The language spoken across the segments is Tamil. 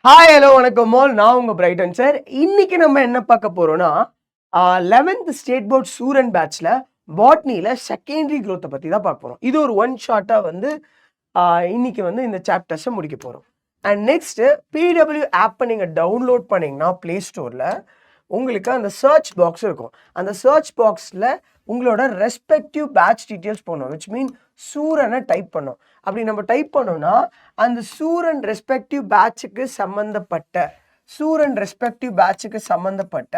ஹாய் ஹலோ வணக்கம் ஆல். நான் உங்க பிரைட்டன் சார். இன்னைக்கு நம்ம என்ன பார்க்க போறோம்னா 11th ஸ்டேட் போர்ட் சூரன் பேட்ச்ல பாட்னில செகண்டரி growth பத்தி தான் பார்க்க போறோம். இது ஒரு ஒன் ஷாட்டா வந்து இன்னைக்கு வந்து இந்த சாப்டர்ஸை முடிக்க போறோம். அண்ட் நெக்ஸ்ட் பிடபிள்யூ ஆப்பை நீங்க டவுன்லோட் பண்ணீங்கன்னா பிளே ஸ்டோர்ல உங்களுக்கு அந்த சர்ச் பாக்ஸ் இருக்கும். அந்த சர்ச் பாக்ஸ்ல உங்களோட ரெஸ்பெக்டிவ் பேட்ச் டீட்டெயில்ஸ் போடணும். விச் மீன் சூரனை டைப் பண்ணோம். அப்படி நம்ம டைப் பண்ணோம்னா அந்த சூரன் ரெஸ்பெக்டிவ் பேட்சுக்கு சம்மந்தப்பட்ட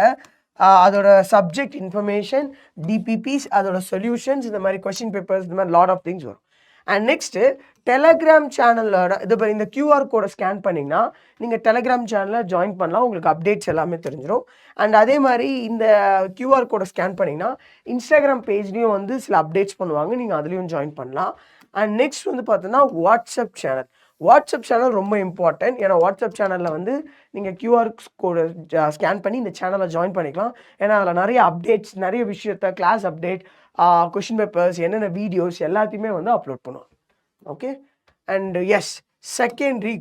அதோட சப்ஜெக்ட் இன்ஃபர்மேஷன், டிபிபிஸ், அதோட சொல்யூஷன்ஸ், இந்த மாதிரி கொஸ்டின் பேப்பர்ஸ், இந்த மாதிரி லாட் ஆஃப் திங்ஸ் வரும். அண்ட் நெக்ஸ்ட்டு டெலகிராம் சேனலோட இந்த கியூஆர் கோடை ஸ்கேன் பண்ணிங்கன்னா நீங்கள் டெலகிராம் சேனலில் ஜாயின் பண்ணலாம். உங்களுக்கு அப்டேட்ஸ் எல்லாமே தெரிஞ்சிடும். அண்ட் அதே மாதிரி இந்த கியூஆர் கோடை ஸ்கேன் பண்ணிங்கன்னா இன்ஸ்டாகிராம் பேஜ்லேயும் வந்து சில அப்டேட்ஸ் பண்ணுவாங்க. நீங்கள் அதுலேயும் ஜாயின் பண்ணலாம். அண்ட் நெக்ஸ்ட் வந்து பார்த்தோன்னா வாட்ஸ்அப் சேனல் ரொம்ப இம்பார்ட்டன்ட். ஏன்னா வாட்ஸ்அப் சேனலில் வந்து நீங்கள் கியூஆர் கோடை ஸ்கேன் பண்ணி இந்த சேனலை ஜாயின் பண்ணிக்கலாம். ஏன்னா அதில் நிறைய அப்டேட்ஸ், நிறைய விஷயத்த கிளாஸ் அப்டேட், கொஷின் பேப்பர்ஸ், என்னென்ன வீடியோஸ் எல்லாத்தையுமே வந்து அப்லோட் பண்ணுவோம். Okay. And yes, secondary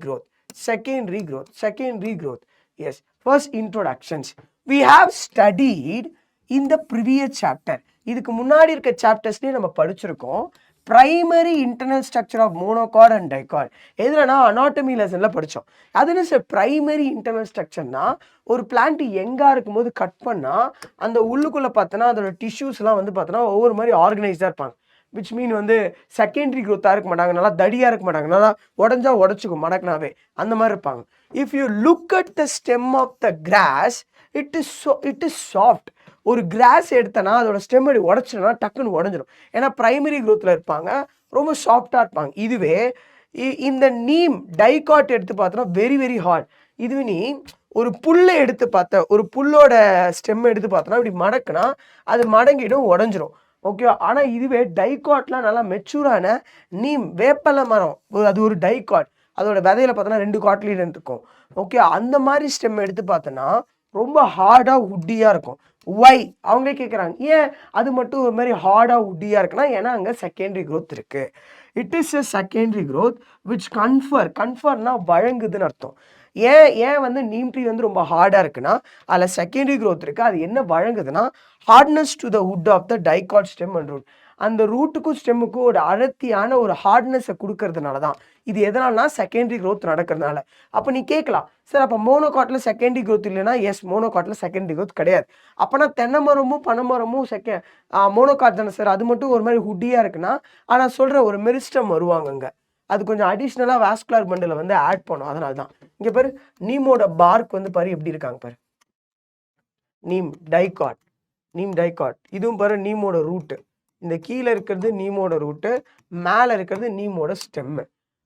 growth. Yes, first introductions. We have studied in the previous chapter. இதுக்கு முன்னாடி இருக்க சாப்டர்ஸ்லேயே நம்ம படிச்சிருக்கோம். Primary internal structure of monocot and dicot. எதுலனா அனாட்டமி லெசனில் படித்தோம். அது என்ன சார் பிரைமரி இன்டர்னல் ஸ்ட்ரக்சர்னா, ஒரு பிளான்ட் எங்காக இருக்கும்போது கட் பண்ணால் அந்த உள்ளுக்குள்ளே பார்த்தோன்னா அதோட டிஷ்யூஸ்லாம் வந்து பார்த்தோன்னா ஒவ்வொரு மாதிரி ஆர்கனைஸ்டாக இருப்பாங்க. விச் மீன் வந்து செகண்டரி growth-ஆக இருக்க மாட்டாங்க, நல்லா தடியாக இருக்க மாட்டாங்க, நல்லா உடஞ்சா உடச்சிக்கும் மடக்குனாவே, அந்த மாதிரி இருப்பாங்க. If you look at the stem of the grass, it is soft. ஒரு கிராஸ் எடுத்தனா அதோட ஸ்டெம் அடி உடச்சினா டக்குன்னு உடஞ்சிடும். ஏன்னா பிரைமரி growth-ல இருப்பாங்க, ரொம்ப சாஃப்டாக இருப்பாங்க. இதுவே இந்த நீம் டைகாட் எடுத்து பார்த்தோன்னா வெரி வெரி ஹார்ட். இதுவே நீ ஒரு புல்லை எடுத்து பார்த்த, ஒரு புல்லோட ஸ்டெம் எடுத்து பார்த்தோன்னா இப்படி மடக்குனா அது மடங்கிடும், உடஞ்சிரும். ஓகேவா? ஆனால் இதுவே டைகாட்லாம் நல்லா மெச்சூரான நீம் வேப்பலை மரம், அது ஒரு டைகாட். அதோட விதையில பார்த்தோன்னா 2 காட்லீன் இருக்கும். ஓகே, அந்த மாதிரி ஸ்டெம் எடுத்து பார்த்தோன்னா ரொம்ப ஹார்டாக உட்டியாக இருக்கும். ஒய் அவங்களே கேட்குறாங்க, ஏன் அது மட்டும் ஒரு மாதிரி ஹார்டாக உட்டியாக இருக்குன்னா, ஏன்னா அங்கே செகண்டரி growth இருக்கு. It is a secondary growth which கன்ஃபர்னா வழங்குதுன்னு அர்த்தம். ஏன் வந்து நீம் ட்ரீ வந்து ரொம்ப ஹார்டாக இருக்குன்னா அதில் செகண்டரி growth இருக்குது. அது என்ன வழங்குதுன்னா hardness to the wood of the dicot stem and root. அந்த ரூட்டுக்கும் ஸ்டெம்முக்கும் ஒரு அடர்த்தியான ஒரு ஹார்ட்னஸை கொடுக்கறதுனால தான். இது எதனால்னா செகண்டரி growth நடக்கிறதுனால. அப்போ நீ கேட்கலாம், சார் அப்போ மோனோகாட்டில் செகண்டரி growth இல்லைன்னா? எஸ், மோனோகாட்டில் செகண்டரி growth கிடையாது. அப்போனா தென்னை மரமும் பனை மரமும் மோனோகாட் தானே சார், அது மட்டும் ஒரு மாதிரி ஹுட்டியாக இருக்குன்னா? ஆனால் சொல்கிற ஒரு மெரிஸ்டம் வருவாங்க அங்கே, அது கொஞ்சம் அடிஷ்னலாக வாஸ்குலர் பண்டில் வந்து ஆட் பண்ணும். அதனால தான் இங்கே பாரு, நீமோட பார்க் வந்து பாரு எப்படி இருக்காங்க பாரு, நீம் டைகாட். இதுவும் பாரு நீமோட ரூட்டு. இந்த கீழே இருக்கிறது நீமோட ரூட்டு, மேலே இருக்கிறது நீமோட ஸ்டெம்மு.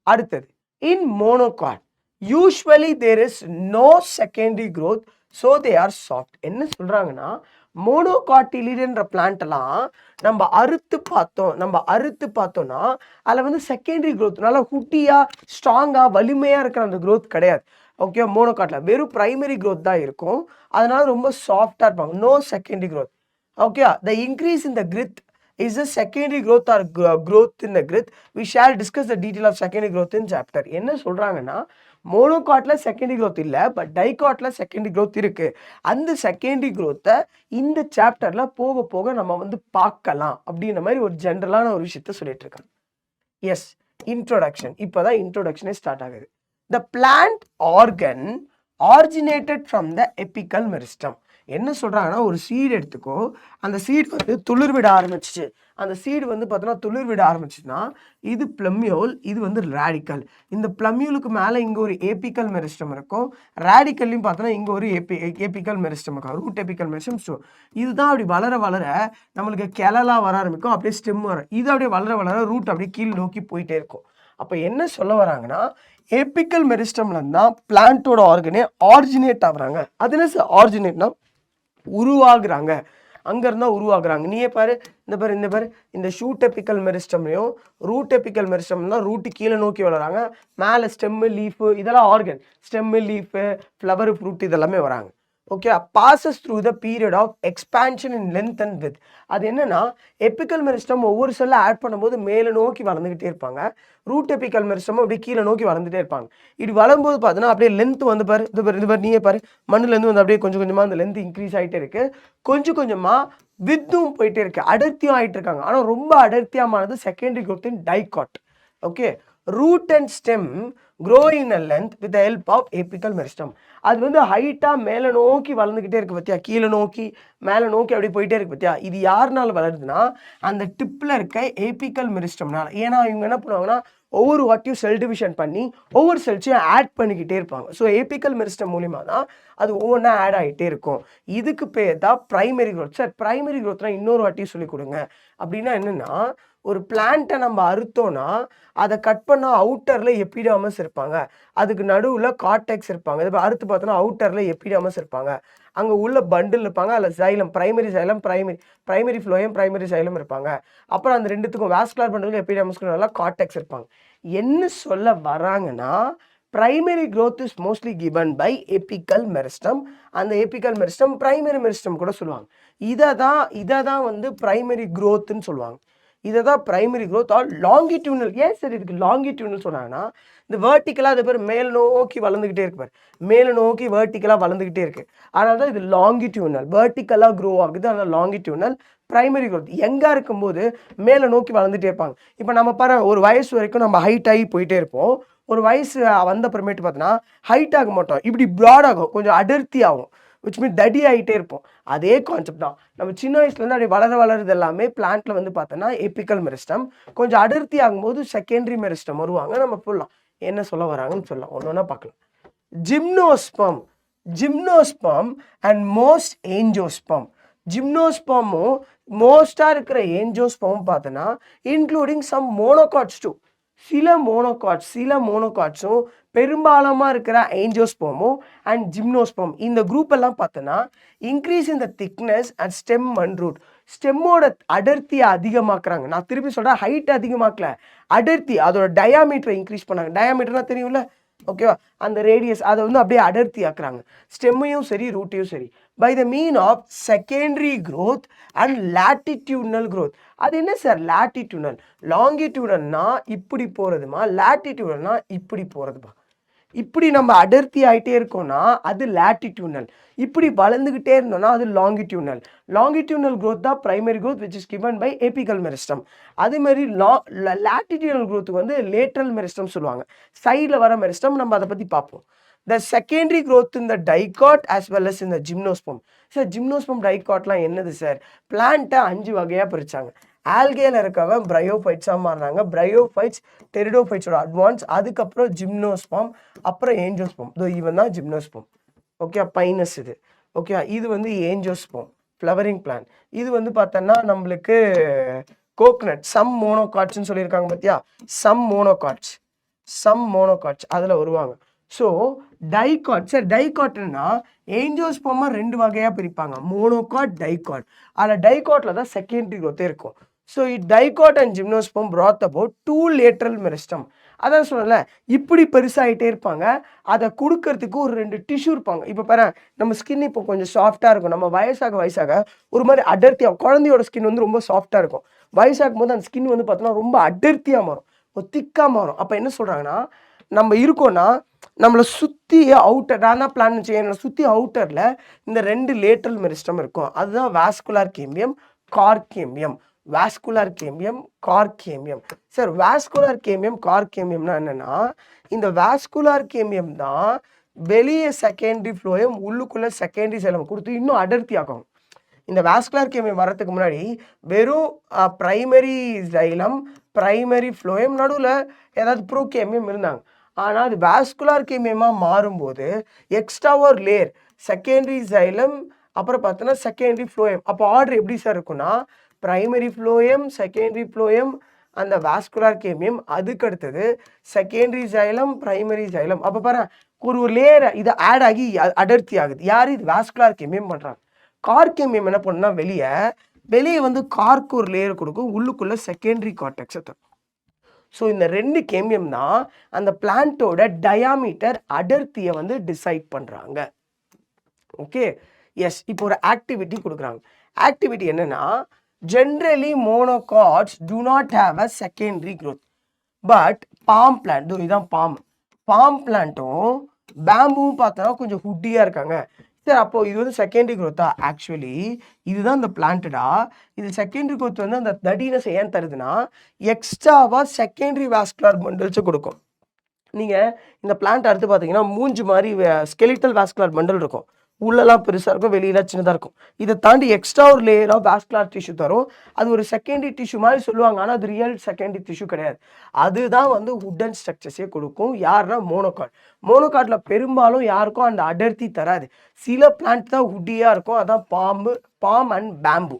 அடுத்தது in monocot usually there is no secondary growth, so they are soft. என்ன சொல்கிறாங்கன்னா, மோனோகாட்டிலிடன்ற பிளான்ட்லாம் நம்ம அறுத்து பார்த்தோம்னா அதில் வந்து செகண்டரி growth நல்லா ஹுட்டியாக ஸ்ட்ராங்காக வலிமையாக இருக்கிற அந்த growth கிடையாது. ஓகே, மோனோகாட்டில் வெறும் பிரைமரி growth தான் இருக்கும். அதனால ரொம்ப சாஃப்டாக இருப்பாங்க. No secondary growth. Okay, the increase in the growth is a secondary growth or growth in the growth. We shall discuss the detail of secondary growth in chapter. என்ன சொல்றாங்கன்னா, மோனோகாட்ல செகண்டரி growth இல்லை, பட் டைகாட்ல செகண்டரி growth இருக்கு. அந்த செகண்டரி growth-ஐ இந்த சாப்டர்ல போக போக நம்ம வந்து பார்க்கலாம் அப்படின்ற மாதிரி ஒரு ஜென்ரலான ஒரு விஷயத்த சொல்லிட்டு இருக்காங்க. Yes, introduction. இப்போதான் இன்ட்ரோடக்ஷனே ஸ்டார்ட் ஆகுது. The plant organ originated from the apical meristem. என்ன சொல்கிறாங்கன்னா, ஒரு சீடு எடுத்துக்கோ, அந்த சீடு வந்து துளிர் விட ஆரம்பிச்சிச்சு. அந்த சீடு வந்து பார்த்தோன்னா துளிர் விட ஆரம்பிச்சுன்னா இது பிளம்யூல், இது வந்து ரேடிக்கல். இந்த பிளம்யூலுக்கு மேலே இங்கே ஒரு ஏபிக்கல் மெரிஸ்டம் இருக்கும். ரேடிக்கல்லையும் பார்த்தோன்னா இங்கே ஒரு ஏபிக்கல் மெரிஸ்டம் இருக்கும், ரூட் ஏபிக்கல் மெரிஸ்டம். ஸோ இதுதான் அப்படி வளர வளர நம்மளுக்கு கிளலாம் வர ஆரம்பிக்கும், அப்படியே ஸ்டெம் வரும். இது அப்படியே வளர வளர ரூட் அப்படியே கீழ் நோக்கி போயிட்டே இருக்கும். அப்போ என்ன சொல்ல வராங்கன்னா, ஏபிக்கல் மெரிஸ்டம்ல தான் பிளான்ட்டோட ஆர்கனே ஆரிஜினேட் ஆகுறாங்க. அது என்ன சார் ஆரிஜினேட்னா? உருவாகுறாங்க. அங்கேருந்தா உருவாகுறாங்க. நீயே பாரு, இந்த ஷூட் எபிக்கல் மெரிஸ்டம்லையும் ரூட் எபிக்கல் மெரிஸ்டம்னா ரூட்டு கீழே நோக்கி வளராங்க, மேலே ஸ்டெம்மு லீஃபு இதெல்லாம் organ. Stem leaf flower fruit இதெல்லாமே வராங்க. Okay, passes through the period of expansion in length and width. அது என்னன்னா எபிக்கல் மெரிஸ்டம் ஒவ்வொரு செல்ல ஆட் பண்ணும்போது மேலே நோக்கி வளர்ந்துக்கிட்டே இருப்பாங்க. ரூட் எபிக்கல் மெரிஸ்டம் அப்படியே கீழே நோக்கி வளர்ந்துட்டே இருப்பாங்க. இது வளரும்போது பார்த்தீங்கன்னா அப்படியே லென்த் வந்து பாரு, இது பாரு நீயே பாரு, மண்ணுலேருந்து வந்து அப்படியே கொஞ்சம் கொஞ்சமாக அந்த லென்த் இன்க்ரீஸ் ஆகிட்டே இருக்கு. கொஞ்சம் கொஞ்சமாக வித்தும் போயிட்டே இருக்கு, அடர்த்தியும் ஆகிட்டு இருக்காங்க. ஆனால் ரொம்ப அடர்த்தியானது secondary growth in dicot. Okay, root and stem grow in a length with the help of apical meristem. அது வந்து ஹைட்டாக மேலே நோக்கி வளர்ந்துக்கிட்டே இருக்கு பார்த்தியா, கீழே நோக்கி மேலே நோக்கி அப்படி போயிட்டே இருக்கு பார்த்தியா. இது யாருனால வளருதுன்னா அந்த டிப்பில் இருக்க ஏபிக்கல் மெரிஸ்டம்னால. ஏன்னா இவங்க என்ன பண்ணுவாங்கன்னா ஒவ்வொரு வாட்டியும் செல் டிவிஷன் பண்ணி ஒவ்வொரு செல்ஸையும் ஆட் பண்ணிக்கிட்டே இருப்பாங்க. ஸோ ஏபிக்கல் மெரிஸ்டம் மூலிமா தான் அது ஒவ்வொன்றா ஆட் ஆகிட்டே இருக்கும். இதுக்கு பேர் தான் ப்ரைமரி க்ரோத். சார் ப்ரைமரி க்ரோத்னா இன்னொரு வாட்டியும் சொல்லிக் கொடுங்க அப்படின்னா என்னென்னா, ஒரு பிளான்ட்டை நம்ம அறுத்தோன்னா அதை கட் பண்ணால் அவுட்டரில் எபிடாமஸ் இருப்பாங்க, அதுக்கு நடுவில் கார்டெக்ஸ் இருப்பாங்க. இப்போ அறுத்து பார்த்தோன்னா அவுட்டரில் எபிடாமஸ் இருப்பாங்க, அங்கே உள்ள பண்டில் இருப்பாங்க, அதில் xylem, primary xylem, primary phloem, primary xylem இருப்பாங்க. அப்புறம் அந்த ரெண்டுத்துக்கும் வாஸ்குலர் பண்டில் எபிடாமஸ்க்கு நல்லா கார்டெக்ஸ் இருப்பாங்க. என்ன சொல்ல வராங்கன்னா primary growth is mostly given by apical meristem. அந்த apical meristem primary meristem கூட சொல்லுவாங்க. இதை தான் வந்து primary growthன்னு சொல்லுவாங்க. இதை தான் primary growth or longitudinal. ஏன் சார் இதுக்கு longitudinal சொன்னாங்கன்னா, இந்த வேர்ட்டிக்கலாக அது பேர் மேல் நோக்கி வளர்ந்துக்கிட்டே இருக்கு பாரு, மேலே நோக்கி வேர்ட்டிக்கலாக வளர்ந்துக்கிட்டே இருக்கு. அதனால தான் இது லாங்கிடியூனல், வேர்ட்டிக்கலாக க்ரோ ஆகுது. அதனால் லாங்கிடியூனல் பிரைமரி growth. எங்கே இருக்கும்போது மேலே நோக்கி வளர்ந்துட்டே இருப்பாங்க. இப்போ நம்ம பாரு, ஒரு வயசு வரைக்கும் நம்ம ஹைட் ஆகி போயிட்டே இருப்போம். ஒரு வயசு வந்த அப்புறமேட்டு பார்த்தோன்னா ஹைட் ஆக மாட்டோம், இப்படி ப்ராட் ஆகும், கொஞ்சம் அடர்த்தி ஆகும், விச் மீன் தடி ஆகிட்டே இருப்போம். அதே கான்செப்ட் தான். நம்ம சின்ன வயசுலேருந்து அப்படி வளர்றது எல்லாமே பிளான்ட்டில் வந்து பார்த்தோன்னா ஏபிக்கல் மெரிஸ்டம். கொஞ்சம் அடர்த்தி ஆகும்போது செகண்டரி மெரிஸ்டம் வருவாங்க. நம்ம சொல்லலாம் என்ன சொல்ல வராங்கன்னு சொல்லலாம், ஒன்று ஒன்றா பார்க்கலாம். Gymnosperm and most angiosperm. ஜிம்னோஸ்பமும் மோஸ்ட்டாக இருக்கிற ஏஞ்சோஸ்பமும் பார்த்தோன்னா இன்க்ளூடிங் சம் மோனோகாட்ஸ் டூ. சில மோனோகாட்ஸும் பெரும்பாலமாக இருக்கிற ஏஞ்சோஸ்போமும் அண்ட் ஜிம்னோஸ்பம், இந்த குரூப் எல்லாம் பார்த்தோன்னா increase in the thickness and stem and root. ஸ்டெம்மோட அடர்த்தியை அதிகமாக்குறாங்க. நான் திருப்பி சொல்கிறேன், ஹைட் அதிகமாக்கல, அடர்த்தி, அதோட டயாமீட்டரை இன்க்ரீஸ் பண்ணாங்க. டயாமீட்டர்னா தெரியும்ல, ஓகேவா, அந்த ரேடியஸ், அதை வந்து அப்படியே அடர்த்தி ஆக்குறாங்க. ஸ்டெம்மையும் சரி ரூட்டையும் சரி by the mean of secondary growth and latitudinal growth. அது என்ன சார் லாட்டிடியூட்னல்? லாங்கிடியூடல்னா இப்படி போகிறதுமா, லாட்டிடியூடல்னா இப்படி போகிறதுமா. இப்படி நம்ம அடர்த்தி ஆகிட்டே இருக்கோம்னா அது லாட்டிடியூட்னல், இப்படி வளர்ந்துக்கிட்டே இருந்தோம்னா அது லாங்கிடியூட்னல். லாங்கிடியூட்னல் க்ரோத் தான் primary growth which is given by apical meristem. அதேமாதிரி லாட்டிடியூட்னல் க்ரோத்துக்கு வந்து லேட்ரல் மெரிஸ்டம் சொல்லுவாங்க, சைடில் வர மெரிஸ்டம். நம்ம அதை பற்றி பார்ப்போம். The secondary growth in the dicot as well as in the gymnosperm. Sir gymnosperm டைகாட்லாம் என்னது சார்? பிளான்ட்டை 5 வகையாக பிரித்தாங்க. ஆல்கேல இருக்கவன் பிரையோஃபைட்ஸாக மாறினாங்க, பிரையோஃபைட்ஸ் டெரிடோஃபைட்ஸோட அட்வான்ஸ், அதுக்கப்புறம் ஜிம்னோஸ்பம், அப்புறம் ஏஞ்சோஸ்பம். இதோ இவன் தான் ஜிம்னோஸ்பம். ஓகே, பைனஸ் இது. ஓகே, இது வந்து ஏஞ்சோஸ்பம், ஃப்ளவரிங் பிளான்ட். இது வந்து பார்த்தோன்னா நம்மளுக்கு கோக்னட், சம் மோனோகாட்ஸ்ன்னு சொல்லியிருக்காங்க பார்த்தியா, சம் மோனோகாட்ஸ் அதில் வருவாங்க. ஸோ டைகாட், சார் டைகாட்னா ஏஞ்சோஸ்போமா 2 வகையாக பிரிப்பாங்க, மோனோகாட், டைகாட். அதில் டைகாட்டில் தான் செகண்டரி growth இருக்கும். So dicot and gymnosperm brought about 2 lateral meristem. அதான் சொல்லல, இப்படி பெருசாகிட்டே இருப்பாங்க. அதை கொடுக்கறதுக்கு ஒரு 2 டிஷ்யூ இருப்பாங்க. இப்போ பாரு, நம்ம ஸ்கின் இப்போ கொஞ்சம் சாஃப்டாக இருக்கும், நம்ம வயசாக ஒரு மாதிரி அடர்த்தியாக, குழந்தையோட ஸ்கின் வந்து ரொம்ப சாஃப்டாக இருக்கும், வயசாகும் போது அந்த ஸ்கின் வந்து பார்த்தோன்னா ரொம்ப அடர்த்தியாக மாறும், ஒரு திக்காக மாறும். அப்போ என்ன சொல்கிறாங்கன்னா, நம்ம இருக்கோன்னா நம்மளை சுற்றி அவுட்டர், நான் தான் பிளான் வச்சு என்னை சுற்றி அவுட்டரில் இந்த 2 லேட்ரல் மெரிஸ்டம் இருக்கும். அதுதான் vascular cambium, cork cambium. Vascular cambium, cork cambium. Sir vascular cambium, கார்கேம்பியம்னா என்னென்னா, இந்த வாஸ்குலார் கேம்பியம் தான் வெளியே செகண்டரி ஃப்ளோயம், உள்ளுக்குள்ளே செகண்டரி சைலம் கொடுத்து இன்னும் அடர்த்தி ஆகும். இந்த வாஸ்குலார் கேம்பியம் வரத்துக்கு முன்னாடி வெறும் பிரைமரி சைலம், பிரைமரி ஃப்ளோயம், நடுவில் ஏதாவது ப்ரோகேம்பியம் இருந்தாங்க. ஆனால் அது வாஸ்குலார் கேம்பியமாக மாறும்போது எக்ஸ்ட்ரா ஒரு லேயர் செகண்டரி சைலம், அப்புறம் பார்த்தோன்னா செகண்டரி ஃப்ளோயம். அப்போ ஆர்டர் எப்படி சார் இருக்குன்னா, பிரைமரி ஃப்ளோயம், செகண்டரி ஃப்ளோயம், அந்த வாஸ்குலார் கேம்பியம், அதுக்கு அடுத்தது செகண்டரி சைலம், பிரைமரி சைலம். அப்போ பாரு, ஒரு லேயரை இது ஆட் ஆகி அடர்த்தி ஆகுது. யார் இது? வாஸ்குலார் கேம்பியம் பண்ணுறாங்க. கார்கேம்பியம் என்ன பண்ணுன்னா, வெளியே வந்து கார்க்கு ஒரு லேயர் கொடுக்கும், உள்ளுக்குள்ளே செகண்டரி கார்டெக்ஸை தரும். ஸோ இந்த 2 கேம்பியம் தான் அந்த பிளான்ட்டோட டயாமீட்டர், அடர்த்தியை வந்து டிசைட் பண்ணுறாங்க. Okay yes. இப்போ ஒரு ஆக்டிவிட்டி கொடுக்குறாங்க. ஆக்டிவிட்டி என்னன்னா, generally monocots do not have a secondary growth but palm plant, இதுதான் பாம் பிளான்ட்டும் பேம்புவும் பார்த்தோன்னா கொஞ்சம் ஹுட்டியாக இருக்காங்க. சார் அப்போ இது வந்து செகண்டரி க்ரோத்தா? ஆக்சுவலி இதுதான் இந்த பிளான்டடா. இது செகண்டரி க்ரோத் வந்து அந்த தடினஸ் ஏன் தருதுன்னா, எக்ஸ்ட்ராவாக செகண்டரி வாஸ்குலர் பண்டில்ஸை கொடுக்கும். நீங்கள் இந்த பிளான்ட் அடுத்து பார்த்தீங்கன்னா மூஞ்சி மாதிரி ஸ்கெலிட்டல் வாஸ்குலர் பண்டில் இருக்கும். உள்ளெல்லாம் பெருசாக இருக்கும், வெளியெல்லாம் சின்னதாக இருக்கும். இதை தாண்டி எக்ஸ்ட்ரா ஒரு லேயர் ஆஃப் வாஸ்குலர் டிஷ்யூ தரும். அது ஒரு செகண்டரி டிஷ்யூ மாதிரி சொல்லுவாங்க, ஆனால் அது ரியல் செகண்டரி டிஷ்யூ கிடையாது. அதுதான் வந்து வுட்டன் ஸ்ட்ரக்சர்ஸே கொடுக்கும். யாருன்னா மோனோகார்டில் பெரும்பாலும் யாருக்கும் அந்த அடர்த்தி தராது. சில பிளான்ட் தான் வுட்டியாக இருக்கும். அதான் பாம் அண்ட் பேம்பு.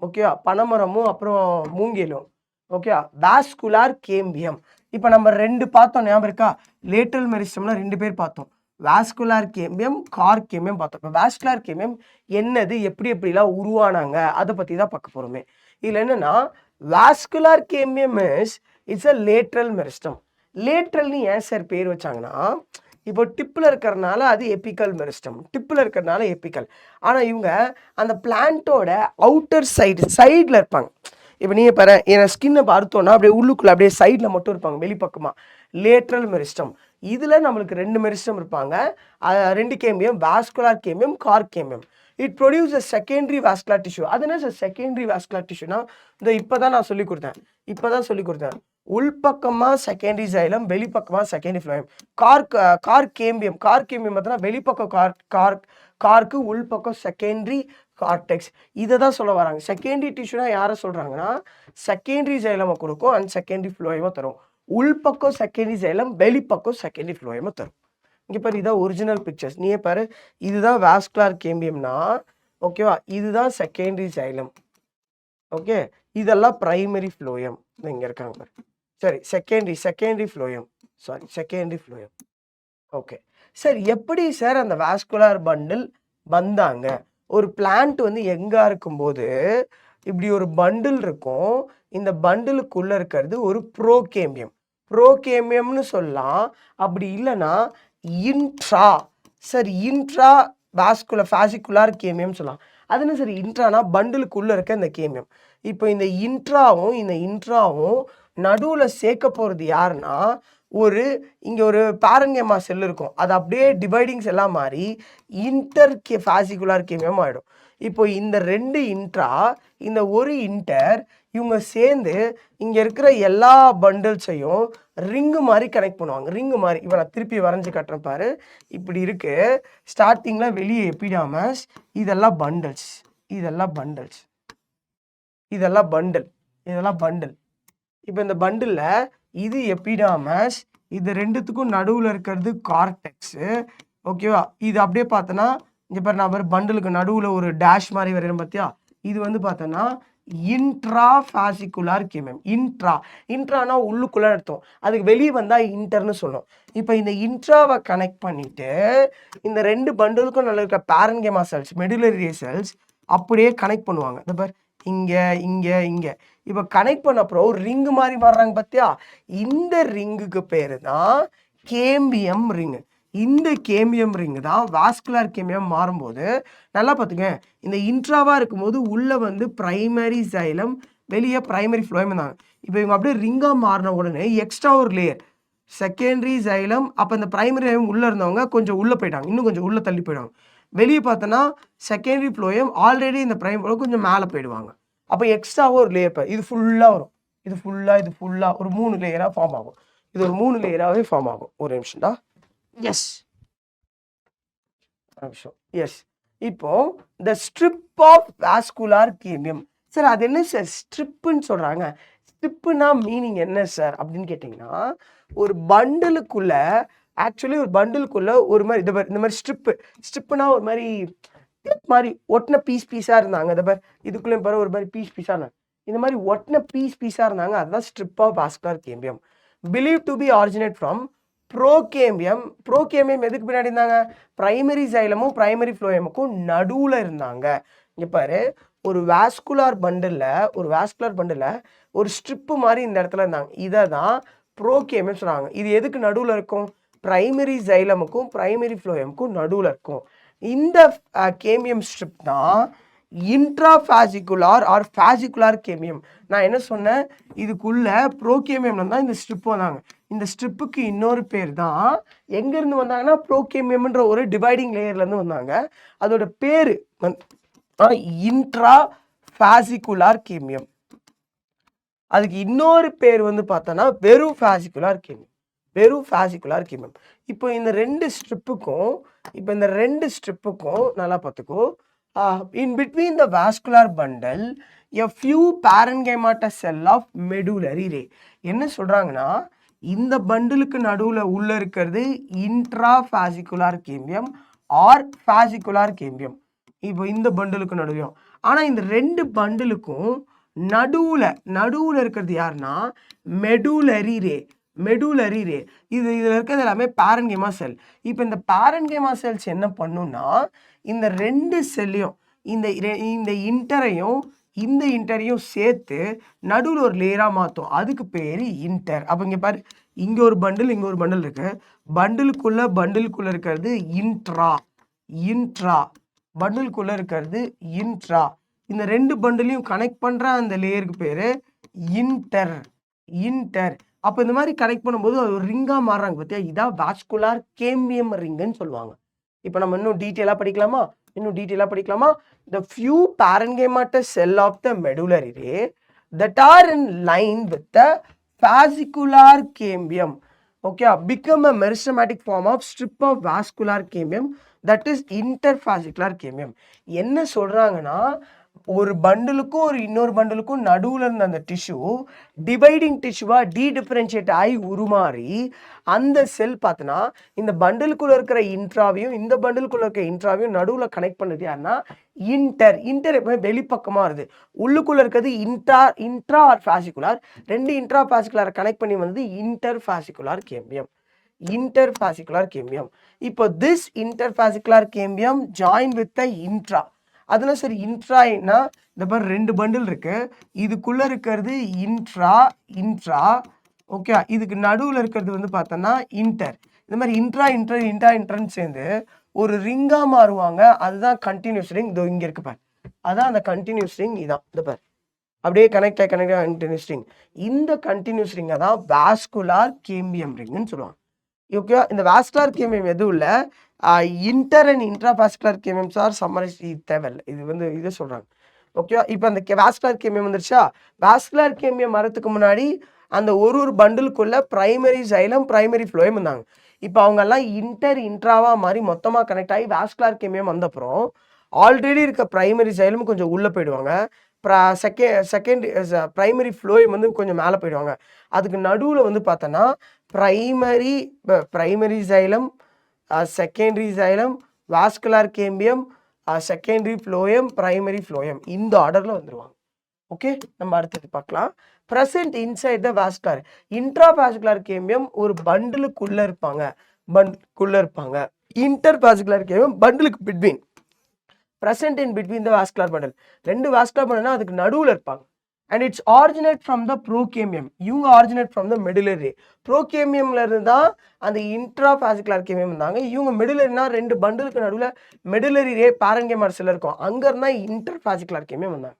ஓகேவா? பனைமரமும் அப்புறம் மூங்கிலும். ஓகே. Vascular cambium. இப்போ நம்ம 2 பார்த்தோம், ஞாபகம் இருக்கா? லேட்ரல் மெரிஸ்டம்ல 2 பேர் பார்த்தோம். வாஸ்குலார் கேம்பியம், கார்க் கேம்பியம் பார்த்தோம். இப்போ வாஸ்குலார் கேம்பியம் என்னது, எப்படிலாம் உருவானாங்க, அதை பற்றி தான் பார்க்க போகிறோமே. இதில் என்னென்னா, vascular cambium it's a lateral meristem. லேட்ரல்னு ஏன் சார் பேர் வச்சாங்கன்னா, இப்போ டிப்பில் இருக்கிறனால அது எப்பிக்கல் மெரிஸ்டம், டிப்பில் இருக்கிறனால எப்பிக்கல். ஆனால் இவங்க அந்த பிளான்ட்டோட அவுட்டர் சைடில் இருப்பாங்க. இப்போ நீங்கள் பாரு, என் ஸ்கின்னை பார்த்தோன்னா அப்படியே உள்ளுக்குள்ளே அப்படியே சைடில் மட்டும் இருப்பாங்க, வெளிப்பக்கமாக. Lateral meristem. இதில் நம்மளுக்கு 2 மெரிஸ்டம் இருப்பாங்க. 2 cambium, vascular cambium, cork cambium. It produce a secondary vascular tissue. அது என்ன சார் செகண்டரி வாஸ்குலர் டிஷ்யூனா? இந்த இப்போ தான் சொல்லிக் கொடுத்தேன். உள்பக்கமாக செகண்டரி சைலம், வெளிப்பக்கமாக செகண்டரி ஃப்ளோயம். கார்க் கேம்பியம் பார்த்தோன்னா வெளிப்பக்கம் கார்க்கு, உள்பக்கம் செகண்டரி கார்டெக்ஸ். இதை தான் சொல்ல வராங்க. செகண்டரி டிஷ்யூனா யாரை சொல்கிறாங்கன்னா, செகண்டரி சைலமை கொடுக்கும் அண்ட் செகண்டரி ஃப்ளோயமாக தரும். உள்பக்கம் செகண்டரி சைலம், வெளிப்பக்கம் செகண்டரி ஃப்ளோயமாக தரும். இங்கே பாரு, இதான் ஒரிஜினல் பிக்சர்ஸ். நீயே பாரு, இதுதான் வாஸ்குலார் கேம்பியம்னா, ஓகேவா? இதுதான் செகண்டரி சைலம். ஓகே, இதெல்லாம் பிரைமரி ஃப்ளோயம். இங்கே இருக்காங்க பாரு. சரி, செகண்டரி ஃப்ளோயம். ஓகே சார், எப்படி சார் அந்த வாஸ்குலார் பண்டில் வந்தாங்க? ஒரு பிளான்ட் வந்து எங்கே இருக்கும்போது இப்படி ஒரு பண்டில் இருக்கும். இந்த பண்டிலுக்குள்ளே இருக்கிறது ஒரு ப்ரோகேம்பியம்னு சொல்லலாம். அப்படி இல்லைன்னா இன்ட்ரா ஃபாசிகுலார் கேம்பியம் சொல்லலாம். அது என்ன சார் இன்ட்ரானா? பண்டிலுக்குள்ளே இருக்க இந்த கேம்பியம். இப்போ இந்த இன்ட்ராவும் நடுவில் சேர்க்க போகிறது யாருன்னா, இங்கே ஒரு பேரன்கேமா செல் இருக்கும். அது அப்படியே டிவைடிங் செல்லாக மாறி ஃபாசிகுலார் கேம்பியம் ஆகிடும். இப்போ இந்த 2 இன்ட்ரா, இந்த ஒரு இன்டர், இவங்க சேர்ந்து இங்கே இருக்கிற எல்லா பண்டில்ஸையும் ரிங்கு மாதிரி கனெக்ட் பண்ணுவாங்க. ரிங்கு மாதிரி. இப்போ நான் திருப்பி வரைஞ்சி காட்டுறேன் பாரு. இப்படி இருக்குது. ஸ்டார்டிங்கில் வெளியே எபிடாமஸ், இதெல்லாம் பண்டில். இப்போ இந்த பண்டிலில் இது எபிடாமஸ், இது 2த்துக்கும் நடுவில் இருக்கிறது கார்டெக்ஸு. ஓகேவா? இது அப்படியே பார்த்தோன்னா, இங்கே பாரு, நான் பண்டிலுக்கு நடுவில் ஒரு டேஷ் மாதிரி வரையணும் பார்த்தியா? இது வந்து பார்த்தோன்னா இன்ட்ரா ஃபாசிகுலார் கேம்பியம். இன்ட்ரானா உள்ளுக்குள்ளே அர்த்தம். அதுக்கு வெளியே வந்தால் இன்டர்னு சொல்லும். இப்போ இந்த இன்ட்ராவை கனெக்ட் பண்ணிவிட்டு இந்த 2 பண்டிலுக்கும் நல்ல இருக்க பேரன்கேமா செல்ஸ், மெடுலரி செல்ஸ் அப்படியே கனெக்ட் பண்ணுவாங்க. இந்த பார், இங்கே இப்போ கனெக்ட் பண்ண அப்புறம் ரிங்கு மாதிரி மாறுறாங்க பார்த்தியா? இந்த ரிங்குக்கு பேர் தான் கேம்பியம் ரிங்கு. இந்த கேம்பியம் ரிங்கு தான் வாஸ்குலார் கேம்பியம் மாறும்போது, நல்லா பார்த்துங்க, இந்த இன்ட்ராவாக இருக்கும்போது உள்ளே வந்து பிரைமரி சைலம், வெளியே பிரைமரி ஃப்ளோயம் இருந்தாங்க. இப்போ இவங்க அப்படியே ரிங்காக மாறின உடனே எக்ஸ்ட்ரா ஒரு லேயர் செகண்டரி சைலம். அப்போ இந்த பிரைமரி சைலம் உள்ளே இருந்தவங்க கொஞ்சம் உள்ளே போயிட்டாங்க, இன்னும் கொஞ்சம் உள்ளே தள்ளி போயிடுவாங்க. வெளியே பார்த்தோன்னா செகண்டரி ஃப்ளோயம் ஆல்ரெடி இந்த பிரைமரி கொஞ்சம் மேலே போயிடுவாங்க. அப்போ எக்ஸ்ட்ராவாக ஒரு லேயர், இது ஃபுல்லாக வரும். இது ஃபுல்லாக ஒரு 3 லேயராக ஃபார்ம் ஆகும். இது ஒரு 3 லேயராகவே ஃபார்ம் ஆகும். ஒரு நிமிஷம்டா. எஸ். இப்போ இந்த strip of vascular cambium. Sir அது என்ன சார் ஸ்ட்ரிப்புன்னு சொல்கிறாங்க? ஸ்ட்ரிப்புனா மீனிங் என்ன சார் அப்படின்னு கேட்டிங்கன்னா, ஒரு பண்டிலுக்குள்ள ஒரு மாதிரி இந்த மாதிரி ஸ்ட்ரிப்புனா ஒரு மாதிரி ஒட்டின பீஸாக இருந்தாங்க. இந்த மாதிரி இதுக்குள்ளே பாரு, ஒரு மாதிரி பீஸாக இருந்தாங்க. இந்த மாதிரி ஒட்டின பீஸாக இருந்தாங்க. அதுதான் strip of vascular cambium. Believe to be originate from procambium எதுக்கு பின்னாடி இருந்தாங்க? பிரைமரி சைலமும் பிரைமரி ஃப்ளோயமுக்கும் நடுவில் இருந்தாங்க. இங்கே பாரு, ஒரு வாஸ்குலார் பண்டிலில் ஒரு ஸ்ட்ரிப்பு மாதிரி இந்த இடத்துல இருந்தாங்க. இதை தான் ப்ரோகேம்பியம் சொல்கிறாங்க. இது எதுக்கு நடுவில் இருக்கும்? பிரைமரி ஜைலமுக்கும் பிரைமரி ஃப்ளோயமுக்கும் நடுவில் இருக்கும். இந்த கேமியம் ஸ்ட்ரிப் தான் இன்ட்ராஃபாசிகுலார் ஆர் ஃபாசிகுலார் கேமியம். நான் என்ன சொன்னேன், இதுக்குள்ள ப்ரோகேமியம்ல தான் இந்த ஸ்ட்ரிப் வந்தாங்க. இந்த ஸ்ட்ரிப்புக்கு இன்னொரு பேர் தான் எங்கேருந்து வந்தாங்கன்னா ப்ரோகேமியம்ன்ற ஒரு டிவைடிங் லேயர்லேருந்து வந்தாங்க. அதோட பேர் இன்ட்ராஃபாசிகுலார் கேமியம். அதுக்கு இன்னொரு பேர் வந்து பார்த்தோன்னா வெறும் ஃபாசிகுலார் கேமியம். வெறும் ஃபாசிகுலார் கேமியம். இப்போ இந்த ரெண்டு ஸ்ட்ரிப்புக்கும் நல்லா பார்த்துக்கோ. In between the vascular bundle, a few parenchymatous cell of medullary ray. என்ன சொல்றாங்கன்னா, இந்த பண்டிலுக்கு நடுவில் உள்ள இருக்கிறது இன்ட்ராஃபாசிகுலார் கேமியம் ஆர் ஃபாசிகுலார் கேமியம். இப்போ இந்த பண்டிலுக்கு நடுவில், ஆனால் இந்த ரெண்டு பண்டிலுக்கும் நடுவில் இருக்கிறது யாருன்னா மெடுலரி ரே. மெடுலரி ரே இதில் இருக்கிறது எல்லாமே பேரன்கைமா செல். இப்போ இந்த பேரன்கைமா செல்ஸ் என்ன பண்ணுன்னா, இந்த ரெண்டு செல்லையும் இந்த இன்டரையும் சேர்த்து நடுவில் ஒரு லேயராக மாற்றும். அதுக்கு பேர் இன்டர். அப்போ இங்கே பாரு, இங்கே ஒரு பண்டில் இங்கே ஒரு பண்டில் இருக்கு. பண்டிலுக்குள்ள இருக்கிறது இன்ட்ரா பண்டிலுக்குள்ள இருக்கிறது இன்ட்ரா. இந்த ரெண்டு பண்டிலையும் கனெக்ட் பண்ணுற அந்த லேயருக்கு பேர் இன்டர். அப்போ இந்த மாதிரி கனெக்ட் பண்ணும்போது அது ஒரு ரிங்காக மாறுறாங்க பார்த்தியா, இதான் வாஸ்குலார் கேமியம் ரிங்குன்னு சொல்லுவாங்க. இப்போ நம்ம இன்னும் டீட்டெயிலாக படிக்கலாமா? The few parenchymatous cell of the medullary ray that are in line with the fascicular cambium, okay, become a meristematic form of strip of vascular cambium, that is interfascicular cambium. என்ன சொல்றாங்கன்னா, ஒரு பண்டிலுக்கும் ஒரு இன்னொரு பண்டிலுக்கும் நடுவில் இருந்த அந்த டிஷ்யூ டிவைடிங் டிஷ்யூவாக டிஃபரன்ஷியேட் ஆகி உருமாறி அந்த செல் பார்த்தோன்னா இந்த பண்டிலுக்குள்ளே இருக்கிற இன்ட்ராவையும் இந்த பண்டிலுக்குள்ளே இருக்கிற இன்ட்ராவையும் நடுவில் கனெக்ட் பண்ணுறது யாருன்னா இன்டர் எப்பவுமே வெளிப்பக்கமாக வருது. உள்ளுக்குள்ளே இருக்கிறது இன்ட்ரா ஆர் ஃபாசிகுலார். ரெண்டு இன்ட்ரா ஃபாசிகுலாரை கனெக்ட் பண்ணி வந்தது இன்டர்ஃபாசிகுலார் கேம்பியம். இப்போ this interfascicular cambium join with the intra. அதெல்லாம் சரி, இன்ட்ரானா இந்த மாதிரி ரெண்டு பண்டில் இருக்கு. இதுக்குள்ள இருக்கிறது இன்ட்ரா ஓகே. இதுக்கு நடுவில் இருக்கிறது வந்து பார்த்தோன்னா இன்டர். இந்த மாதிரி இன்ட்ரான்னு சேர்ந்து ஒரு ரிங்கா மாறுவாங்க. அதுதான் கண்டினியூஸ் ரிங். இதோ இங்கே இருக்கு பாரு, அதான் அந்த கண்டினியூஸ் ரிங். இதான் இந்த பாரு, அப்படியே கனெக்ட் கண்டினியூஸ் ரிங். இந்த கண்டினியூஸ் ரிங்கை தான் வாஸ்குலார் கேம்பியம் ரிங்னு சொல்லுவாங்க. ஓகே, இந்த வாஸ்குலார் கேமியம் எதுவும் இல்லை, இன்டர் அண்ட் இன்ட்ராபாஸ்குலர் கேமியம்ஸ் ஆர் சம்மரைஸ் தேவையில்லை. இது வந்து இதை சொல்கிறாங்க. ஓகே, இப்போ அந்த வாஸ்குலார் கேமியம் வந்துருச்சா? வாஸ்குலார் கேமியம் வரத்துக்கு முன்னாடி அந்த ஒரு பண்டிலுக்குள்ள பிரைமரி ஜைலம் பிரைமரி ஃப்ளோயம் இருந்தாங்க. இப்போ அவங்கெல்லாம் இன்ட்ராவாக மாதிரி மொத்தமாக கனெக்ட் ஆகி வாஸ்குலார் கேமியம் வந்தப்புறம் ஆல்ரெடி இருக்க பிரைமரி ஜைலம் கொஞ்சம் உள்ளே போயிடுவாங்க. செகண்ட் பிரைமரி ஃப்ளோயம் வந்து கொஞ்சம் மேலே போயிடுவாங்க. அதுக்கு நடுவில் வந்து பார்த்தோன்னா primary xylem, secondary xylem, vascular cambium, secondary phloem, primary phloem, இந்த ஆர்டரில் வந்துடுவாங்க. ஓகே, நம்ம அடுத்தது பார்க்கலாம். Present inside the vascular intrafascicular cambium ஒரு பண்டிலுக்குள்ளே இருப்பாங்க. இன்டர்பாஸ்குலார் கேம்பியம் பண்டிலுக்கு between, present in between the vascular bundle. ரெண்டு வாஸ்குலர் பண்டல்னா அதுக்கு நடுவில் இருப்பாங்க. and it's originate from the prochemium. இவங்க originate from the medullary. prochemiumல இருந்து தான் அந்த intrafascicular கேமியம் வந்தாங்க. இவங்க medullaryனா ரெண்டு பண்டலுக்கு நடுவில் medullary ray parenchymatous cell இருக்கும். அங்க இருந்தா interfascicular கேமியம் வந்தாங்க.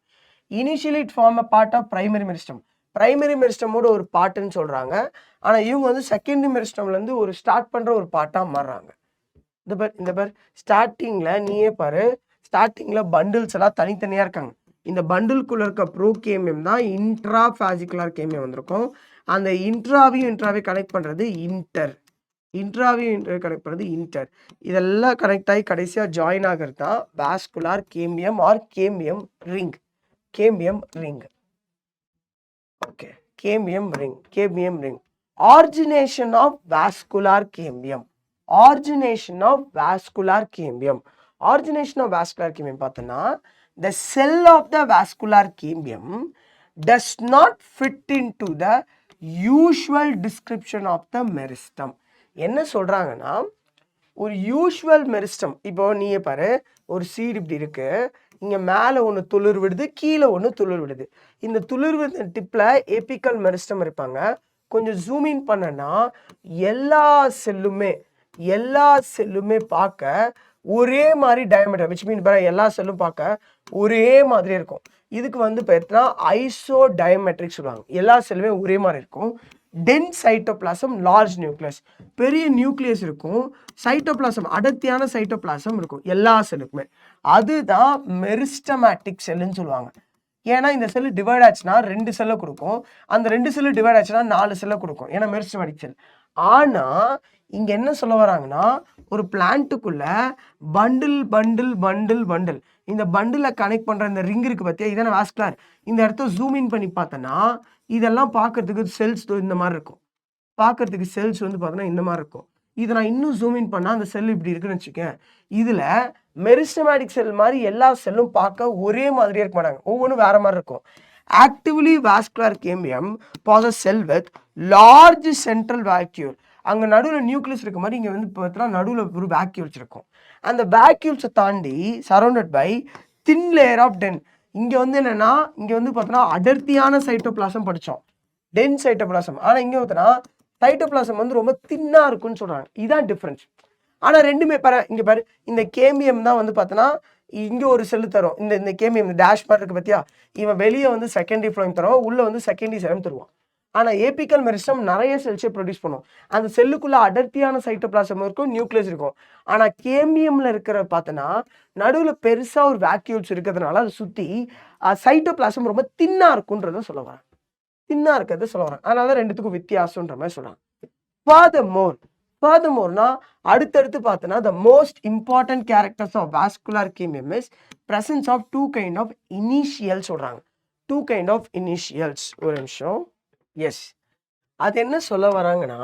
initially it form a part of primary meristem. Primary மெரிஸ்டமோட ஒரு பார்ட்டுன்னு சொல்றாங்க. ஆனா இவங்க வந்து செகண்டரி மெரிஸ்டம்ல இருந்து ஒரு ஸ்டார்ட் பண்ற ஒரு பார்ட்டா மாறுறாங்க. இந்த பார் ஸ்டார்டிங்ல நீயே பாரு, ஸ்டார்டிங்ல பண்டில்ஸ் எல்லாம் தனித்தனியா இருக்காங்க. இந்த பண்டிலுக்குள்ள இருக்க ப்ரோகேமியம் தான் இன்ட்ராஃபாசிகுலர் கேமியம் வந்திருக்கும். அந்த இன்ட்ராவையும் கனெக்ட் பண்றது இன்டர். இதெல்லாம் கனெக்ட் ஆகி கடைசியா ஜாயின் ஆகிறது தான் vascular cambium or cambium ring. Okay, cambium ring. Origination of vascular cambium. Origination of vascular cambium பார்த்தோன்னா, the cell of the vascular cambium does not fit into the usual description of the meristem. என்ன சொல்றாங்கன்னா, ஒரு யூஷுவல் மெரிஸ்டம், இப்போ நீயே பாரு, ஒரு சீடு இப்படி இருக்கு, இங்க மேல ஒன்று துளிர் விடுது, கீழே ஒன்று துளிர் விடுது. இந்த துளிர் விடுற டிப்ல எபிக்கல் மெரிஸ்டம் இருப்பாங்க, கொஞ்சம் ஜூம் இன் பண்ணனா எல்லா செல்லுமே பார்க்க ஒரே மாதிரி டயமீட்டர், விச் மீன் எல்லா செல்லும் பார்க்க ஒரே மாதிரி இருக்கும். இதுக்கு வந்து பார்த்தீங்கன்னா ஐசோ டயமெட்ரிக் சொல்லுவாங்க. எல்லா செல்லுமே ஒரே மாதிரி இருக்கும். டென்ஸ் சைட்டோபிளாசம், லார்ஜ் நியூக்ளியஸ், பெரிய நியூக்ளியஸ் இருக்கும். சைட்டோபிளாசம், அடர்த்தியான சைட்டோபிளாசம் இருக்கும் எல்லா செல்லுக்குமே. அதுதான் மெரிஸ்டமேட்டிக் செல்லுன்னு சொல்லுவாங்க. ஏன்னா இந்த செல்லு டிவைட் ஆச்சுன்னா 2 செல்லை கொடுக்கும். அந்த 2 செல்லு டிவைட் ஆச்சுன்னா 4 செல்லை கொடுக்கும். ஏன்னா மெரிஸ்டமேட்டிக் செல். ஆனா இங்க என்ன சொல்ல வராங்கன்னா, ஒரு பிளான்ட்டுக்குள்ள பண்டில் இந்த பண்டில கனெக்ட் பண்ற இந்த ரிங் இருக்கு பார்த்தியா, இதான வாஸ்குலர். இந்த இடத்த ஜூம் இன் பண்ணி பார்த்தனா இதெல்லாம் பார்க்கறதுக்கு செல்ஸ் இந்த மாதிரி இருக்கும். பார்க்கறதுக்கு செல்ஸ் வந்து பார்த்தோன்னா இந்த மாதிரி இருக்கும். இதை நான் இன்னும் ஜூம் இன் பண்ணா அந்த செல் இப்படி இருக்குன்னு வச்சுக்கேன். இதுல மெரிஸ்டமேட்டிக் செல் மாதிரி எல்லா செல்லும் பார்க்க ஒரே மாதிரியே இருக்க மாட்டாங்க. ஒவ்வொன்றும் வேற மாதிரி இருக்கும். Actively vascular cambium possess sell with large central vacuole. அங்கே நடுவில் நியூக்ளியஸ் இருக்க மாதிரி இங்கே வந்து பார்த்தீங்கன்னா நடுவில் ஒரு வேக்யூல்ஸ் இருக்கும். அந்த வேக்யூல்ஸை தாண்டி surrounded by thin layer of den. இங்கே வந்து என்னன்னா, இங்கே வந்து பார்த்தோன்னா அடர்த்தியான சைட்டோபிளாசம் படித்தோம், டென் சைட்டோபிளாசம். ஆனால் இங்கே பார்த்தோன்னா சைட்டோபிளாசம் வந்து ரொம்ப தின்னாக இருக்குன்னு சொல்கிறாங்க. இதுதான் டிஃப்ரென்ஸ். ஆனால் ரெண்டுமே இங்கே பாரு, இந்த கேம்பியம் தான் வந்து பார்த்தோன்னா இங்கே ஒரு செல்லு தரும். இந்த கேம்பியம் இந்த டேஷ் மாதிரி இருக்குது பார்த்தியா, இவன் வெளியே வந்து செகண்டரி ஃப்ளோயம் தரும், உள்ளே வந்து செகண்டரி செலம் தருவான். ஆனால் ஏபிக்கல் மெரிஸ்டம் நிறைய செல்ஸை ப்ரொடியூஸ் பண்ணும். அந்த செல்லுக்குள்ள அடர்த்தியான சைட்டோபிளாசம் இருக்கும், நியூக்ளியஸ் இருக்கும். ஆனால் கேம்பியமில் இருக்கிற பார்த்தோன்னா நடுவில் பெருசாக ஒரு வேக்யூல்ஸ் இருக்கிறதுனால அதை சுற்றி சைட்டோபிளாசம் ரொம்ப தின்னாக இருக்குன்றத சொல்ல வரேன். தின்னாக இருக்கிறத சொல்ல வரேன். அதனால தான் ரெண்டுத்துக்கும் வித்தியாசன்ற மாதிரி சொல்கிறாங்க. Furthermore, அடுத்தடுத்து பார்த்தோன்னா the most important characters of vascular cambium is presence of two kind of initials சொல்கிறாங்க. Two kind of initials. ஒரு நிமிஷம். எஸ், அது என்ன சொல்ல வராங்கன்னா,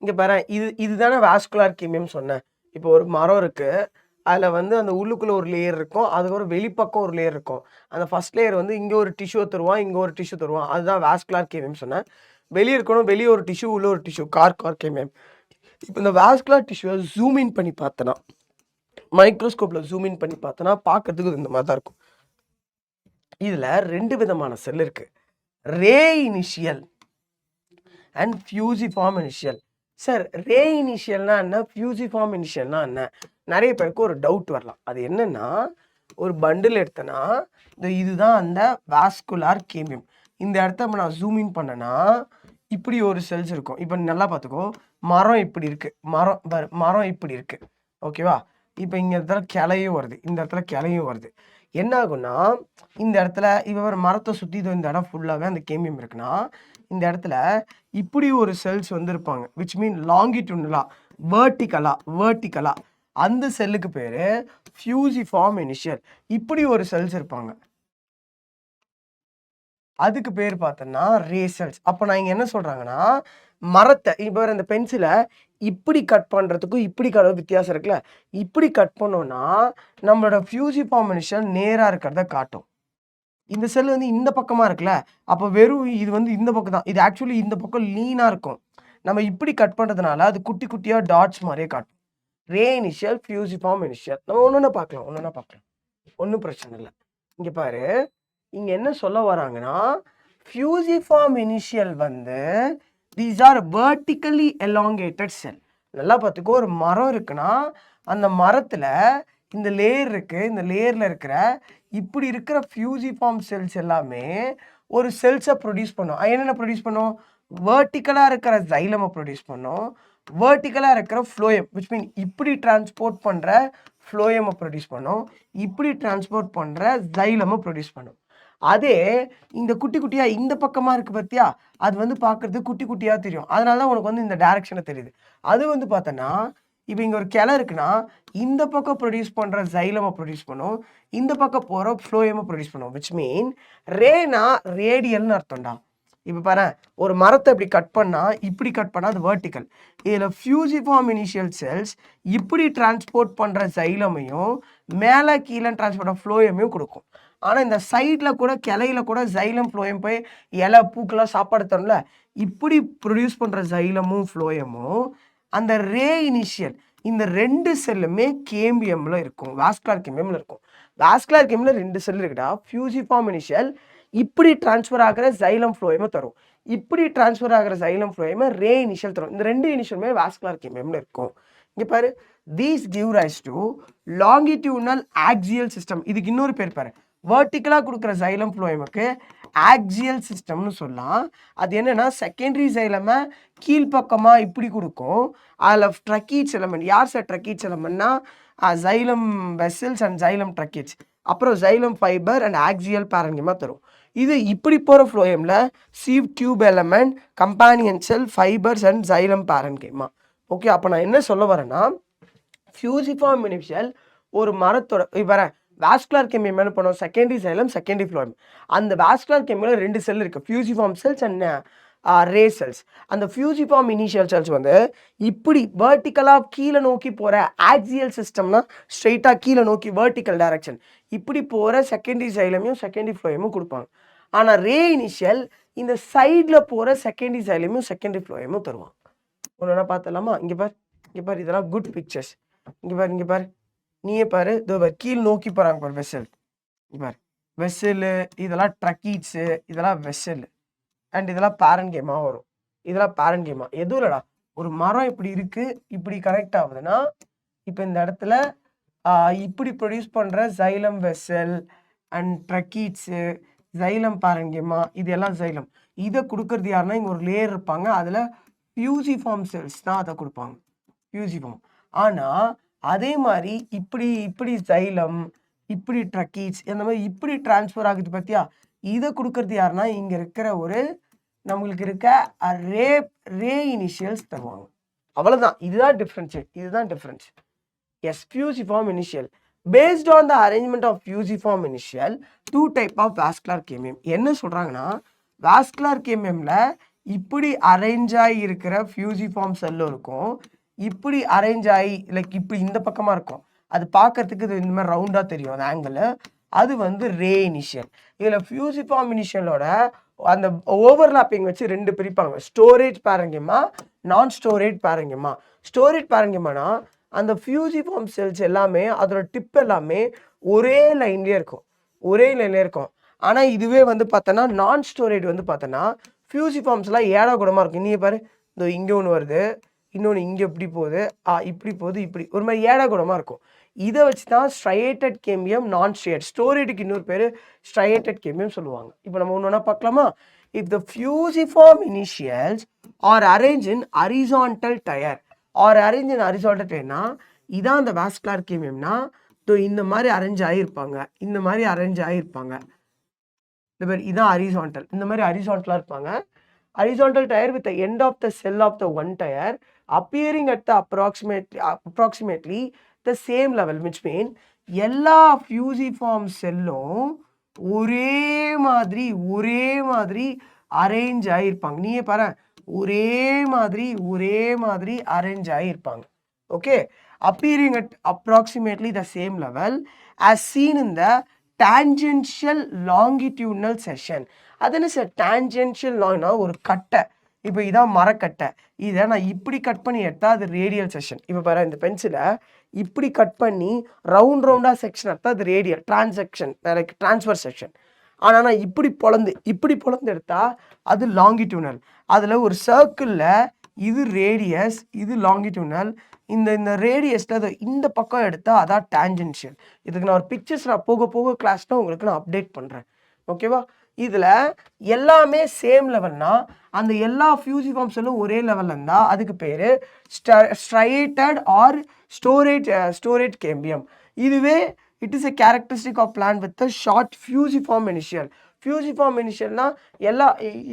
இங்கே பாரு, இதுதானே வாஸ்குலர் கேம்பியம் சொன்னேன். இப்போ ஒரு மரம் இருக்கு, அதில் வந்து அந்த உள்ளுக்குள்ள ஒரு லேயர் இருக்கும், அதுக்கு ஒரு வெளிப்பக்கம் ஒரு லேயர் இருக்கும். அந்த ஃபர்ஸ்ட் லேயர் வந்து இங்கே ஒரு டிஷ்யூ தருவான், இங்கே ஒரு டிஷ்யூ தருவான். அதுதான் வாஸ்குலர் கேம்பியம் சொன்னேன். வெளியே இருக்கணும், வெளியே ஒரு டிஷ்யூ, உள்ள ஒரு டிஷ்யூ, கார் கேம்பியம். இப்போ இந்த வாஸ்குலர் டிஷ்யூவை ஜூம் இன் பண்ணி பார்த்தனா, மைக்ரோஸ்கோப்பில் ஜூம் இன் பண்ணி பார்த்தனா பார்க்கறதுக்கு இந்த மாதிரி தான் இருக்கும். இதில் 2 விதமான செல் இருக்கு, ரே initial and fusiform initial. Sir, ரே இனிஷியல்னா என்ன, ஃபியூசிஃபார்ம் இனிஷியல்னா என்ன? நிறைய பேருக்கு ஒரு டவுட் வரலாம். அது என்னன்னா, ஒரு பண்டில் எடுத்தனா இதுதான் அந்த வாஸ்குலர் கேம்பியம். இந்த இடத்த நான் ஜூம் இன் பண்ணனா இப்படி ஒரு செல்ஸ் இருக்கும். இப்போ நல்லா பார்த்துக்கோ, மரம் இப்படி இருக்கு, மரம் இப்படி இருக்கு, ஓகேவா? இப்போ இங்க இடத்துல கிளையும் வருது, இந்த இடத்துல கிளையும் வருது. என்ன ஆகும்னா, இந்த இடத்துல இவர் மரத்தை சுற்றி இந்த இடம் ஃபுல்லாகவே அந்த கேம்பியம் இருக்குன்னா, இந்த இடத்துல இப்படி ஒரு செல்ஸ் வந்து இருப்பாங்க, விச் மீன் லாங்கிட்யூனலா, வேர்ட்டிக்கலா. அந்த செல்லுக்கு பேரு ஃபியூசிஃபார்ம் இனிஷியல். இப்படி ஒரு செல்ஸ் இருப்பாங்க, அதுக்கு பேர் பார்த்தோன்னா ரே செல்ஸ். அப்போ நான் இங்கே என்ன சொல்கிறாங்கன்னா, மரத்தை இப்போ இந்த பென்சிலை இப்படி கட் பண்ணுறதுக்கும் இப்படி வித்தியாசம் இருக்குல்ல. இப்படி கட் பண்ணோன்னா நம்மளோட ஃபியூசிஃபார்ம் இனிஷியல் நேராக இருக்கிறத காட்டும். இந்த செல் வந்து இந்த பக்கமாக இருக்குல்ல, அப்போ வெறும் இது வந்து இந்த பக்கம் தான். இது ஆக்சுவலி இந்த பக்கம் லீனாக இருக்கும். நம்ம இப்படி கட் பண்ணுறதுனால அது குட்டி குட்டியாக டாட்ஸ் மாதிரியே காட்டும். ரே இனிஷியல், ஃபியூசிஃபார்ம் இனிஷியல். நம்ம ஒன்று பார்க்கலாம், ஒன்றும் பிரச்சனை இல்லை. இங்கே பாரு, இங்கே என்ன சொல்ல வராங்கன்னா, ஃபியூசிஃபார்ம் இனிஷியல் வந்து தீஸ் ஆர் வெர்டிக்கலி எலாங்கேட்டட் செல். நல்லா பார்த்துக்கோ, ஒரு மரம் இருக்குன்னா அந்த மரத்தில் இந்த லேயர் இருக்குது, இந்த லேயரில் இருக்கிற இப்படி இருக்கிற ஃபியூசிஃபார்ம் செல்ஸ் எல்லாமே ஒரு செல்ஸை ப்ரொடியூஸ் பண்ணும். என்னென்ன ப்ரொடியூஸ் பண்ணும்? வேர்ட்டிக்கலாக இருக்கிற ஜைலமை ப்ரொடியூஸ் பண்ணும், வேர்ட்டிக்கலாக இருக்கிற ஃப்ளோயம், விச் மீன் இப்படி டிரான்ஸ்போர்ட் பண்ணுற ஃப்ளோயமை ப்ரொடியூஸ் பண்ணும், இப்படி டிரான்ஸ்போர்ட் பண்ணுற ஜைலமை ப்ரொடியூஸ் பண்ணும். அதே இந்த குட்டி குட்டியாக இந்த பக்கமாக இருக்குது பார்த்தியா, அது வந்து பார்க்குறது குட்டி குட்டியாக தெரியும். அதனால தான் உனக்கு வந்து இந்த டைரக்ஷனை தெரியுது. அது வந்து பார்த்தோன்னா, இப்போ இங்கே ஒரு கிளை இருக்குன்னா இந்த பக்கம் ப்ரொடியூஸ் பண்ணுற ஜைலமை ப்ரொடியூஸ் பண்ணும், இந்த பக்கம் போகிற ஃப்ளோயமை ப்ரொடியூஸ் பண்ணும், விச் மீன் ரேனா ரேடியல்னு அர்த்தம்டா. இப்போ பாரு, ஒரு மரத்தை இப்படி கட் பண்ணால் இப்படி கட் பண்ணால் அது வேர்ட்டிக்கல். இதில் ஃபியூசிஃபார்ம் இனிஷியல் செல்ஸ் இப்படி டிரான்ஸ்போர்ட் பண்ணுற ஜைலமையும் மேலே கீழே டிரான்ஸ்போர்ட் ஃப்ளோயமையும் கொடுக்கும். ஆனால் இந்த சைடில் கூட கிளையில கூட ஜைலம் ஃப்ளோயம் போய் இலை பூக்கெல்லாம் சாப்பாடு தரும்ல, இப்படி ப்ரொடியூஸ் பண்ணுற ஜைலமும் ஃப்ளோயமும் அந்த ரே இனிஷியல், இந்த 2 செல்லுமே கேம்பியமில் இருக்கும், வாஸ்குலர் கேம்பியமில் இருக்கும். வாஸ்குலர் கேம்பியமில் 2 செல் இருக்குடா. ஃபியூசிஃபார்ம் இனிஷியல் இப்படி டிரான்ஸ்ஃபர் ஆகிற ஜைலம் ஃப்ளோயமை தரும், இப்படி டிரான்ஸ்ஃபர் ஆகிற சைலம் ஃப்ளோயமை ரே இனிஷியல் தரும். இந்த ரெண்டு இனிஷியலுமே வாஸ்குலர் கேமியம்ல இருக்கும். இங்கே பாரு, these give rise to longitudinal axial system. இதுக்கு இன்னொரு பேர் பாரு, வெர்டிக்கலாக கொடுக்குற சைலம் ஃப்ளோயமுக்கு ஆக்சியல் சிஸ்டம்னு சொல்லலாம். அது என்னன்னா செகண்டரி சைலமை கீழ்ப்பக்கமாக இப்படி கொடுக்கும். அதில் ட்ரக்கீட்ஸ் எலமெண்ட், யார் சார் ட்ரக்கீட்ஸ் எலமெண்ட்னா xylem vessels and xylem tracheids, அப்புறம் xylem fibre and axial parenchyma தரும். இது இப்படி போகிற ஃப்ளோயமில் sieve tube element, companion cell, fibres and xylem parenchyma. Okay, அப்போ நான் என்ன சொல்ல வரேன்னா, ஃபியூசிஃபார்ம் இனிஷியல் ஒரு மரத்தோட வர வாஸ்குலர் கெமியம் என்ன பண்ணுவோம், செகண்டரி சைலம் செகண்டரி ஃப்ளோயம். அந்த வாஸ்குலர் கெமியில் 2 செல் இருக்குது, fusiform cells and ray cells. அந்த ஃபியூசிஃபார்ம் இனிஷியல் செல்ஸ் வந்து இப்படி வேர்ட்டிக்கலாக கீழே நோக்கி போகிற ஆக்சியல் சிஸ்டம்னா ஸ்ட்ரெயிட்டாக கீழே நோக்கி வேர்ட்டிக்கல் டைரக்ஷன் இப்படி போகிற செகண்டரி சைலமையும் செகண்டரி ஃப்ளோயமும் கொடுப்பாங்க. ஆனால் ரே இனிஷியல் இந்த சைடில் போகிற செகண்டரி சைலமையும் செகண்டரி ஃப்ளோயமும் தருவாங்க. ஒன்று பார்த்துலாமா? இங்கே பார் இதெல்லாம் குட் பிக்சர்ஸ். இங்கே பாரு நீயே பாரு, இதோ பாரு கீழ் நோக்கி போகிறாங்க பாரு வெசல். இங்கே பாரு வெசலு, இதெல்லாம் ட்ரக்கீட்ஸு, இதெல்லாம் வெசல் அண்ட் இதெல்லாம் பேரன்கேமா வரும். இதெல்லாம் பேரன்கேமா எதுவும் இல்லைடா, ஒரு மரம் இப்படி இருக்குது, இப்படி கனெக்ட் ஆகுதுன்னா இப்போ இந்த இடத்துல இப்படி ப்ரொடியூஸ் பண்ணுற xylem vessel and tracheids, xylem parenchyma, இது எல்லாம் சைலம். இதை கொடுக்கறது யாருன்னா இங்கே ஒரு லேயர் இருப்பாங்க, அதில் ஃபியூசிஃபார்ம் செல்ஸ் தான் அதை கொடுப்பாங்க, ஃபியூசிஃபார்ம். ஆனால் அதே மாதிரி இப்படி சைலம், இப்படி ட்ரக்கீட்ஸ், இந்த மாதிரி இப்படி டிரான்ஸ்ஃபர் ஆகுது பார்த்தியா, இதை கொடுக்கறது யாருன்னா இங்கே இருக்கிற ஒரு நம்மளுக்கு இருக்க ரே இனிஷியல்ஸ் தருவாங்க. அவ்வளோதான், இதுதான் difference. Yes, fusiform initial based on the arrangement of fusiform initial 2 type of vascular cambium. என்ன சொல்கிறாங்கன்னா, வாஸ்குலர் கேமியமில் இப்படி அரேஞ்ச் ஆகி இருக்கிற ஃபியூசிஃபார்ம் செல்லும் இருக்கும், இப்படி அரேஞ்ச் ஆகி லைக் இப்படி இந்த பக்கமாக இருக்கும், அது பார்க்கறதுக்கு இது இந்த மாதிரி ரவுண்டாக தெரியும் அந்த ஆங்கிள், அது வந்து ரே இனிஷியல். இதில் ஃபியூசிஃபார்ம் இனிஷியலோட அந்த ஓவர்லாப்பிங் வச்சு 2 பிரிப்பாங்க, ஸ்டோரேஜ் பேரன்கிமா, நான் ஸ்டோரேஜ் பேரன்கிமா. ஸ்டோரேஜ் பேரன்கிமானா அந்த ஃபியூசிஃபார்ம் செல்ஸ் எல்லாமே அதோட டிப் எல்லாமே ஒரே லைன்லேயே இருக்கும். ஆனால் இதுவே வந்து பார்த்தோன்னா நான் ஸ்டோரேஜ் வந்து பார்த்தோன்னா ஃபியூசிஃபார்ம்ஸ்லாம் ஏடா கூடமாக இருக்கும். நீ பாரு, இந்த இங்கே ஒன்று வருது, இன்னொன்று இங்கே இப்படி போகுது, இப்படி ஒரு மாதிரி ஏடா கூடமாக இருக்கும். இதை வச்சு தான் ஸ்ட்ரையேட்டட் கேமியம், நான் ஸ்டோரேட்டுக்கு இன்னொரு பேர் ஸ்ட்ரையேட்டட் கேமியம் சொல்லுவாங்க. இப்போ நம்ம ஒன்று பார்க்கலாமா? If the fusiform initials are arrange in horizontal tier டயர்னா இதான் அந்த வாஸ்குலர் கேமியம்னா இந்த மாதிரி அரேஞ்ச் ஆகியிருப்பாங்க, இந்த மாதிரி இதான் ஹரிசான்டல், இந்த மாதிரி ஹரிசான்டலாக இருப்பாங்க. horizontal tire with the end of the cell of the one tire appearing at the approximately the same level, which means எல்லா fusiform செல்லும் ஒரே மாதிரி அரேஞ்ச் ஆகியிருப்பாங்க. நீயே பாரு, ஒரே மாதிரி அரேஞ்ச் ஆகியிருப்பாங்க. Okay, appearing at approximately the same level as seen in the tangential longitudinal section. அது என்ன சார் டான்ஜென்ஷியல் லாங்னா ஒரு கட்டை, இப்போ இதான் மரக்கட்டை, இதை நான் இப்படி கட் பண்ணி எடுத்தால் அது ரேடியல் செக்ஷன். இப்போ பாரு, இந்த பென்சிலை இப்படி கட் பண்ணி ரவுண்டாக செக்ஷன் எடுத்தால் அது ரேடியல் ட்ரான்ஸ்ஃபர் செக்ஷன். ஆனால் நான் இப்படி பொழந்து எடுத்தால் அது லாங்கிடியூனல். அதில் ஒரு சர்க்கிளில் இது ரேடியஸ், இது லாங்கிடியூனல், இந்த ரேடியஸில் இந்த பக்கம் எடுத்தால் அதான் டான்ஜென்ஷியல். இதுக்கு நான் ஒரு பிக்சர்ஸ் நான் போக கிளாஸ்னால் உங்களுக்கு நான் அப்டேட் பண்ணுறேன். ஓகேவா? இதில் எல்லாமே சேம் லெவல்னா அந்த எல்லா ஃபியூசிஃபார்ம் செல்லும் ஒரே லெவலில் இருந்தால் அதுக்கு பேர் ஸ்ட்ரையேட்டட் ஆர் ஸ்டோரேஜ் கேம்பியம். இதுவே it is a characteristic of plant with short fusiform initial. Fusiform இனிஷியல்னா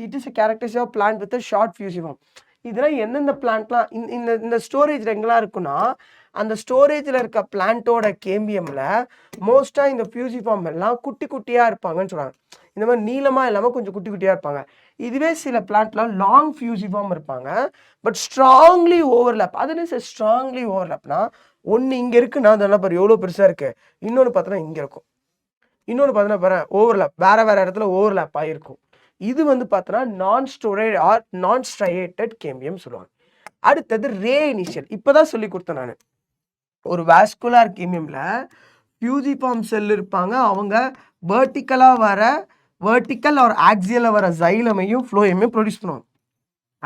it is a characteristic of plant with short fusiform. இதெல்லாம் எந்தெந்த பிளான்ட்லாம் இந்த ஸ்டோரேஜில் எங்கெல்லாம் இருக்குன்னா அந்த ஸ்டோரேஜில் இருக்க பிளான்ட்டோட கேம்பியமில் மோஸ்ட்டாக இந்த ஃபியூசிஃபார்ம் எல்லாம் குட்டியாக இருப்பாங்கன்னு சொல்கிறாங்க. இந்த மாதிரி நீளமாக இல்லாமல் கொஞ்சம் குட்டியாக இருப்பாங்க. இதுவே சில பிளான்ட்லாம் லாங் ஃபியூசிஃபார்ம் இருப்பாங்க, பட் ஸ்ட்ராங்லி ஓவர்லேப். அது என்ன சார் ஸ்ட்ராங்லி ஓவர்லேப்னா, ஒன்று இங்கே இருக்குன்னா அதெல்லாம் பாரு எவ்வளோ பெருசாக இருக்குது, இன்னொன்று பார்த்தோன்னா இங்கே இருக்கும், இன்னொன்று பார்த்தோன்னா பாரு ஓவர்லேப் வேறு இடத்துல ஓவர்லேப் ஆகிருக்கும். இது வந்து பார்த்தோன்னா நான் ஸ்டோரேஜ் ஆர் நான் ஸ்ட்ரையேட்டட் கேம்பியம் சொல்லுவாங்க. அடுத்தது ரே இனிஷியல். இப்போ தான் சொல்லி கொடுத்தேன் நான். ஒரு வாஸ்குலர் கேமியமில் ஃபியூசிஃபார்ம் செல் இருப்பாங்க, அவங்க வேர்ட்டிக்கலாக வர வெர்டிக்கல் ஆர் ஆக்சியலில் வர ஜைலமையும் ஃப்ளோயமையும் ப்ரொடியூஸ் பண்ணுவாங்க.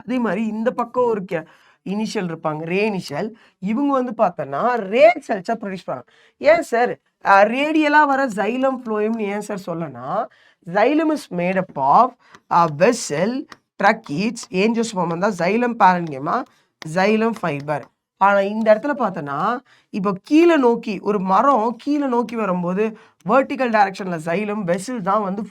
அதே மாதிரி இந்த பக்கம் ஒரு இனிஷியல் இருப்பாங்க, ரே இனிஷியல். இவங்க வந்து பார்த்தோன்னா ரே செல்ஸை ப்ரொடியூஸ் பண்ணுவாங்க. ஏன் சார் ரேடியலாக வர ஜைலம் ஃப்ளோயம்னு ஏன் சார் சொல்லனா, xylem is made up of vessel, tracheids, angiosperm தான் ஜைலம் பேரன்கேமா, ஜைலம் ஃபைபர். ஆனால் இந்த இடத்துல பார்த்தோன்னா இப்போ கீழே நோக்கி ஒரு மரம் கீழே நோக்கி வரும்போது வெர்டிக்கல் டைரக்ஷனில் ஜைலம் வெசல் தான் வந்து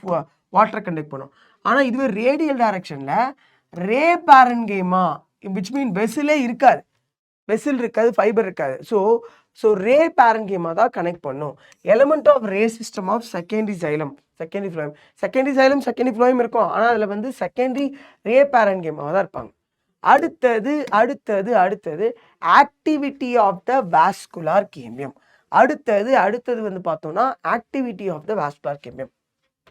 வாட்டரை கண்டக்ட் பண்ணும். ஆனால் இதுவே ரேடியல் டைரக்ஷனில் ரே பேரன்கேமா, விச் மீன் வெசிலே இருக்காது, வெசில் இருக்காது, ஃபைபர் இருக்காது. ஸோ ரே பேரன்கேமா தான் கனெக்ட் பண்ணும். Element of ray system of secondary xylem, secondary phloem, secondary xylem secondary phloem இருக்கும். ஆனால் அதில் வந்து செகண்டரி ரே பேரன்கேமாவாக தான் இருப்பாங்க. அடுத்தது activity of the vascular cambium. அடுத்தது வந்து பார்த்தோம்னா activity of the vascular cambium.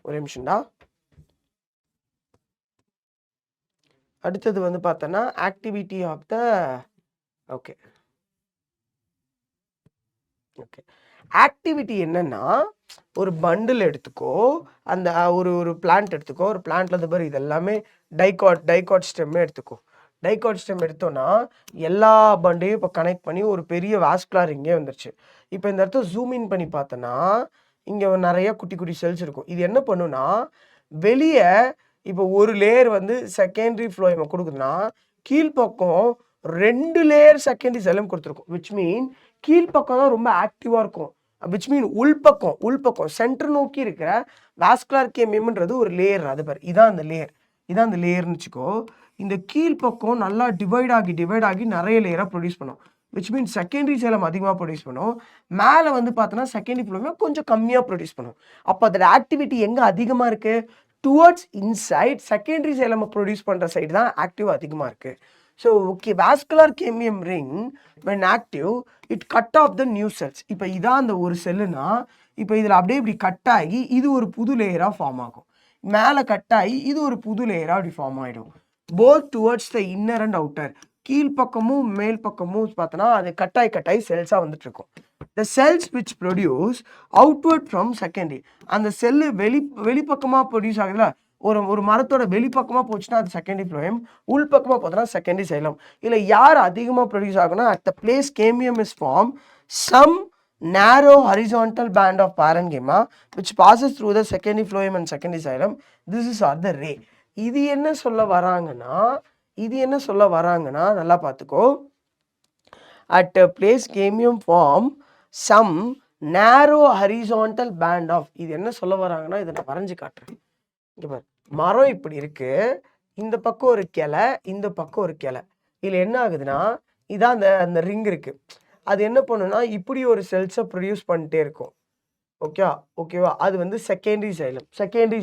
ஒரு நிமிஷம்டா. அடுத்தது வந்து பார்த்தோன்னா activity of the okay activity என்னன்னா, ஒரு பண்டில் எடுத்துக்கோ, அந்த ஒரு பிளான்ட் எடுத்துக்கோ, ஒரு பிளான்ட்ல இருந்து பாரு இது எல்லாமே டைகாட் ஸ்டெம்மே எடுத்துக்கோ. டைகாட் ஸ்டெம் எடுத்தோன்னா எல்லா பண்டையும் இப்போ கனெக்ட் பண்ணி ஒரு பெரிய வாஸ்குலார் இங்கே வந்துருச்சு. இப்போ இந்த இடத்த ஜூம் இன் பண்ணி பார்த்தோன்னா இங்கே நிறைய குட்டி குட்டி செல்ஸ் இருக்கும். இது என்ன பண்ணுன்னா, வெளியே இப்போ ஒரு லேயர் வந்து செகண்டரி ஃப்ளோயம் கொடுக்குதுன்னா கீழ்ப்பக்கம் 2 லேயர் செகண்டரி ஜைலம் கொடுத்துருக்கும். விச் மீன் கீழ்ப்பக்கம் தான் ரொம்ப ஆக்டிவாக இருக்கும். விச் மீன் உள்பக்கம் சென்டர் நோக்கி இருக்கிற வாஸ்குலார் கேமியம்ன்றது ஒரு லேயர். அது பாரு, இதான் அந்த லேயர்னு வச்சுக்கோ. இந்த கீழ்ப்பக்கம் நல்லா டிவைட் ஆகி நிறைய லேயராக ப்ரொடியூஸ் பண்ணும். விச் மீன் செகண்டரி ஜைலம் அதிகமாக ப்ரொடியூஸ் பண்ணும். மேலே வந்து பார்த்தோன்னா செகண்டரி ஃப்ளோயம் கொஞ்சம் கம்மியாக ப்ரொடியூஸ் பண்ணும். அப்போ அதோட ஆக்டிவிட்டி எங்கே அதிகமாக இருக்குது? Towards inside secondary xylem produce பண்ணுற சைடு தான் ஆக்டிவ் அதிகமாக இருக்குது. So okay, vascular cambium ring when active it cut off the new cells. இப்போ இதான் அந்த ஒரு செல்லுனா, இப்போ இதில் அப்படியே இப்படி கட் ஆகி இது ஒரு புது லேயராக ஃபார்ம் ஆகும். மேலே கட் ஆகி இது ஒரு புது லேயராக அப்படி ஃபார்ம் ஆகிடும். Both towards the inner and outer, கீழ்ப்பக்கமும் மேல் பக்கமும் பார்த்தோன்னா அது கட்டாய் செல்ஸாக வந்துட்டு இருக்கும். The cells which produce outward from secondary, அந்த செல்லு வெளிப்பக்கமாக ப்ரொடியூஸ் ஆகுதுல, ஒரு மரத்தோட வெளிப்பக்கமாக போச்சுன்னா அது செகண்டரி ஃப்ளோயம், உள்பக்கமாக பார்த்தோன்னா செகண்டரி ஜைலம். இதில் யார் அதிகமாக ப்ரொடியூஸ் ஆகுனா, at the place cambium is form some narrow horizontal band of parenchyma which passes through the secondary phloem and secondary xylem. This is the ray. இது என்ன சொல்ல வராங்கன்னா நல்லா பார்த்துக்கோ. At a place கேமியம் form some narrow horizontal band of, இது என்ன சொல்ல வராங்கன்னா இதை நான் வரைஞ்சு காட்டுறேன். இங்கே பாரு, மரம் இப்படி இருக்கு, இந்த பக்கம் ஒரு கிளை, இந்த பக்கம் ஒரு கிளை. இதில் என்ன ஆகுதுன்னா, இதான் அந்த ரிங் இருக்கு, அது என்ன பண்ணுன்னா இப்படி ஒரு செல்ஸை ப்ரொடியூஸ் பண்ணிட்டே இருக்கும். ஓகேவா, அது வந்து செகண்டரி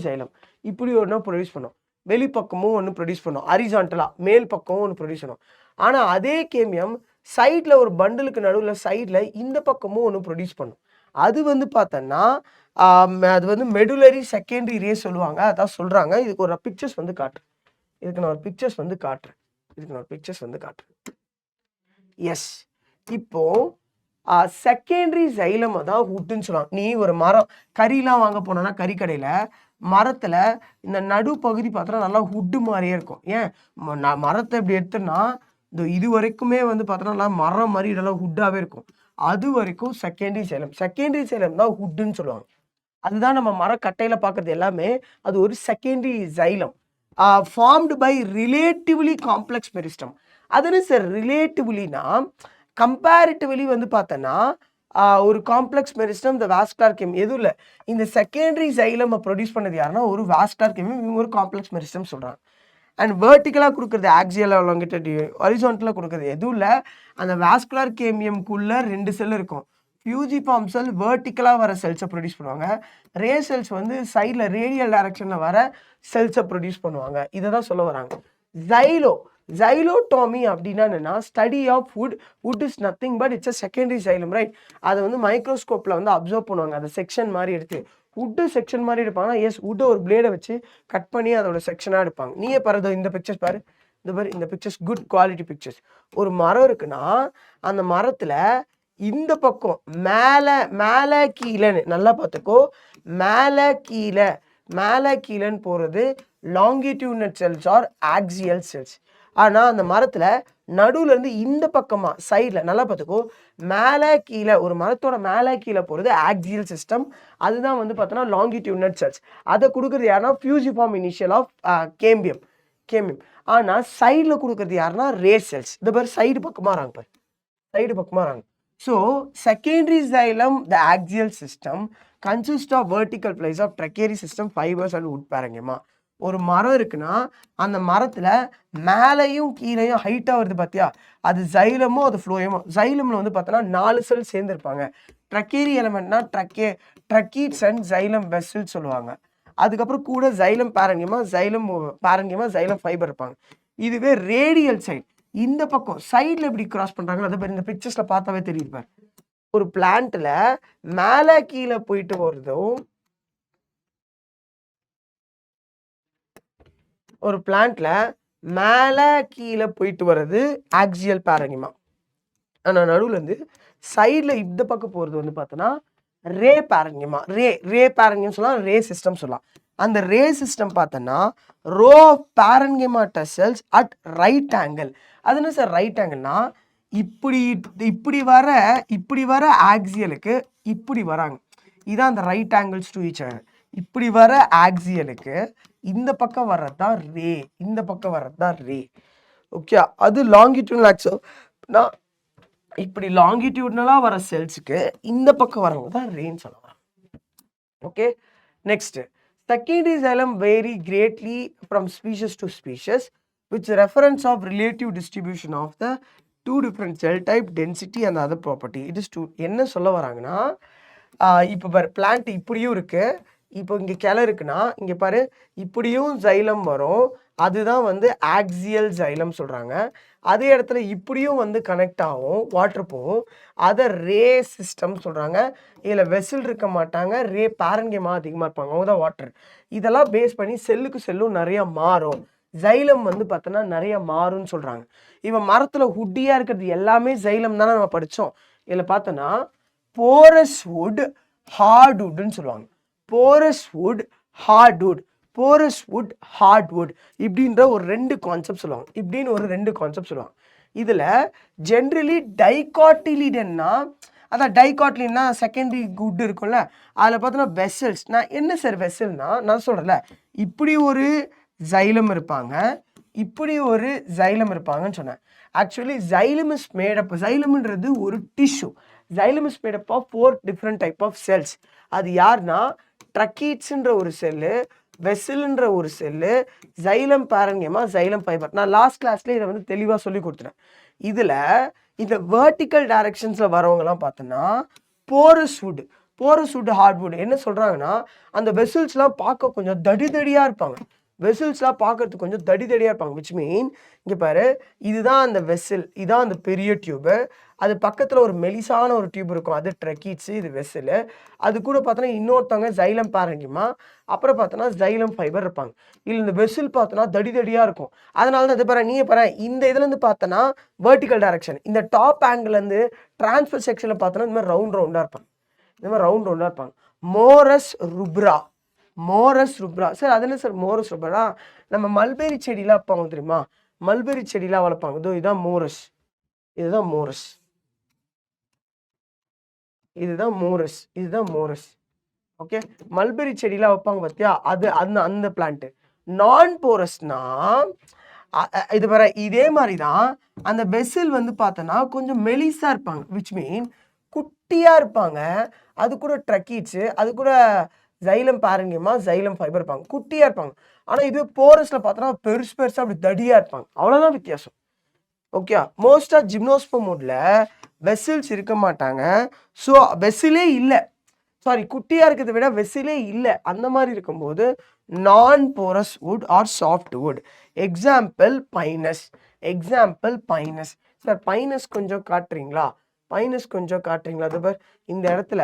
ஜைலம் இப்படி ஒன்று ப்ரொடியூஸ் பண்ணும். வெளிப்பக்கமும் ஒன்று ப்ரொடியூஸ் பண்ணும், ஹரிசான்டலாக மேல் பக்கமும் ஒன்று ப்ரொடியூஸ் பண்ணும். ஆனால் அதே கேமியம் சைடில் ஒரு பண்டலுக்கு நடுவில் சைடில் இந்த பக்கமும் ஒன்று ப்ரொடியூஸ் பண்ணும். அது வந்து பார்த்தோன்னா அது வந்து மெடுலரி செகண்டரி ரே சொல்லுவாங்க. அதான் சொல்கிறாங்க. இதுக்கு ஒரு பிக்சர்ஸ் வந்து காட்டுறேன். எஸ், இப்போ செகண்டரி ஜைலம் தான் ஹுட்டுன்னு சொல்லுவாங்க. நீ ஒரு மரம் கறிலாம் வாங்க போனோன்னா கறி கடையில் மரத்தில் இந்த நடுப்பகுதி பார்த்தோன்னா நல்லா ஹுட்டு மாதிரியே இருக்கும். ஏன் மரத்தை இப்படி எடுத்தோன்னா இது வரைக்குமே வந்து பார்த்தோன்னா நல்லா மரம் மாதிரி இதெல்லாம் ஹுட்டாகவே இருக்கும். அது வரைக்கும் செகண்டரி ஜைலம் தான் ஹுட்டுன்னு சொல்லுவாங்க. அதுதான் நம்ம மரக்கட்டையில் பார்க்குறது எல்லாமே அது ஒரு secondary xylem formed by relatively complex meristem. அதுன்னு சார் ரிலேட்டிவ்லினா கம்பேரிட்டிவ்லி வந்து பார்த்தோன்னா ஒரு காம்ப்ளெக்ஸ் மெரிஸ்டம் இந்த வாஸ்குலார் கேமியம் எதுவும் இல்லை. இந்த செகண்டரி ஜைலம் ப்ரொடியூஸ் பண்ணது யாருன்னா ஒரு வாஸ்குலார் கேமியம், இவங்க ஒரு காம்ப்ளெக்ஸ் மெரிஸ்டம் சொல்கிறாங்க. அண்ட் வேர்ட்டிக்கலாக கொடுக்குறது ஆக்சியலாக எலாங்கேட்டட், ஹாரிசான்டலாக கொடுக்குறது எதுவும் இல்லை. அந்த வாஸ்குலார் கேமியம்குள்ளே 2 செல் இருக்கும். ஃபியூஜிஃபார்ம் செல் வேர்ட்டிக்கலாக வர செல்ஸை ப்ரொடியூஸ் பண்ணுவாங்க. ரே செல்ஸ் வந்து சைடில் ரேடியல் டைரக்ஷனில் வர செல்ஸை ப்ரொடியூஸ் பண்ணுவாங்க. இதை தான் சொல்ல வராங்க. ஜைலோட்டோமி அப்படின்னா என்னென்னா study of wood is nothing but it's a secondary xylem, right? அதை வந்து மைக்ரோஸ்கோப்பில் வந்து அப்சர்வ் பண்ணுவாங்க. அதை செக்ஷன் மாதிரி எடுத்து வுட்டு செக்ஷன் மாதிரி எடுப்பாங்கன்னா, எஸ், வுட்டை ஒரு பிளேடை வச்சு கட் பண்ணி அதோட செக்ஷனாக எடுப்பாங்க. நீயே பாரு, இந்த பிக்சர்ஸ் பாரு, இந்த பிக்சர்ஸ் குட் குவாலிட்டி பிக்சர்ஸ். ஒரு மரம் இருக்குன்னா அந்த மரத்தில் இந்த பக்கம் மேலே கீழேன்னு நல்லா பார்த்துக்கோ, மேலே கீழே மேலே கீழேன்னு போகிறது longitudinal cells or axial cells. ஆனால் அந்த மரத்தில் நடுவில் இருந்து இந்த பக்கமாக சைடில் நல்லா பார்த்துக்கோ, மேலே கீழே ஒரு மரத்தோட மேலே கீழே போகிறது ஆக்சியல் சிஸ்டம். அதுதான் வந்து பார்த்தோன்னா லாங்கிடியூட்னல் செல்ஸ். அதை கொடுக்குறது யாருன்னா ஃபியூசிஃபார்ம் இனிஷியல் ஆஃப் கேம்பியம். ஆனால் சைடில் கொடுக்குறது யாருன்னா ரே செல்ஸ். இந்த பேர் சைடு பக்கமாக வராங்க, பாரு சைடு பக்கமாக வராங்க. So secondary xylem, the axial system consists of vertical plates of trachary system, fibers and wood parenchyma. ஒரு மரம் இருக்குன்னா அந்த மரத்தில் மேலேயும் கீழேயும் ஹைட்டாக வருது பார்த்தியா, அது ஜைலமோ அது ஃப்ளோயமோ. ஜைலமில் வந்து பார்த்தோன்னா 4 செல் சேர்ந்துருப்பாங்க. ட்ரக்கேரி எலமெண்ட்னா ட்ரக்கீட்ஸ் அண்ட் ஜைலம் வெசல் சொல்லுவாங்க. அதுக்கப்புறம் கூட ஜைலம் பேரன்கியமா, ஜைலம் ஃபைபர் இருப்பாங்க. இதுவே ரேடியல் சைடு, இந்த பக்கம் சைடில் எப்படி கிராஸ் பண்ணுறாங்களோ அதை இந்த பிக்சர்ஸில் பார்த்தாவே தெரியுப்பார். ஒரு பிளான்ட்டில் மேலே கீழே போயிட்டு வருதும், ஒரு பிளான்ட்ல மேலே கீழே போயிட்டு வர்றது ஆக்சியல் பேரன்கிமா. ஆனால் நடுவில் இருந்து சைடில் இந்த பக்கம் போகிறது வந்து பார்த்தோன்னா ரே பேரன்கிமா. ரே பேரன்கியம் சொல்லலாம், ரே சிஸ்டம் சொல்லலாம். அந்த ரே சிஸ்டம் பார்த்தோன்னா row of parenchymatous cells at right angle. அது என்ன சார் ரைட் ஆங்கிள்னா, இப்படி வர ஆக்சியலுக்கு இப்படி வராங்க. இதான் அந்த right angles to each other. இப்படி வர ஆக்சியலுக்கு இந்த பக்கம் வர்றது தான் ரே, இந்த பக்கம் வர்றது தான் ரே. ஓகே, அது லாங்கிடியூட்னல் ஆக்சோ. நான் இப்படி லாங்கிடியூட்னலாக வர செல்ஸுக்கு இந்த பக்கம் வரவங்க தான் ரேன்னு சொல்லுவாங்க. Okay, next secondary xylem vary greatly from species to species with reference of relative distribution of the two different cell type, density and other property. It is to என்ன சொல்ல வராங்கன்னா, இப்போ பாரு பிளான்ட் இப்படியும் இருக்கு, இப்போ இங்கே கிளை இருக்குன்னா இங்கே பாரு இப்படியும் ஜைலம் வரும், அதுதான் வந்து ஆக்சியல் ஜைலம் சொல்கிறாங்க. அதே இடத்துல இப்படியும் வந்து கனெக்ட் ஆகும், வாட்டர் போகும், அதை ரே சிஸ்டம் சொல்கிறாங்க. இதில் வெசல் இருக்க மாட்டாங்க, ரே பேரன்கியமா அதிகமாக இருப்பாங்க, அவங்க தான் வாட்டர். இதெல்லாம் பேஸ் பண்ணி செல்லுக்கு செல்லும் நிறையா மாறும். ஜைலம் வந்து பார்த்தோன்னா நிறைய மாறும்னு சொல்கிறாங்க. இவன் மரத்தில் ஹுட்டியாக இருக்கிறது எல்லாமே ஜைலம் தானே நம்ம படித்தோம். இதில் பார்த்தோன்னா போரஸ் வுட், ஹார்ட்வுட்னு சொல்லுவாங்க. Porous would, hardwood, porous would, hardwood இப்படின்ற ஒரு 2 கான்செப்ட் சொல்லுவாங்க. இப்படின்னு ஒரு 2 கான்செப்ட் சொல்லுவாங்க. இதில் ஜென்ரலி டைகாட்டிலிடன்னா, அதான் டைகாட்லின்னா செகண்டரி குட் இருக்கும்ல, அதில் பார்த்தோன்னா வெசல்ஸ். நான் என்ன சார் வெசல்னா, நான் சொல்கிறேன்ல இப்படி ஒரு ஜைலம் இருப்பாங்க, இப்படி ஒரு ஜைலம் இருப்பாங்கன்னு சொன்னேன். ஆக்சுவலி ஜைலம் இஸ் மேடப், ஜைலம்ன்றது ஒரு tissue. Xylem is made up of 4 different type of cells. அது யாருன்னா ட்ரக்கீட்ஸ்ன்ற ஒரு செல்லு, வெசில்ன்ற ஒரு cell, xylem parenchyma, xylem fibre. நான் லாஸ்ட் கிளாஸ்ல இதை வந்து தெளிவாக சொல்லி கொடுத்துட்டேன். இதில் இந்த வெர்டிக்கல் டைரக்ஷன்ஸில் வரவங்கலாம் பார்த்தோன்னா போரஸ் வுட், ஹார்ட்வுட் என்ன சொல்கிறாங்கன்னா, அந்த வெசில்ஸ்லாம் பார்க்க கொஞ்சம் தடியாக இருப்பாங்க. வெசில்ஸ்லாம் பார்க்கறதுக்கு கொஞ்சம் தடியாக இருப்பாங்க. விச் மீன் இங்கே பாரு, இதுதான் அந்த வெசில், இதுதான் அந்த பெரிய டியூபு, அது பக்கத்தில் ஒரு மெலிசான ஒரு டியூப் இருக்கும், அது ட்ரக்கீட்ஸு, இது வெசிலு. அது கூட பார்த்தோன்னா இன்னொருத்தவங்க ஜைலம் பேரன்கியமா, அப்புறம் பார்த்தோன்னா ஜைலம் ஃபைபர் இருப்பாங்க. இல்லை இந்த வெசில் பார்த்தோன்னா தடியாக இருக்கும். அதனால தான் இது பாரு, நீங்கள் பாரு இந்த இதுலேருந்து பார்த்தோன்னா வெர்டிக்கல் டைரக்ஷன், இந்த டாப் ஆங்கிள்லேருந்து டிரான்ஸ்ஃபர் செக்ஷனில் பார்த்தோன்னா இந்த மாதிரி ரவுண்டாக இருப்பாங்க. இந்த மாதிரி ரவுண்டாக இருப்பாங்க. மோரஸ் ருப்ரா சார், அது என்ன சார் மோரஸ் ருப்ரா? நம்ம மல்பெரி செடியெலாம் வைப்பாங்க தெரியுமா, மல்பெரி செடியெலாம் வளர்ப்பாங்க. இதோ இதுதான் மோரஸ், இதுதான் மோரஸ். ஓகே, மல்பெரி செடியெலாம் வைப்பாங்க பார்த்தியா, அது அந்த பிளான்ட்டு. நான் போரஸ்னா இது வர இதே மாதிரி தான். அந்த வெசில் வந்து பார்த்தோன்னா கொஞ்சம் மெலிசாக இருப்பாங்க, விச் மீன் குட்டியாக இருப்பாங்க. அது கூட ட்ரக்கீட்ஸு, அது கூட ஜைலம் பேரன்கியமா, ஜைலம் ஃபைபர் இருப்பாங்க, குட்டியாக இருப்பாங்க. ஆனால் இதுவே போரஸில் பார்த்தோன்னா பெருசாக அப்படி தடியாக இருப்பாங்க. அவ்வளோதான் வித்தியாசம். ஓகே, மோஸ்ட்டாக ஜிம்னோஸ்போமோடில் வெசில்ஸ் இருக்க மாட்டாங்க. ஸோ வெசிலே இல்லை, சாரி குட்டியாக இருக்கிறத விட வெசிலே இல்லை. அந்த மாதிரி இருக்கும்போது நான் porous wood or soft wood. Example pines. Sir pines கொஞ்சம் காட்டுறீங்களா? அது பார் இந்த இடத்துல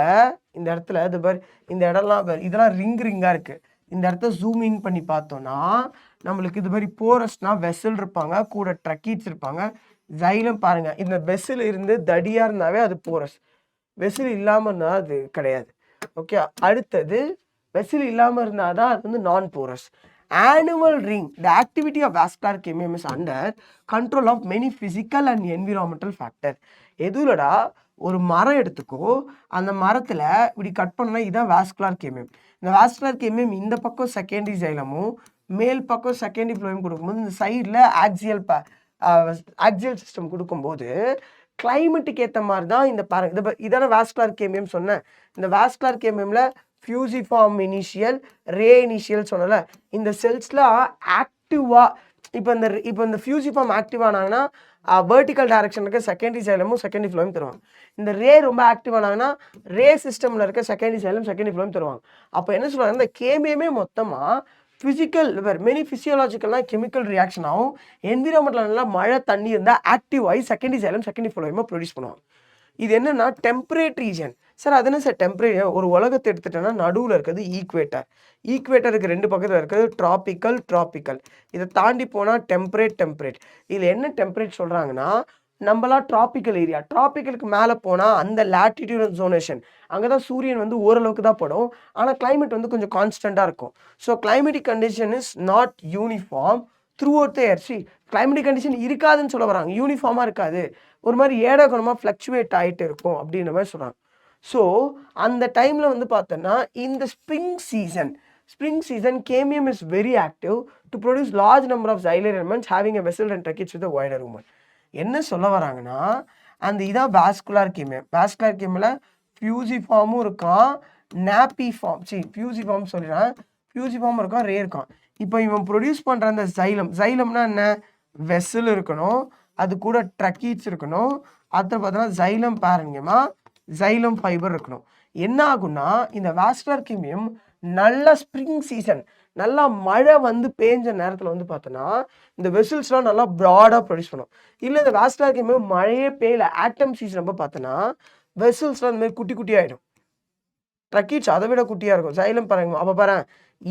அது பார் இந்த இடம்லாம் பார், இதெல்லாம் ரிங்காக இருக்குது. இந்த இடத்த ஜூம் இன் பண்ணி பார்த்தோன்னா நம்மளுக்கு இது மாதிரி போரஸ்னா வெசல் இருப்பாங்க, கூட ட்ரக்கீட்ஸ் இருப்பாங்க, ஜைலம் பாருங்கள். இந்த வெசல் இருந்து தடியாக இருந்தாவே அது போரஸ், வெசல் இல்லாமல் இருந்தால் அது கிடையாது. ஓகே, அடுத்தது வெசில் இல்லாமல் இருந்தால் தான் அது வந்து நான் porous. Annual ring, the activity of vascular chemium is under control of many physical and environmental factors. எதுலடா ஒரு மரம் எடுத்துக்கோ, அந்த மரத்தில் இப்படி கட் பண்ணனா இதுதான் வாஸ்குலர் கேமியம். இந்த வாஸ்குலர் கேமியம் இந்த பக்கம் செகண்டரி சைலமும் மேல் பக்கம் செகண்டரி ஃப்ளோயும் கொடுக்கும்போது இந்த சைடில் ஆக்சியல் சிஸ்டம் கொடுக்கும்போது கிளைமேட்டுக்கு ஏற்ற மாதிரி தான் இந்த பாருங்க இதான வாஸ்குலர் கேமியம் சொன்னேன். இந்த வாஸ்குலர் கேமியமில் ஃபியூசிஃபார்ம் இனிஷியல், ரே இனிஷியல் சொன்னல, இந்த செல்ஸ்லாம் ஆக்டிவாக இப்போ இந்த ஃபியூசிஃபார்ம் ஆக்டிவ் ஆனாங்கன்னா வெர்டிக்கல் டைரக்ஷன் இருக்க செகண்டரி சைலமும் செகண்டரி ஃப்ளோயும் தருவாங்க. இந்த ரே ரொம்ப ஆக்டிவ் ஆனாங்கன்னா ரே சிஸ்டமில் இருக்க செகண்டரி சைலம் செகண்டரி ஃப்ளோயும் தருவாங்க. அப்போ என்ன சொல்கிறாங்க, இந்த கேமியமே மொத்தமாக ஃபிசிக்கல் மெனி ஃபிசியோலாஜிக்கல்லாம் கெமிக்கல் ரியாக்ஷன் ஆகும். என்விரான்மெண்ட்டில் நல்லா மழை தண்ணி இருந்தால் ஆக்டிவ் ஆகி செகண்டரி சைலம் செகண்டரி ஃப்ளோயுமா ப்ரொடியூஸ் பண்ணுவாங்க. இது என்னன்னா டெம்பரேட் ரீஜன். சார் அது என்ன சார் டெம்பரேட்? ஒரு உலகத்தை எடுத்துட்டோன்னா நடுவில் இருக்கிறது ஈக்குவேட்டர். ஈக்குவேட்டருக்கு 2 பக்கத்தில் இருக்கிறது ட்ராபிக்கல். இதை தாண்டி போனால் டெம்பரேட். இதில் என்ன டெம்பரேட் சொல்கிறாங்கன்னா, நம்மளாம் ட்ராபிக்கல் ஏரியா, ட்ராபிக்கலுக்கு மேலே போனால் அந்த லேட்டிடியூட் ஜோனேஷன் அங்கே தான் சூரியன் வந்து ஓரளவுக்கு தான் படும். ஆனால் கிளைமேட் வந்து கொஞ்சம் கான்ஸ்டண்ட்டாக இருக்கும். So climatic condition is not uniform through out the year. Climatic condition இருக்காதுன்னு சொல்ல வராங்க, யூனிஃபார்மாக இருக்காது, ஒரு மாதிரி ஏடகுணமாக ஃப்ளக்சுவேட் ஆகிட்டு இருக்கும் அப்படின்ற மாதிரி சொல்கிறாங்க. ஸோ அந்த டைமில் வந்து பார்த்தோன்னா இந்த spring season cambium is very active to produce large number of xylem elements having a vessel and tracheids with a wider lumen. என்ன சொல்ல வராங்கன்னா, அந்த இதான் வாஸ்குலர் கேமியமில் ஃபியூசிஃபார்மும் இருக்கான், ஃபியூசிஃபார்ம் சொல்லிடுறேன், ஃபியூசிஃபார்ம் இருக்கான், ரே இருக்கான். இப்போ இவன் ப்ரொடியூஸ் பண்ணுற அந்த ஜைலம்னா என்ன, வெசல் இருக்கணும், அது கூட ட்ரக்கீட்ஸ் இருக்கணும், அடுத்து பார்த்தோன்னா ஜைலம் பேரன்கமா ஜைலம் ஃபைபர் இருக்கணும். என்ன ஆகும்னா, இந்த வாஸ்குலர் கேமியம் நல்ல ஸ்ப்ரிங் சீசன், நல்லா மழை வந்து பேஞ்ச நேரத்தில் வந்து பார்த்தோன்னா இந்த வெசல்ஸ்லாம் நல்லா ப்ராடாக ப்ரொடியூஸ் பண்ணும். இல்லை இந்த வாஸ்குலர் கேமியம் மழையே பெய்யல, ஆட்டம் சீசன் அப்போ பார்த்தோன்னா வெசல்ஸ்லாம் இந்த மாதிரி குட்டி ஆகிடும், ட்ரக்கீட்ஸ் அதை விட குட்டியாக இருக்கும், ஜைலம் பாருங்க. அப்போ பாரு,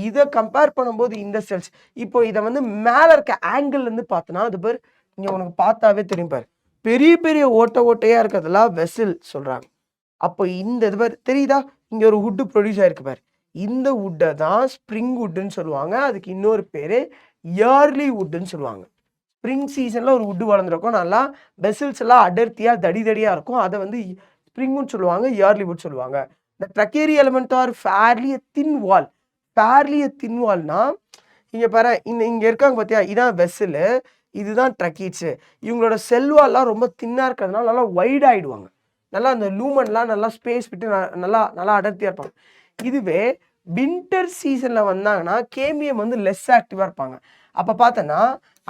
இதை கம்பேர் பண்ணும்போது இந்த செல்ஸ் இப்போ இதை வந்து மேலே இருக்க ஆங்கிள்லேருந்து பார்த்தோன்னா அது பேர் இங்கே உனக்கு பார்த்தாவே தெரியும் பாரு, பெரிய ஓட்டையாக இருக்கிறதுலாம் வெசல் சொல்கிறாங்க. அப்போ இந்த இது பேர் தெரியுதா, இங்கே ஒரு வுட்டு ப்ரொடியூஸ் ஆகிருக்கு பாரு, இந்த வுட்டை தான் ஸ்ப்ரிங் வுட்டுன்னு சொல்லுவாங்க. அதுக்கு இன்னொரு பேர் இயர்லி வுட்டுன்னு சொல்லுவாங்க. ஸ்ப்ரிங் சீசனில் ஒரு வுட்டு வளர்ந்துருக்கும், நல்லா வெசல்ஸ் எல்லாம் அடர்த்தியாக தடியாக இருக்கும், அதை வந்து ஸ்ப்ரிங்குன்னு சொல்லுவாங்க, இயர்லி வுட் சொல்லுவாங்க. இந்த ட்ரக்கேரி எலிமெண்ட் ஆர் ஃபேர்லி தின் வால்னா இங்கே பாரு, இங்கே இருக்காங்க பார்த்தியா, இதான் வெசலு, இதுதான் ட்ரக்கீட்ஸு. இவங்களோட செல்வால்லாம் ரொம்ப தின்னாக இருக்கிறதுனால நல்லா வைட் ஆகிடுவாங்க, நல்லா அந்த லூமன்லாம் நல்லா ஸ்பேஸ் விட்டு நல்லா அடர்த்தியாக இருப்பாங்க. இதுவே வின்டர் சீசனில் வந்தாங்கன்னா கேமியம் வந்து லெஸ் ஆக்டிவாக இருப்பாங்க. அப்போ பார்த்தோன்னா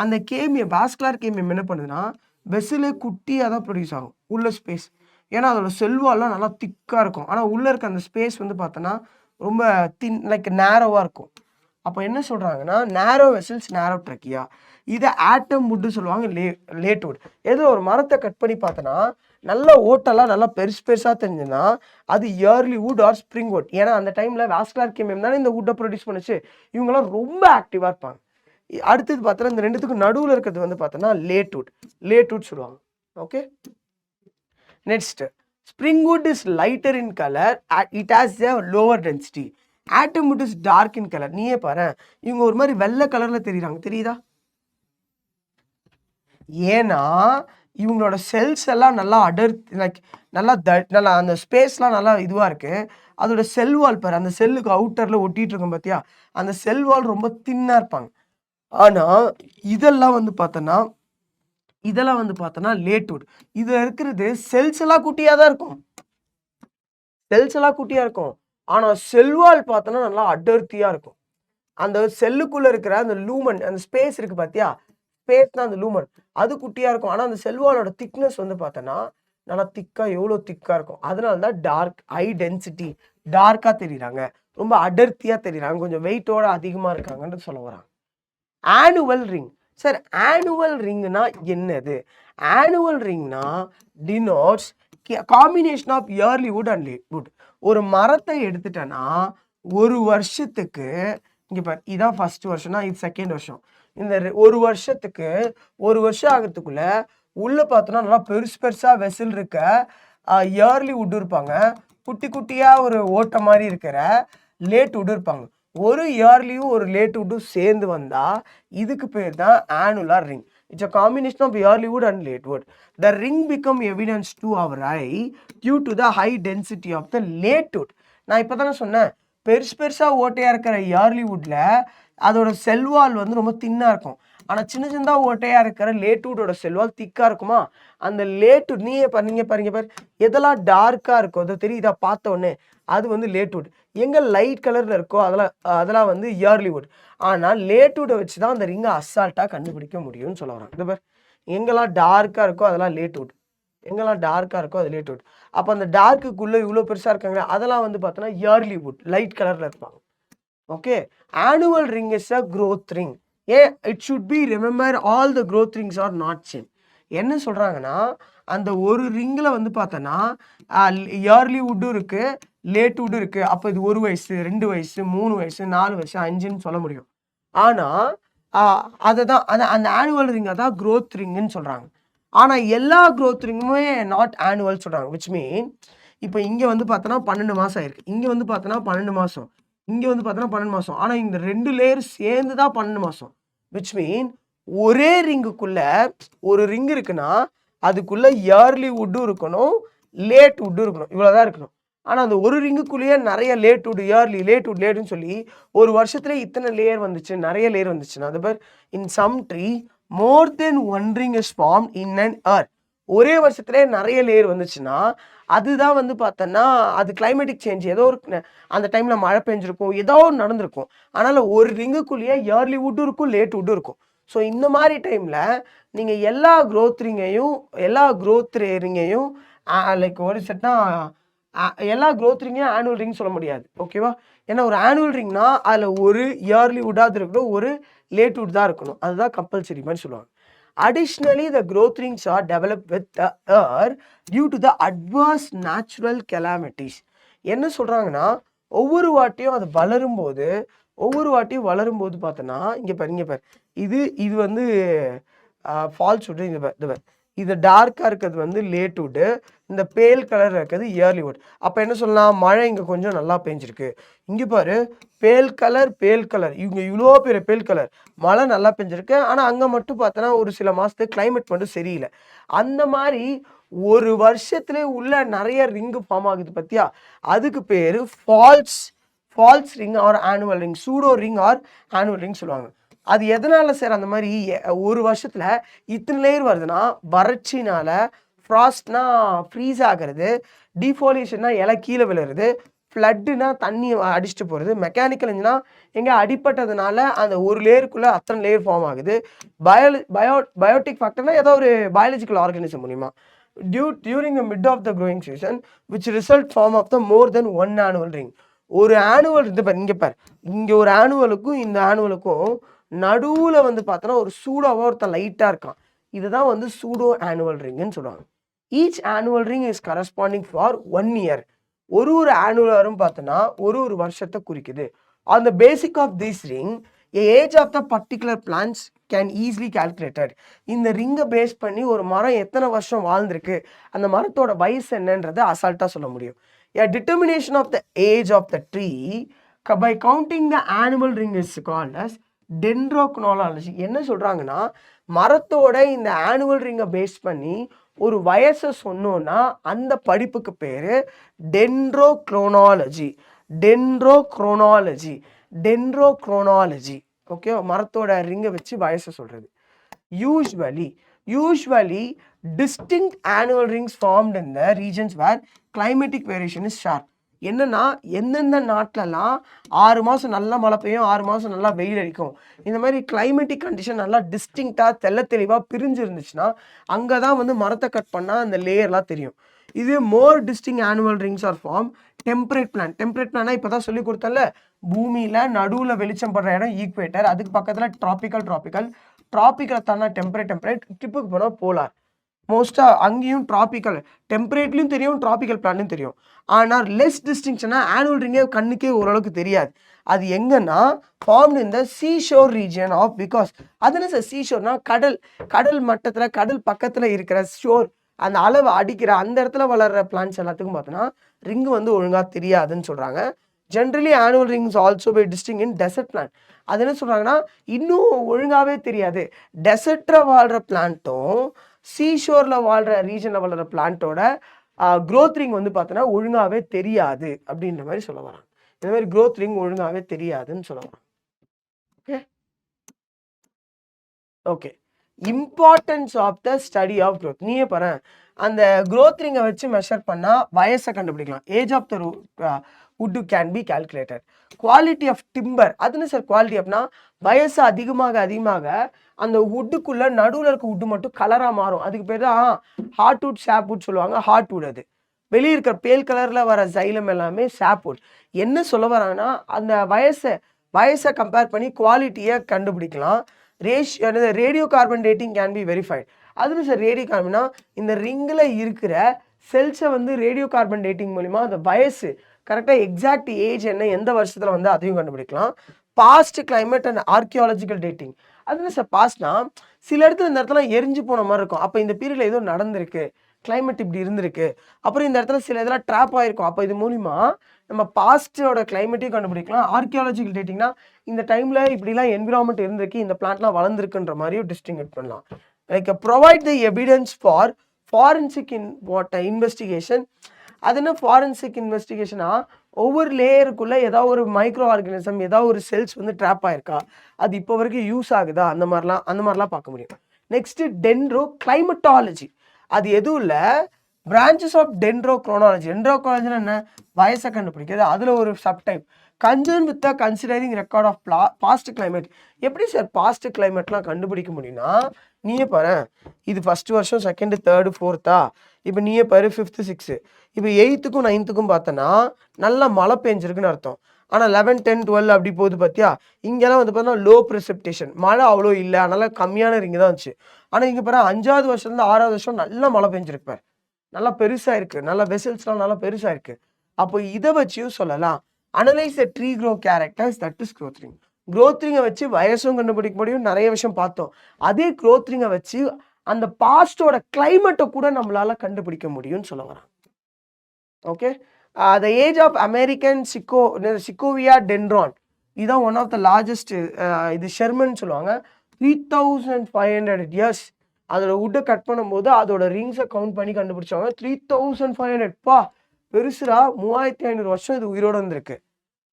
அந்த வாஸ்குலர் கேமியம் என்ன பண்ணுதுன்னா வெசலே குட்டியாக தான் ப்ரொடியூஸ் ஆகும், உள்ள ஸ்பேஸ், ஏன்னா அதோட செல்வாலாம் நல்லா திக்காக இருக்கும். ஆனால் உள்ளே இருக்க அந்த ஸ்பேஸ் வந்து பார்த்தோன்னா ரொம்ப லைக் நேரோவாக இருக்கும். அப்போ என்ன சொல்கிறாங்கன்னா நேரோ வெசல்ஸ், நேரோ ட்ரக்கியா. இதை ஆட்டம் வுட்டு சொல்லுவாங்க, லேட் வுட். ஏதோ ஒரு மரத்தை கட் பண்ணி பார்த்தோன்னா நல்ல ஓட்டெல்லாம் நல்லா பெருசாக தெரிஞ்சுன்னா அது early wood or spring wood. ஏன்னா அந்த டைமில் வாஸ்குலர் கேமியம் தானே இந்த வுட்டை ப்ரொடியூஸ் பண்ணுச்சு, இவங்கெல்லாம் ரொம்ப ஆக்டிவாக இருப்பாங்க. அடுத்தது பார்த்தோன்னா இந்த ரெண்டுத்துக்கும் நடுவில் இருக்கிறது வந்து பார்த்தோன்னா லேட் வுட் சொல்லுவாங்க. Okay, next spring wood is lighter in colour, it has a lower density. Autumn wood is dark in colour. நீயே பாரு, இவங்க ஒரு மாதிரி வெள்ளை கலரில் தெரியுறாங்க, தெரியுதா? ஏன்னா இவங்களோட செல்ஸ் எல்லாம் நல்லா லைக் நல்லா அந்த ஸ்பேஸ்லாம் நல்லா இதுவாக இருக்குது. அதோட செல்வால் பாரு, அந்த செல்லுக்கு அவுட்டரில் ஒட்டிகிட்டு இருக்கும் பார்த்தியா, அந்த செல்வால் ரொம்ப தின்னாக இருப்பாங்க. ஆனால் இதெல்லாம் வந்து பார்த்தோன்னா லேட்வுட். இதில் இருக்கிறது செல்ஸ் எல்லாம் குட்டியாக தான் இருக்கும், ஆனால் செல்வால் பார்த்தோன்னா நல்லா அடர்த்தியாக இருக்கும். அந்த செல்லுக்குள்ளே இருக்கிற அந்த லூமன், அந்த ஸ்பேஸ் இருக்குது பார்த்தியா, ஸ்பேஸ் தான் அந்த லூமன், அது குட்டியாக இருக்கும். ஆனால் அந்த செல்வாலோட திக்னஸ் வந்து பார்த்தோன்னா நல்லா எவ்வளோ திக்காக இருக்கும். அதனால தான் டார்க், ஹை டென்சிட்டி, டார்க்காக தெரியுறாங்க, ரொம்ப அடர்த்தியாக தெரியுறாங்க, கொஞ்சம் வெயிட்டோட அதிகமாக இருக்காங்கன்னு சொல்ல வராங்க. Annual ring. சார் ஆனுவல் ரிங்னா என்னது? ஆனுவல் ரிங்னா denotes combination of early wood and late wood. ஒரு மரத்தை எடுத்துட்டேன்னா ஒரு வருஷத்துக்கு, இங்கே பாரு, இதான் ஃபர்ஸ்ட் வருஷம்னா இது செகண்ட் வருஷம், இந்த ஒரு வருஷத்துக்கு ஒரு வருஷம் ஆகிறதுக்குள்ள உள்ள பார்த்தோன்னா நல்லா பெருசாக வெசல் இருக்க இயர்லி வுட் இருப்பாங்க, குட்டியாக ஒரு ஓட்டை மாதிரி இருக்கிற லேட்வுட் இருப்பாங்க. ஒரு இயர்லியும் ஒரு லேட்வுட்டும் சேர்ந்து வந்தால் இதுக்கு பேர் தான் annular ring. It's a combination of yearly wood and late wood. The ring become evidence to our eye due to the high density of the late wood. நான் இப்போ தானே சொன்னேன், பெருசாக ஓட்டையாக இருக்கிற இயர்லி வுட்டில் அதோட செல்வால் வந்து ரொம்ப தின்னாக இருக்கும். ஆனால் சின்னதாக ஓட்டையாக இருக்கிற லேட்வுட்டோட செல்வால் திக்காக இருக்குமா? அந்த லேட்வுட் நீங்கள் பாருங்க எதெல்லாம் டார்க்காக இருக்கோ அது தெரியுதா பார்த்த உடனே, அது வந்து லேட்வுட். எங்கே லைட் கலரில் இருக்கோ அதெல்லாம் வந்து இயர்லி வுட். ஆனால் லேட்வுட்டை வச்சு தான் அந்த ரிங்கை அசால்ட்டாக கண்டுபிடிக்க முடியும்னு சொல்ல வராங்க. இந்த பேர் எங்கெல்லாம் டார்க்காக இருக்கோ அதெல்லாம் லேட்வுட், எங்கெல்லாம் டார்க்காக இருக்கோ அது லேட்வுட். அப்போ அந்த டார்க்குள்ளே இவ்வளோ பெருசாக இருக்காங்க அதெல்லாம் வந்து பார்த்தோன்னா இயர்லி வுட், லைட் கலரில் இருப்பாங்க. Okay, annual ring is a growth ring. It should be remember all the growth rings are not same. என்ன சொல்கிறாங்கன்னா, அந்த ஒரு ரிங்கில் வந்து பார்த்தோன்னா இயர்லி வுட்டும் இருக்குது, லேட்வுட்டும் இருக்குது. அப்போ இது 1 வயசு 2 வயசு 3 வயசு 4 வயசு 5ன்னு சொல்ல முடியும். ஆனால் அதை தான் அந்த ஆனுவல் ரிங்கை தான் க்ரோத் ரிங்குன்னு சொல்கிறாங்க. ஆனால் எல்லா க்ரோத் ரிங்குமே நாட் ஆனுவல் சொல்கிறாங்க. விச் மீன் இப்போ இங்கே வந்து பார்த்தோன்னா 12 மாதம் ஆயிருக்கு, இங்கே வந்து பார்த்தோன்னா 12 மாதம், இங்கே வந்து பார்த்தோன்னா 12 மாதம். ஆனால் இந்த 2 லேயர் சேர்ந்து தான் 12 மாதம். விச் மீன் ஒரே ரிங்குக்குள்ளே ஒரு ரிங் இருக்குன்னா அதுக்குள்ளே இயர்லி வுட்டும் இருக்கணும், லேட் வுட்டும் இருக்கணும், இவ்வளோதான் இருக்கணும். ஆனால் அந்த ஒரு ரிங்குக்குள்ளேயே நிறைய லேட்வுட் இயர்லி லேட்டுன்னு சொல்லி ஒரு வருஷத்துல இத்தனை லேயர் வந்துச்சு, நிறைய லேயர் வந்துச்சுன்னா அது பேர் in some tree more than one ring is formed in an year. ஒரே வருஷத்துலேயே நிறைய லேயர் வந்துச்சுன்னா அதுதான் வந்து பார்த்தோன்னா அது கிளைமேட்டிக் சேஞ்ச், ஏதோ ஒரு அந்த டைமில் மழை பெஞ்சிருக்கும், ஏதோ ஒன்று நடந்திருக்கும். அதனால் ஒரு ரிங்குக்குள்ளேயே இயர்லி வுட்டும் இருக்கும், லேட் வுட்டும் இருக்கும். ஸோ இந்த மாதிரி டைமில் நீங்கள் எல்லா க்ரோத் ரிங்கையும் லைக் ஒரு செட்னா எல்லா க்ரோத் ரிங்கையும் ஆனுவல் ரிங் சொல்ல முடியாது. ஓகேவா? ஏன்னா ஒரு ஆனுவல் ரிங்னா அதில் ஒரு இயர்லி வுட்டாவது இருக்கணும், ஒரு லேட் வுட் தான் இருக்கணும். அதுதான் கம்பல்சரி மாதிரி சொல்லுவாங்க. Additionally, the growth rings are developed with the earth due to the adverse natural calamities. என்ன சொல்கிறாங்கன்னா, ஒவ்வொரு வாட்டியும் அது வளரும்போது பார்த்தோன்னா இங்கே பாரு இது வந்து ஃபால்ஸ் வுட், இது டார்க்காக இருக்கிறது வந்து லேட் வுட்டு, இந்த பேல் கலர் இருக்கிறது இயர்லி வுட். அப்போ என்ன சொல்லலாம், மழை இங்கே கொஞ்சம் நல்லா பெஞ்சிருக்கு, இங்கே பாரு பேல் கலர் இவங்க இவ்வளோ பேர் பேல் கலர் மழை நல்லா பெஞ்சிருக்கு. ஆனால் அங்கே மட்டும் பார்த்தோன்னா ஒரு சில மாதத்துக்கு கிளைமேட் மட்டும் சரியில்லை. அந்த மாதிரி ஒரு வருஷத்துல உள்ள நிறைய ரிங்கு ஃபார்ம் ஆகுது பற்றியா, அதுக்கு பேர் false ring or annual ring, pseudo ring or annual ring சொல்லுவாங்க. அது எதனால சார் அந்த மாதிரி ஒரு வருஷத்துல இத்தனை லேயர் வருதுன்னா, வறட்சினால, ஃப்ராஸ்ட்னா ஃப்ரீஸ் ஆகிறது, டிஃபாலியேஷன்னா இலை கீழே விழுறது, ஃப்ளட்டுனா தண்ணி அடிச்சுட்டு போகிறது, மெக்கானிக்கல் இன்ஜினா எங்கே அடிப்பட்டதுனால அந்த ஒரு லேயருக்குள்ளே அத்தனை லேயர் ஃபார்ம் ஆகுது, பயோட்டிக் ஃபேக்டர்னா ஏதோ ஒரு பயாலஜிக்கல் ஆர்கானிசம் மூலிமா during the mid of the growing season which result form of the more than one annual ring. ஒரு ஆனுவல் இங்கே ஒரு ஆனுவலுக்கும் இந்த ஆனுவலுக்கும் நடுவில் வந்து பார்த்தோன்னா ஒரு சூடாக ஒருத்தன் லைட்டாக இருக்கான், இதுதான் வந்து சூடோ ஆனுவல் ரிங்குன்னு சொல்லுவாங்க. Each annual ring is corresponding for 1 year. ஒரு ஆனுவலும் பார்த்தோன்னா ஒரு வருஷத்தை குறிக்குது. On the basic of this ring age of the particular plants can easily calculated. இந்த ரிங்கை பேஸ் பண்ணி ஒரு மரம் எத்தனை வருஷம் வாழ்ந்திருக்கு, அந்த மரத்தோட வயசு என்னன்றதை அசால்ட்டாக சொல்ல முடியும். A determination of the age of the tree by counting the annual ring is called as dendrochronology. என்ன சொல்கிறாங்கன்னா, மரத்தோட இந்த ஆனுவல் ரிங்கை பேஸ் பண்ணி ஒரு வயசை சொன்னோன்னா அந்த படிப்புக்கு பேர் டென்ட்ரோக்ரோனாலஜி. ஓகே, மரத்தோட ரிங்கை வச்சு வயசை சொல்கிறது. Usually distinct annual rings formed in the regions where climatic variation is sharp. என்னன்னா எந்தெந்த நாட்டிலலாம் 6 மாதம் நல்லா மழை பெய்யும், 6 மாதம் நல்லா வெயில் அடிக்கும், இந்த மாதிரி கிளைமேட்டிக் கண்டிஷன் நல்லா டிஸ்டிங்க்டாக தெளிவாக பிரிஞ்சு இருந்துச்சுன்னா அங்கே தான் வந்து மரத்தை கட் பண்ணால் அந்த லேயர்லாம் தெரியும். இது more distinct annual rings are form temperate பிளான்னா இப்போ தான் சொல்லி கொடுத்தல, பூமியில் நடுவில் வெளிச்சம் படுற இடம் ஈக்குவேட்டர், அதுக்கு பக்கத்தில் ட்ராபிக்கல் தானே டெம்பரேட், டிப்புக்கு போனால் போலார். மோஸ்ட்டாக அங்கேயும் ட்ராபிக்கல், டெம்பரேட்லையும் தெரியும், ட்ராபிக்கல் பிளான்லையும் தெரியும். ஆனால் லெஸ் டிஸ்டிங்ஷனா ஆனுவல் ரிங்கே கண்ணுக்கே ஓரளவுக்கு தெரியாது. அது எங்கன்னா ஃபார்ம்டு இந்த சீஷோர் ரீஜியன் ஆஃப், பிகாஸ் அதுன்னு சார் சீஷோர்னா கடல் மட்டத்தில் கடல் பக்கத்தில் இருக்கிற ஷோர், அந்த அளவு அடிக்கிற அந்த இடத்துல வளர்கிற பிளான்ஸ் எல்லாத்துக்கும் பார்த்தோன்னா ரிங்கு வந்து ஒழுங்காக தெரியாதுன்னு சொல்கிறாங்க. Generally annual rings also by distinct in desert plant. அது என்ன சொல்கிறாங்கன்னா இன்னும் ஒழுங்காகவே தெரியாது. டெசர்ட்டில் வாழ்கிற பிளான்ட்டும் சீஷோரில் வாழ்கிற ரீஜனில் வாழ்கிற பிளான்ட்டோட க்ரோத் ரிங் வந்து பார்த்தோன்னா ஒழுங்காகவே தெரியாது அப்படின்ற மாதிரி சொல்ல வராங்க. இந்த மாதிரி க்ரோத் ரிங் ஒழுங்காகவே தெரியாதுன்னு சொல்ல வராங்க. Okay okay importance of the study of growth. நீயே பாரு, அந்த க்ரோத் ரிங்கை வச்சு மெஷர் பண்ணால் வயசை கண்டுபிடிக்கலாம். Age of the wood can be calculated. Quality of timber, அதுன்னு சார் குவாலிட்டி அப்படின்னா வயசு அதிகமாக அதிகமாக அந்த வுட்டுக்குள்ளே நடுவில் இருக்க வுட்டு மட்டும் கலராக மாறும். அதுக்கு பேர் தான் ஹார்ட்வுட் சாப்வுட் சொல்லுவாங்க. ஹார்ட்வுட் அது வெளியே இருக்கிற பேல் கலரில் வர சைலம் எல்லாமே சாப்வுட். என்ன சொல்ல வராங்கன்னா அந்த வயசை கம்பேர் பண்ணி குவாலிட்டியை கண்டுபிடிக்கலாம். Radio carbon dating can be verified. அதுன்னு சார் ரேடியோ கார்பன்னா இந்த ரிங்கில் இருக்கிற செல்ஸை வந்து ரேடியோ கார்பன் டேட்டிங் மூலிமா அந்த வயசு கரெக்டாக எக்ஸாக்ட் ஏஜ் என்ன எந்த வருஷத்தில் வந்து அதையும் கண்டுபிடிக்கலாம். Past climate and archaeological dating. அதுன்னு சார் பாஸ்ட்னா சில இடத்துல இந்த இடத்துல எரிஞ்சு போன மாதிரி இருக்கும். அப்போ இந்த பீரியடில் ஏதோ நடந்திருக்கு, கிளைமேட் இப்படி இருந்திருக்கு. அப்புறம் இந்த இடத்துல சில இதெல்லாம் ட்ராப் ஆகிருக்கும். அப்போ இது மூலிமா நம்ம பாஸ்டோட கிளைமேட்டையும் கண்டுபிடிக்கலாம். ஆர்கியாலஜிக்கல் டேட்டிங்னா இந்த டைமில் இப்படிலாம் என்விரான்மெண்ட் இருந்திருக்கு, இந்த பிளான்ட்லாம் வளர்ந்துருக்குன்ற மாதிரியும் டிஸ்டிங்விஷ் பண்ணலாம். Like provide the evidence for forensic investigation. அது என்ன ஃபாரன்சிக் இன்வெஸ்டிகேஷனா ஒவ்வொரு லேயருக்குள்ளே ஏதாவது ஒரு மைக்ரோ ஆர்கானிசம் ஏதாவது ஒரு செல்ஸ் வந்து ட்ராப் ஆயிருக்கா, அது இப்போ வரைக்கும் யூஸ் ஆகுதா, அந்த மாதிரிலாம் பார்க்க முடியும். Next dendroclimatology. அது எதுவும் இல்லை, பிரான்ச்சஸ் ஆஃப் டென்ட்ரோக்ரோனாலஜி. டென்ட்ரோக்ரோனாலஜினா என்ன, வயசை கண்டுபிடிக்கிறது. அதில் ஒரு subtype concern with the considering record of past climate. எப்படி சார் பாஸ்ட் கிளைமேட்லாம் கண்டுபிடிக்க முடியும்னா நீயே பாரு, இது ஃபஸ்ட்டு வருஷம், செகண்டு, தேர்டு, ஃபோர்த்தா, இப்போ நீயே பாரு 5th 6th, இப்போ 8th 9th பார்த்தோன்னா நல்லா மழை பெஞ்சிருக்குன்னு அர்த்தம். ஆனால் 11 10 12 அப்படி போகுது பார்த்தியா. இங்கெல்லாம் வந்து பார்த்தோன்னா லோ ப்ரெசிப்டேஷன், மழை அவ்வளோ இல்லை, அதனால கம்மியான ரிங்கு தான் இருந்துச்சு. ஆனால் இங்கே பாரு 5வது வருஷத்துலேருந்து 6வது வருஷம் நல்லா மழை பெஞ்சிருக்கு, நல்லா பெருசாக இருக்குது, நல்லா வெசல்ஸ்லாம் நல்லா பெருசாக இருக்குது. அப்போ இதை வச்சியும் சொல்லலாம். Analyse the tree grow characters, that is growth ring. Growth ரிங்கை வச்சு வயசும் கண்டுபிடிக்க முடியும், நிறைய விஷயம் பார்த்தோம். அதே க்ரோத் ரிங்கை வச்சு அந்த பாஸ்டோட கிளைமேட்டை கூட நம்மளால கண்டுபிடிக்க முடியும்னு சொல்ல வராங்க. Okay, the age of American sequoiadendron, இதுதான் ஒன் ஆஃப் த லார்ஜஸ்ட். இது ஷெர்மன் சொல்லுவாங்க. 3500 இயர்ஸ். அதோட வுட்டை கட் பண்ணும்போது அதோட ரிங்ஸை கவுண்ட் பண்ணி கண்டுபிடிச்சாங்க. 3500 பா, பெருசுரா. 3500 வருஷம் இது உயிரோடு இருந்திருக்கு.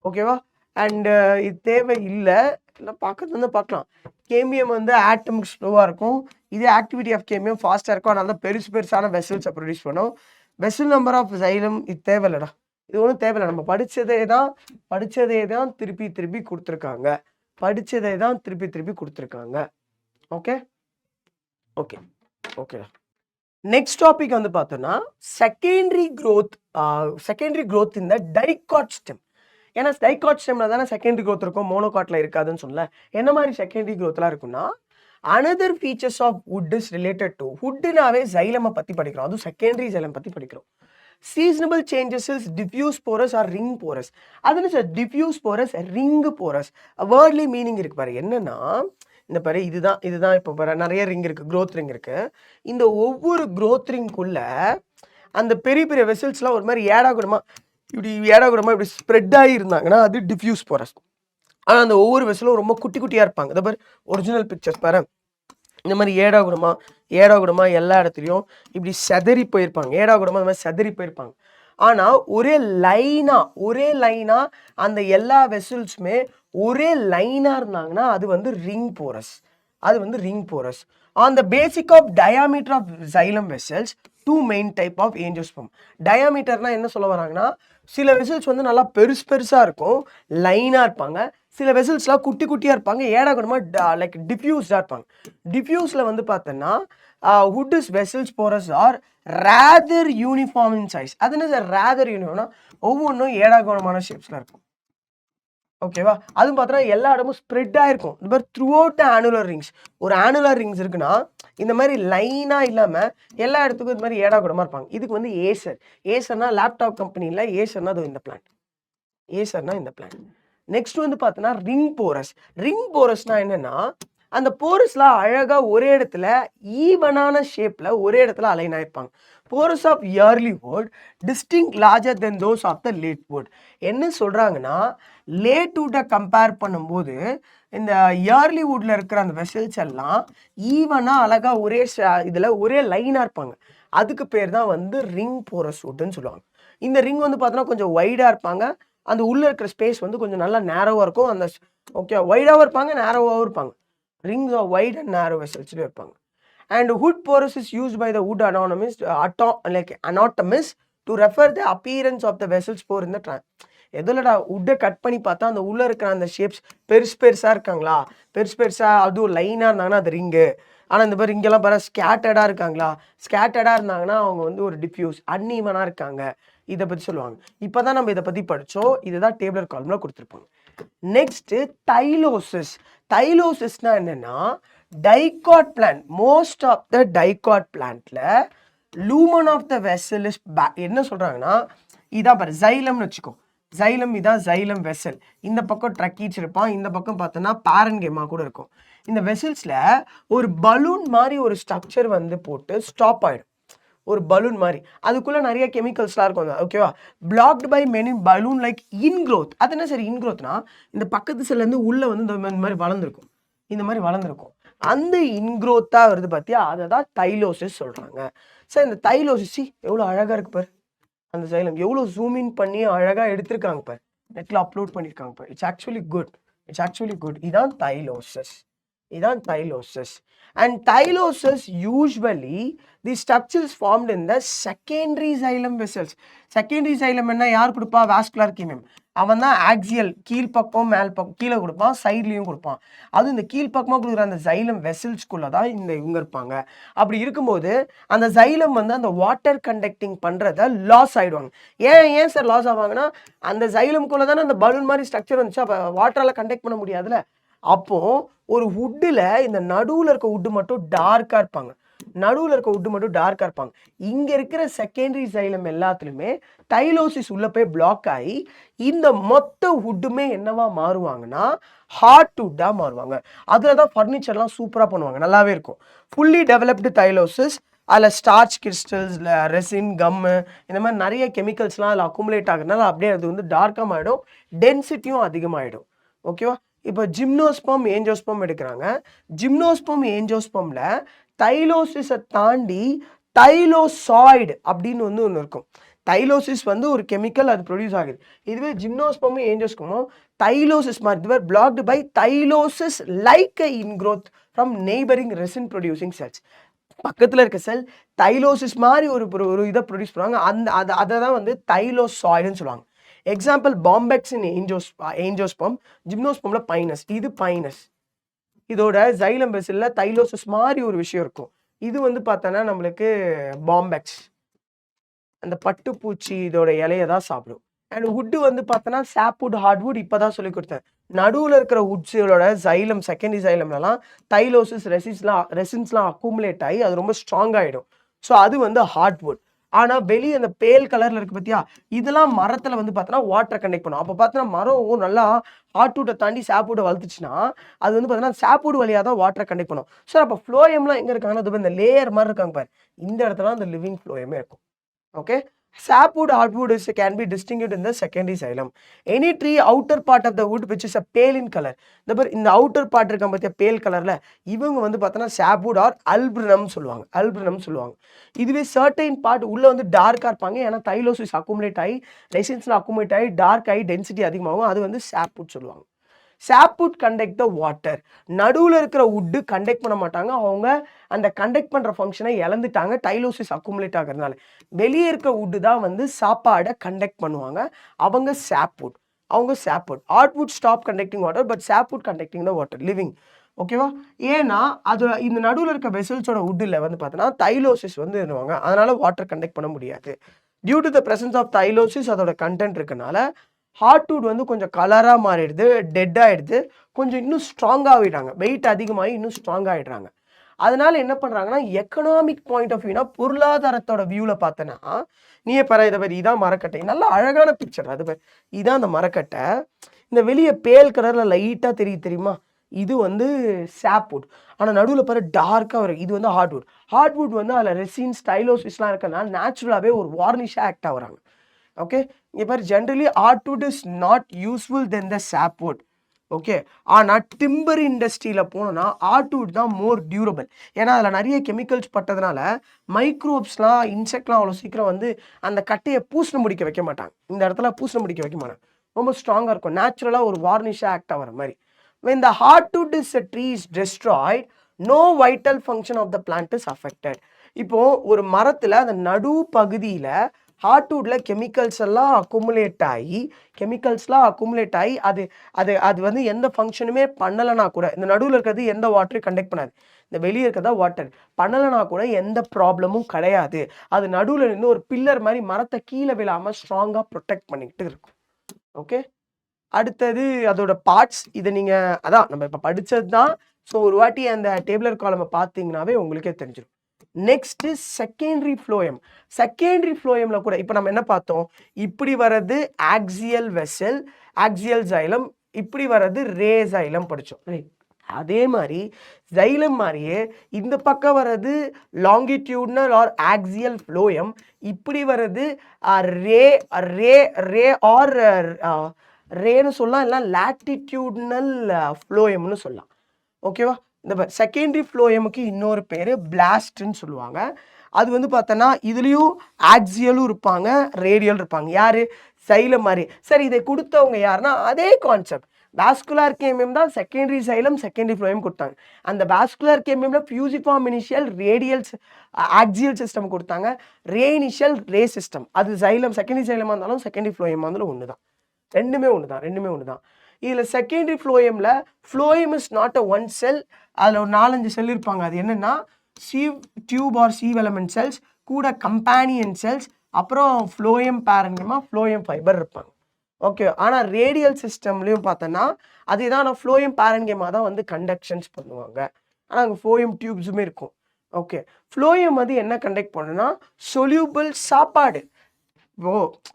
ஓகேவா. அண்டு இது தேவை இல்லை பார்க்கறது வந்து பார்க்கலாம். கேமியம் வந்து ஆட்டமிக் ஸ்லோவாக இருக்கும், இதே ஆக்டிவிட்டி ஆஃப் கேமியம் ஃபாஸ்ட்டாக இருக்கும். அதனால தான் பெருசான வெசல்ஸை ப்ரொடியூஸ் பண்ணும். வெசல் நம்பர் ஆஃப் சைலம் இது தேவையில்லடா, இது ஒன்றும் தேவையில்லை. நம்ம படித்ததே தான் திருப்பி கொடுத்துருக்காங்க. ஓகே ஓகே ஓகேடா. நெக்ஸ்ட் டாபிக் வந்து பார்த்தோன்னா செகண்டரி க்ரோத் இந்த டைகாட் ஸ்டெம். ஏன்னா டைகாட் ஸ்டெம்ல தானே செகண்டரி க்ரோத் இருக்கும், மோனோகாட்டில் இருக்காதுன்னு சொல்லல. என்ன மாதிரி செகண்டரி க்ரோத்லாம் இருக்குன்னா, another features of wood is related to வுட்னாவே சைலமை பற்றி படிக்கிறோம், அதுவும் செகண்டரி சைலம் பற்றி படிக்கிறோம். Seasonable changes is diffuse porous or ring porous. அதுன்னு sir diffuse porous, ring porous wordly meaning இருக்கு பாரு. என்னன்னா இந்த பாரு, இதுதான் இப்போ பாரு நிறைய ரிங் இருக்குது, க்ரோத் ரிங் இருக்குது. இந்த ஒவ்வொரு க்ரோத் ரிங்குள்ள அந்த பெரிய வெசல்ஸ்லாம் ஒரு மாதிரி ஏடாகுடமாக இப்படி ஸ்ப்ரெட் ஆகி இருந்தாங்கன்னா அது டிஃப்யூஸ் போரஸ். ஆனால் அந்த ஒவ்வொரு வெசலும் ரொம்ப குட்டியாக இருப்பாங்க. இந்த மாதிரி ஒரிஜினல் பிக்சர்ஸ் பாரு, இந்த மாதிரி ஏடாகுடமா எல்லா இடத்துலையும் இப்படி செதறி போயிருப்பாங்க. ஏடாகுடமா இந்த மாதிரி செதறி போயிருப்பாங்க. ஆனால் ஒரே லைனாக அந்த எல்லா வெசல்ஸுமே ஒரே லைனாக இருந்தாங்கன்னா அது வந்து ring porous. On the basic of diameter of xylem vessels, 2 main type of angiosperm. டயாமீட்டர்னா என்ன சொல்ல வராங்கன்னா, சில வெசல்ஸ் வந்து நல்லா பெருசாக இருக்கும், லைனாக இருப்பாங்க. சில வெசல்ஸ்லாம் குட்டியாக இருப்பாங்க, ஏடாகுடமாக லைக் டிஃப்யூஸ்டாக இருப்பாங்க. டிஃப்யூஸில் வந்து பார்த்தோன்னா wood vessels pores are rather uniform in size. அது என்ன சார் ரேதர் யூனிஃபார்ம்னா ஒவ்வொன்றும் ஏடாகுடமான ஷேப்ஸில் இருக்கும். ஓகேவா. அதுவும் பார்த்தோன்னா எல்லா இடமும் ஸ்ப்ரெட் ஆகிருக்கும். இந்த மாதிரி த்ரூ அவுட் ஆனுலர் ரிங்ஸ். ஒரு ஆனுலர் ரிங்ஸ் இருக்குன்னா இந்த மாதிரி லைனாக இல்லாமல் எல்லா இடத்துக்கும் இது மாதிரி ஏடாகுடமாக இருப்பாங்க. இதுக்கு வந்து ஏசர்னா லேப்டாப் கம்பெனியில் ஏசர்னா அது இந்த பிளான். நெக்ஸ்ட் வந்து பார்த்தோன்னா ரிங் போரஸ்னா என்னென்னா, அந்த போரஸ்லாம் அழகா ஒரே இடத்துல ஈவனான ஷேப்ல ஒரே இடத்துல அலைன் ஆயிருப்பாங்க. Pores of early wood distinct larger then those of the late wood. என்ன சொல்றாங்கன்னா லேட் வுட்டை கம்பேர் பண்ணும்போது இந்த இயர்லி வுட்ல இருக்கிற அந்த வெசல்ஸ் எல்லாம் ஈவனா அழகா ஒரே இதுல ஒரே லைனா இருப்பாங்க. அதுக்கு பேர் தான் வந்து ரிங் போரஸ் வுட்னு சொல்லுவாங்க. இந்த ரிங் வந்து பார்த்தோன்னா கொஞ்சம் வைடா இருப்பாங்க. அந்த உள்ள இருக்கிற ஸ்பேஸ் வந்து கொஞ்சம் நல்லா நேரோவா இருக்கும். அந்த ஓகே வைடாவும் இருப்பாங்க, நேரோவாகவும் இருப்பாங்க. Rings are wide and narrow vessels இருப்பாங்க. And wood porous is used by the wood anatomist to refer the appearance of the vessels pour in the எதுலடா உட்டை கட் பண்ணி பார்த்தா அந்த உள்ள இருக்கிற அந்த ஷேப்ஸ் பெருசா இருக்காங்களா, பெருசா அதுவும் லைனா இருந்தாங்கன்னா அது ரிங்கு. ஆனால் இந்த மாதிரி இங்கெல்லாம் பாரு ஸ்கேட்டர்டா இருக்காங்களா, ஸ்கேட்டர்டா இருந்தாங்கன்னா அவங்க வந்து ஒரு டிஃப்யூஸ் அன்ஈவனா இருக்காங்க. இதை பற்றி சொல்லுவாங்க. இப்போதான் நம்ம இதை பற்றி படித்தோம். இதுதான் டேபிளர் காலம்ல கொடுத்துருப்பாங்க. Next tylosis. தைலோசிஸ்னா என்னன்னா dicot plant. Most of the dicot பிளான்ட்ல lumen of the vessel is என்ன சொல்றாங்கன்னா இதான் பாரு ஜைலம்னு வச்சுக்கோ. ஜைலம் இதான் ஜைலம் வெசல். இந்த பக்கம் ட்ரக்கீச் இருப்பான், இந்த பக்கம் பார்த்தோன்னா பேரன்கேமா கூட இருக்கும். இந்த வெசல்ஸ்ல ஒரு பலூன் மாதிரி ஒரு ஸ்ட்ரக்சர் வந்து போட்டு ஸ்டாப் ஆயிடும். ஒரு பலூன் மாதிரி அதுக்குள்ள நிறைய கெமிக்கல்ஸ்லாம் இருக்கும். ஓகேவா? Blocked by many balloon like ingrowth. அது என்ன சரி இன்க்ரோத்னா இந்த பக்கத்து செல்லேருந்து உள்ள வந்து இந்த மாதிரி வளர்ந்துருக்கும். இந்த மாதிரி வளர்ந்துருக்கும். அந்த இன்க்ரோத்தா வருது பார்த்தியா, அதை தான் தைலோசிஸ் சொல்றாங்க. சார் இந்த தைலோசிஸ் எவ்வளோ அழகா இருக்கு பாரு. அந்த சைலம் எவ்வளோ ஜூம் இன் பண்ணி அழகா எடுத்திருக்காங்க பாரு. நெட்ல அப்லோட் பண்ணியிருக்காங்க பாரு. It's actually good. இதான் தைலோசிஸ். And thylosis usually the structure is formed in the secondary xylem vessels. Secondary xylem என்ன யார் கொடுப்பா? வாஸ்குலர் கீமியம். அவன் தான் ஆக்சியல் கீழ்ப்பக்கம் மேல் பக்கம் கீழே கொடுப்பான், சைட்லையும் கொடுப்பான். அது இந்த கீழ்ப்பக்கமாக கொடுக்குற அந்த ஜைலம் வெசல்ஸ்குள்ளே தான் இவங்க இருப்பாங்க. அப்படி இருக்கும்போது அந்த ஜைலம் வந்து அந்த வாட்டர் கண்டக்டிங் பண்ணுறத லாஸ் ஆகிடுவாங்க. ஏன் சார் லாஸ் ஆவாங்கன்னா அந்த ஜைலம்குள்ளே தானே அந்த பலூன் மாதிரி ஸ்ட்ரக்சர் வந்துச்சு. அப்போ வாட்டரால் கண்டக்ட் பண்ண முடியாதுல்ல. அப்போ ஒரு வுட்டில் இந்த நடுவில் இருக்க வுட்டு மட்டும் டார்க்காக இருப்பாங்க. இங்கே இருக்கிற செகண்டரி சைலம் எல்லாத்துலேயுமே தைலோசிஸ் உள்ள போய் பிளாக் ஆகி இந்த மொத்த வுட்டுமே என்னவா மாறுவாங்கன்னா ஹார்ட் வுட்டாக மாறுவாங்க. அதில் தான் ஃபர்னிச்சர்லாம் சூப்பராக பண்ணுவாங்க, நல்லாவே இருக்கும். ஃபுல்லி டெவலப்டு தைலோசிஸ் அதில் ஸ்டார்ச் கிறிஸ்டல்ஸ், ரெசின், கம்மு இந்த மாதிரி நிறைய கெமிக்கல்ஸ்லாம் அதில் அக்குமுலேட் ஆகுறதுனால அப்படியே அது வந்து டார்க்காக ஆகிடும், டென்சிட்டியும் அதிகமாகிடும். ஓகேவா? இப்போ ஜிம்னோஸ்பம் ஏஞ்சோஸ்பம் எடுக்கிறாங்க. ஜிம்னோஸ்பம் ஏஞ்சோஸ்பம்ல தைலோசிஸை தாண்டி தைலோசாய்டு அப்படின்னு வந்து ஒன்று இருக்கும். தைலோசிஸ் வந்து ஒரு கெமிக்கல், அது ப்ரொடியூஸ் ஆகுது. இதுவே ஜிம்னோஸ்பமும் ஏஞ்சோஸ்பமும் தைலோசிஸ் மாதிரி இதுவே blocked by tylosis like a ingrowth from neighbouring resin producing cells. பக்கத்தில் இருக்க செல் தைலோசிஸ் மாதிரி ஒரு இதை ப்ரொடியூஸ் பண்ணுவாங்க. அதை தான் வந்து தைலோசாய்டுன்னு சொல்லுவாங்க. எக்ஸாம்பிள் பாம்பெக்ஸ் இன் ஏஞ்சோஸ்பம், ஜிம்னோஸ்பம்ல பைனஸ். இது பைனஸ். இதோட ஜைலம் வெசல்ல தைலோசிஸ் மாதிரி ஒரு விஷயம் இருக்கும். இது வந்து பார்த்தோன்னா நம்மளுக்கு பாம்பெக்ஸ், அந்த பட்டுப்பூச்சி இதோட இலையை தான் சாப்பிடும். அண்ட் வுட்டு வந்து பார்த்தோன்னா சாப்வுட், ஹார்ட்வுட் இப்போ தான் சொல்லி கொடுத்தேன். நடுவில் இருக்கிற வுட்ஸோட ஜைலம் செகண்டரி ஜைலம்லாம் தைலோசிஸ் ரெசின்ஸ்லாம் அக்குமுலேட் ஆகி அது ரொம்ப ஸ்ட்ராங் ஆகிடும். ஸோ அது வந்து ஹார்ட்வுட். ஆனால் வெளியே அந்த பேல் கலரில் இருக்குது பார்த்தியா, இதெல்லாம் மரத்தில் வந்து பார்த்தோன்னா வாட்டரை கண்டெக்ட் பண்ணும். அப்போ பார்த்தோன்னா மரம் நல்லா ஹார்ட்வுட்டை தாண்டி சாப்வுட்டை வளர்த்துச்சுன்னா அது வந்து பார்த்தோன்னா சாப்வுட் வழியாக தான் வாட்டரை கண்டெக்ட் பண்ணும். ஸோ அப்போ ஃப்ளோயம்லாம் எங்கே இருக்காங்கன்னா அது இந்த லேயர் மாதிரி இருக்காங்க பாரு, இந்த இடத்துல அந்த லிவிங் ஃப்ளோயமே இருக்கும். Okay, sapwood hardwood can be distinguished in the secondary xylem. Any tree outer part of the wood which is a pale in color. இந்த outer part இருக்க பத்தியா pale colorல இவங்க வந்து பார்த்தனா sapwood or alburnum சொல்லுவாங்க. இதுவே certain part உள்ள வந்து டார்க்கா இருப்பாங்க. ஏன்னா தைலோசிஸ் அக்குமுலேட் ஆகி ரெசின்ஸ்ல அக்குமுலேட் ஆகி டார்க் ஆகி டென்சிட்டி அதிகமாகும். அது வந்து sapwood சொல்லுவாங்க. sapwood conduct the water. நடுவில் இருக்கிற வுட்டு கண்டக்ட் பண்ண மாட்டாங்க. அவங்க அந்த கண்டக்ட் பண்ணுற ஃபங்க்ஷனை இழந்துட்டாங்க தைலோசிஸ் அக்குமுலேட் ஆகிறதுனால. வெளியே இருக்க வுட்டு தான் வந்து சாப்பாடை கண்டக்ட் பண்ணுவாங்க. அவங்க sapwood. hardwood stop conducting water but sapwood conducting the water living. ஓகேவா? ஏன்னா அது இந்த நடுவில் இருக்க வெசல்ஸோட வுட்டில் வந்து பார்த்தோன்னா தைலோசிஸ் வந்து இருவாங்க. அதனால வாட்டர் கண்டக்ட் பண்ண முடியாது. Due to the presence of tylosis அதோட கண்டென்ட் இருக்கனால ஹார்ட்வுட் வந்து கொஞ்சம் கலராக மாறிடுது, டெட் ஆகிடுது, கொஞ்சம் இன்னும் ஸ்ட்ராங்காக ஆகிடுறாங்க. வெயிட் அதிகமாகி இன்னும் ஸ்ட்ராங் ஆகிடுறாங்க. அதனால என்ன பண்ணுறாங்கன்னா எக்கனாமிக் பாயிண்ட் ஆஃப் வியூனா பொருளாதாரத்தோட வியூவில் பார்த்தோன்னா நீயே பாரு, இதை பேர் இதான் மரக்கட்டை. நல்ல அழகான பிக்சர். அது பேர் இதான் அந்த மரக்கட்டை. இந்த வெளியே பேல் கலரில் லைட்டாக தெரியுமா, இது வந்து சாப்வுட். ஆனால் நடுவில் பாரு டார்க்காக வரும், இது வந்து ஹார்ட்வுட். ஹார்ட்வுட் வந்து அதில் ரெசின் ஸ்டைலோசிஸ்லாம் இருக்கிறதுனால நேச்சுரலாகவே ஒரு வார்னிஷாக ஆக்ட் ஆகுறாங்க. ஓகே, இங்கே பாரு generally hardwood is not useful then the sapwood. Okay, ஆனால் டிம்பர் இண்டஸ்ட்ரியில் போனோன்னா ஹார்ட்வுட் தான் மோர் டியூரபிள். ஏன்னா அதில் நிறைய கெமிக்கல்ஸ் பட்டதுனால மைக்ரோப்ஸ்லாம் இன்செக்ட்லாம் அவ்வளோ சீக்கிரம் வந்து அந்த கட்டையை பூசண முடிக்க வைக்க மாட்டாங்க. இந்த இடத்துல பூசண முடிக்க வைக்க மாட்டாங்க, ரொம்ப ஸ்ட்ராங்காக இருக்கும், நேச்சுரலாக ஒரு வார்னிஷாக ஆக்ட் ஆகிற மாதிரி. when the hardwood is a tree is destroyed, no vital function of the plant is affected. இப்போ ஒரு மரத்தில் அந்த நடு பகுதியில் ஹார்ட்வுட்டில் கெமிக்கல்ஸ் எல்லாம் அக்குமுலேட் ஆகி அது அது அது வந்து எந்த ஃபங்க்ஷனுமே பண்ணலைனா கூட, இந்த நடுவில் இருக்கிறது எந்த வாட்டரையும் கண்டக்ட் பண்ணாது, இந்த வெளியே இருக்கிறதா வாட்டர் பண்ணலைனா கூட எந்த ப்ராப்ளமும் கிடையாது. அது நடுவில் இருந்து ஒரு பில்லர் மாதிரி மரத்தை கீழே விழாமல் ஸ்ட்ராங்காக ப்ரொடெக்ட் பண்ணிக்கிட்டு இருக்கும். ஓகே, அடுத்தது அதோட பார்ட்ஸ். இதை நீங்கள் அதான் நம்ம இப்போ படித்தது தான். ஸோ ஒரு வாட்டி அந்த டேபிளர் காலமை பார்த்தீங்கன்னாவே உங்களுக்கே தெரிஞ்சிடும். Next secondary phloem. செகண்டரி ஃப்ளோயமில் கூட இப்போ நம்ம என்ன பார்த்தோம், இப்படி வர்றது ஆக்சியல் வெசல், ஆக்சியல் ஜைலம், இப்படி வர்றது ரே ஜைலம் படித்தோம். அதே மாதிரி ஜைலம் மாதிரியே இந்த பக்கம் வர்றது லாங்கிடியூட்னல் ஆர் ஆக்சியல் ஃப்ளோயம், இப்படி வர்றது ரே ரே ரே ஆர் ரேன்னு சொல்லலாம், இல்லை லாட்டிடியூட்னல் ஃப்ளோயம்னு சொல்லலாம். ஓகேவா, இந்த செகண்டரி ஃப்ளோயமுக்கு இன்னொரு பேர் பிளாஸ்ட்ன்னு சொல்லுவாங்க. அது வந்து பார்த்தோன்னா இதுலேயும் ஆக்சியலும் இருப்பாங்க, ரேடியல் இருப்பாங்க. யார், சைலம் மாதிரி. சரி, இதை கொடுத்தவங்க யாருன்னா அதே கான்செப்ட், வாஸ்குலர் கேமியம் தான் செகண்டரி சைலம் செகண்டரி ஃப்ளோயம் கொடுத்தாங்க. அந்த வாஸ்குலர் கேமியமில் fusiform initial radial axial system கொடுத்தாங்க, ரே இனிஷியல் ரே சிஸ்டம். அது சைலம் செகண்டரி சைலமாக இருந்தாலும் செகண்டரி ஃப்ளோயமாக இருந்தாலும் ஒன்று தான், ரெண்டுமே ஒன்று தான். இதில் செகண்டரி ஃப்ளோயமில் phloem is not a one cell, அதில் ஒரு 4-5 செல் இருப்பாங்க. அது என்னென்னா sieve tube or sieve element cells, கூட கம்பேனியன் செல்ஸ், அப்புறம் ஃப்ளோயம் பேரன்கமா ஃப்ளோயம் ஃபைபர் இருப்பாங்க. ஓகே, ஆனால் ரேடியல் சிஸ்டம்லேயும் பார்த்தோன்னா அதே தான், ஆனால் ஃப்ளோயம் பேரன்கேமாக தான் வந்து கண்டக்ஷன்ஸ் பண்ணுவாங்க. ஆனால் அங்கே ஃப்ளோயம் டியூப்ஸுமே இருக்கும். ஓகே, ஃப்ளோயம் வந்து என்ன கண்டக்ட் பண்ணுன்னா சொல்யூபிள் சாப்பாடு.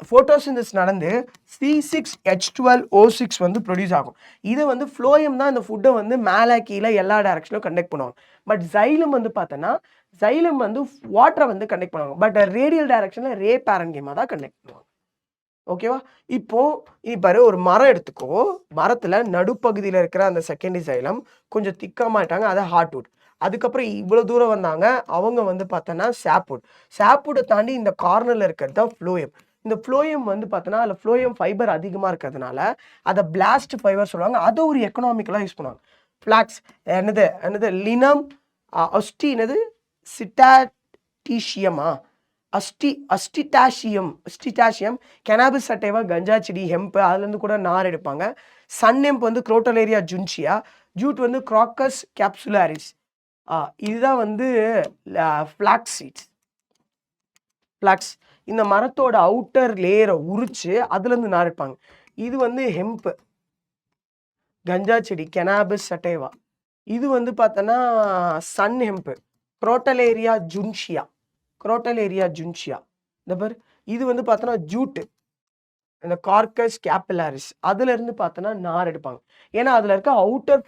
ஃபோட்டோசிந்தசிஸ் நடந்து C6H12O6 வந்து ப்ரொடியூஸ் ஆகும். இது வந்து ஃப்ளோயம் தான் இந்த ஃபுட்டை வந்து மேலே கீழே எல்லா டைரக்ஷனும் கண்டக்ட் பண்ணுவாங்க. பட் ஜைலம் வந்து பார்த்தோன்னா ஜைலம் வந்து வாட்டரை வந்து கண்டக்ட் பண்ணுவாங்க. பட் ரேடியல் டைரக்ஷனில் ரே பேரன்கேமாக தான் கண்டக்ட் பண்ணுவாங்க. ஓகேவா, இப்போ ஒரு மரம் எடுத்துக்கோ, மரத்தில் நடுப்பகுதியில் இருக்கிற அந்த செகண்டரி சைலம் கொஞ்சம் திக்காக மாட்டாங்க, அதை ஹார்ட்வுட். அதுக்கப்புறம் இவ்வளோ தூரம் வந்தாங்க, அவங்க வந்து பார்த்தோன்னா சாப்வுட்டை தாண்டி இந்த கார்னரில் இருக்கிறது தான் ஃப்ளோயம். இந்த ஃப்ளோயம் வந்து பார்த்தோன்னா அதில் ஃப்ளோயம் ஃபைபர் அதிகமாக இருக்கிறதுனால அதை பிளாஸ்ட் ஃபைபர் சொல்லுவாங்க. அதை ஒரு எக்கனாமிக்கலாக யூஸ் பண்ணுவாங்க. ஃப்ளாக்ஸ் என்னது லினம், அஸ்டி என்னது சிட்டாட்டிஷியமா அஸ்டிட்டாஷியம், கெனாபிஸ் சட்டைவா, கஞ்சா செடி, ஹெம்ப், அதுலேருந்து கூட நார் எடுப்பாங்க. சன் ஹெம்ப் வந்து குரோட்டலேரியா ஜுன்சியா, ஜூட் வந்து க்ராக்கஸ் கேப்சுலாரிஸ். இதுதான் வந்து ஃப்ளாக்ஸ் சீட்ஸ். ஃப்ளாக்ஸ் இந்த மரத்தோட அவுட்டர் லேயரை உரிச்சு அதுலேருந்து நார் எடுப்பாங்க. இது வந்து ஹெம்ப், கஞ்சா செடி, கெனாபிஸ் சட்டைவா. இது வந்து பார்த்தோன்னா சன் ஹெம்ப், குரோட்டலேரியா ஜுன்சியா. இந்த பார், இது வந்து பார்த்தோன்னா ஜூட்டு, இந்த கார்கஸ் கேப்பிலாரிஸ், அதுலேருந்து பார்த்தோன்னா நார் எடுப்பாங்க. ஏன்னா அதில் இருக்க அவுட்டர்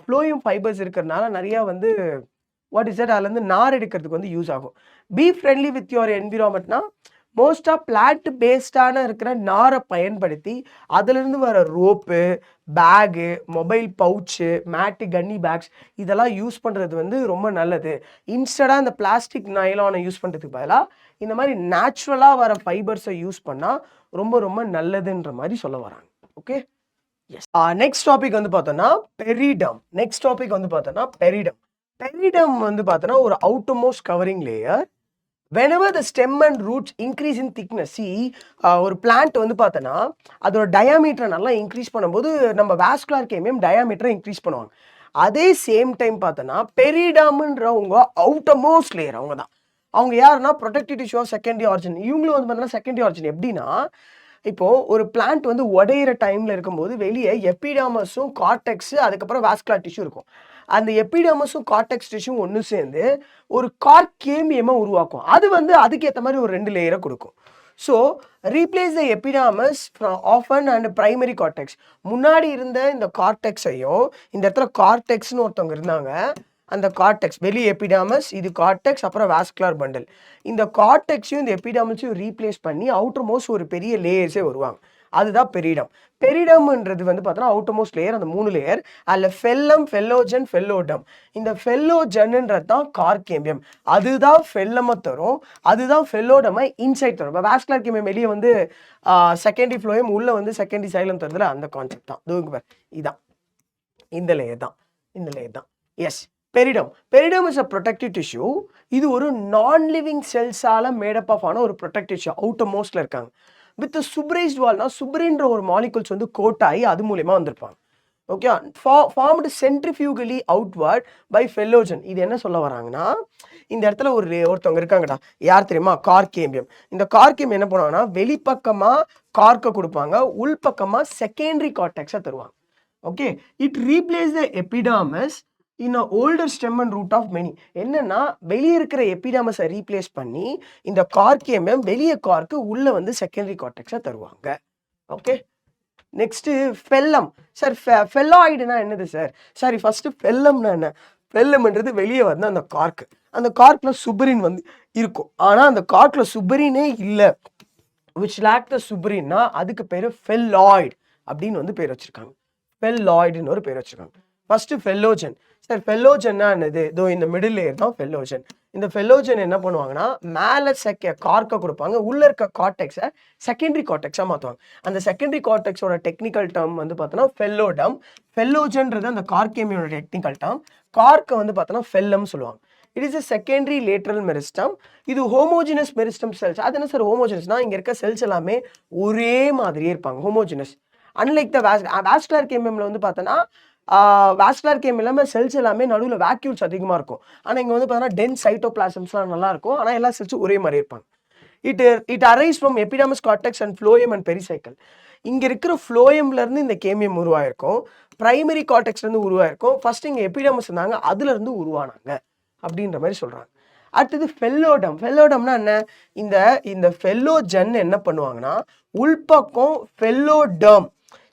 ஃப்ளோயம் ஃபைபர்ஸ் இருக்கிறதுனால நிறையா வந்து அதுலேருந்து நார் எடுக்கிறதுக்கு வந்து யூஸ் ஆகும். பி ஃப்ரெண்ட்லி வித் யுவர் என்விரான்மெண்ட்னா மோஸ்ட்டாக பிளான்ட் பேஸ்டான இருக்கிற நாரை பயன்படுத்தி அதுலேருந்து வர ரோப்பு, பேகு, மொபைல் பவுச்சு, மேட்டு, கன்னி பேக்ஸ் இதெல்லாம் யூஸ் பண்ணுறது வந்து ரொம்ப நல்லது. இன்ஸ்டடாக இந்த பிளாஸ்டிக் நைலானை யூஸ் பண்ணுறதுக்கு பதிலாக இந்த மாதிரி நேச்சுரலாக வர ஃபைபர்ஸை யூஸ் பண்ணால் ரொம்ப ரொம்ப நல்லதுன்ற மாதிரி சொல்ல வராங்க. Okay, S. நெக்ஸ்ட் டாபிக் வந்து பார்த்தோன்னா பெரிடம். பெரிடம் வந்து பார்த்தோன்னா ஒரு outermost covering layer. whenever the stem and roots increase in thickness, ஒரு பிளான்ட் வந்து பார்த்தோன்னா அதோட டயாமீட்டரை நல்லா இன்க்ரீஸ் பண்ணும்போது நம்ம வாஸ்குலர் கேமியம் டயாமீட்டரை இன்க்ரீஸ் பண்ணுவாங்க. அதே சேம் டைம் பார்த்தோன்னா பெரிடம்ன்றவங்க அவுட்டர்மோஸ்ட் லேயர், அவங்க யாருன்னா protective tissue of secondary origin. இவங்களும் வந்து பார்த்தோன்னா செகண்டரி ஆரிஜின். எப்படின்னா இப்போது ஒரு பிளான்ட் வந்து உடையிற டைமில் இருக்கும்போது வெளியே எபிடர்மஸும் கார்டெக்ஸு அதுக்கப்புறம் வாஸ்குலர் டிஷ்யூ இருக்கும். அந்த எபிடர்மஸும் கார்டெக்ஸ் டிஷ்யூ ஒன்று சேர்ந்து ஒரு கார்கேமியமாக உருவாக்கும். அது வந்து அதுக்கேற்ற மாதிரி ஒரு 2 லேயரை கொடுக்கும். So replace the epidermis often and primary cortex. முன்னாடி இருந்த இந்த கார்டெக்ஸையும் இந்த இடத்துல கார்டெக்ஸ்னு ஒருத்தவங்க இருந்தாங்க. அந்த கார்டெக்ஸ் வெளி எபிடாமஸ், இது கார்டெக்ஸ், அப்புறம் வாஸ்குலர் பண்டில். இந்த கார்டெக்ஸையும் இந்த எபிடாமஸையும் ரீப்ளேஸ் பண்ணி அவுட்டர் மோஸ்ட் ஒரு பெரிய லேயர்ஸே வருவாங்க. அதுதான் பெரிடம். பெரிடம்ன்றது வந்து பார்த்தோன்னா அவுட்டர் மோஸ்ட் லேயர், அந்த 3 லேயர். அதில் ஃபெல்லம், ஃபெல்லோஜன், ஃபெல்லோடம். இந்த ஃபெல்லோஜன்ன்றது தான் கார்கேமியம். அதுதான் ஃபெல்லமை தரும், அதுதான் ஃபெல்லோடமை இன்சைட் தரும். இப்போ வாஸ்குலர் கேமியம் வெளியே வந்து செகண்டரி ஃப்ளோயம், உள்ள வந்து செகண்டரி சைலம் தருதுல, அந்த கான்செப்ட் தான். இதான் இந்த லேயர் தான், இந்த லேயர் தான். Yes, periderm. Periderm is a protective tissue. இது ஒரு நான் லிவிங் செல்ஸால மேடப் ஆஃப் ஆன ஒரு ப்ரொடெக்டிவ் டிஷ்யூ. அவுட்டர் மோஸ்ட்ல இருக்காங்க. வித் சுப்ரைஸ்ட் வால்னா சுப்ரின்ற ஒரு மாலிகுல்ஸ் வந்து கோட் ஆகி அது மூலயமா வந்திருப்பாங்க. Okay, formed centrifugally outward by phellogen. இது என்ன சொல்ல வராங்கன்னா, இந்த இடத்துல ஒருத்தவங்க இருக்காங்கடா, யார் தெரியுமா? கார்கேமியம். இந்த கார்கேமியம் என்ன பண்ணுவாங்கன்னா, வெளிப்பக்கமா கார்க்கை கொடுப்பாங்க, உள்பக்கமா செகண்டரி கார்டெக்ஸை தருவாங்க. Okay, it replace the epidermis in a older stem and root of many. என்னன்னா, வெளியே இருக்கிற எபிடாமஸை ரீப்ளேஸ் பண்ணி இந்த கார்கேமியம் வெளியே கார்க்கு உள்ள வந்து செகண்டரி கார்டெக்ஸை தருவாங்க. Okay, next phellem. சார் ஃபெல்லாய்டுனா என்னது சார்? சாரி, ஃபர்ஸ்ட் ஃபெல்லம்னா என்ன? ஃபெல்லம்ன்றது வெளியே வந்து அந்த கார்க்கு, அந்த கார்க்ல சுபரின் வந்து இருக்கும். ஆனால் அந்த கார்க்ல சுபரினே இல்லை, விச் லேக் த சுபரின்னா அதுக்கு பேர் ஃபெல்லாய்டு அப்படின்னு வந்து பேர் வச்சிருக்காங்க. ஃபெல்லாய்டுன்னு ஒரு பேர் வச்சிருக்காங்க. First phellogen. சார் ஃபெல்லோஜன்னா என்னது? இதோ இந்த மிடில் லேயர் தான் ஃபெல்லோஜன். இந்த ஃபெல்லோஜன் என்ன பண்ணுவாங்கன்னா, மேலே கார்க்கை கொடுப்பாங்க, உள்ள இருக்க கார்டெக்ஸை செகண்டரி கார்டெக்ஸாக மாற்றுவாங்க. அந்த செகண்டரி கார்டெக்ஸோட டெக்னிக்கல் டேர்ம் வந்து பார்த்தோன்னா ஃபெல்லோடம். ஃபெல்லோஜன்றது அந்த கார்கேமியோட டெக்னிக்கல் டேர்ம். கார்க்கை வந்து பார்த்தோன்னா ஃபெல்லம் சொல்லுவாங்க. It is a secondary lateral meristem. இது ஹோமோஜினஸ் மெரிஸ்டம் செல்ஸ். அது என்ன சார் ஹோமோஜினஸ்னா, இங்கே இருக்க செல்ஸ் எல்லாமே ஒரே மாதிரியே இருப்பாங்க, ஹோமோஜினஸ். அன்லைக் த வாஸ்குலர் கேமியம்ல வந்து பார்த்தோன்னா, வாஸ்குலர் கேம் இல்லாமல் செல்ஸ் எல்லாமே நடுவில் வேக்யூல்ஸ் அதிகமாக இருக்கும். ஆனால் இங்கே வந்து பார்த்தோன்னா டென்ஸ் சைட்டோபிளாசம்ஸ்லாம் நல்லா இருக்கும், ஆனால் எல்லா செல்ஸும் ஒரே மாதிரி இருப்பாங்க. It arise from epidermis cortex and phloem and pericycle. இங்கே இருக்கிற ஃப்ளோயம்லேருந்து இந்த கேமியம் உருவாயிருக்கும், பிரைமரி கார்டெக்ஸ்லேருந்து உருவாயிருக்கும். ஃபர்ஸ்ட் இங்கே எபிடாமஸ் இருந்தாங்க, அதுலேருந்து உருவானாங்க அப்படின்ற மாதிரி சொல்கிறாங்க. அடுத்தது ஃபெல்லோடம். ஃபெல்லோடம்னா என்ன? இந்த ஃபெல்லோஜன் என்ன பண்ணுவாங்கன்னா, உள்பக்கம் ஃபெல்லோடம்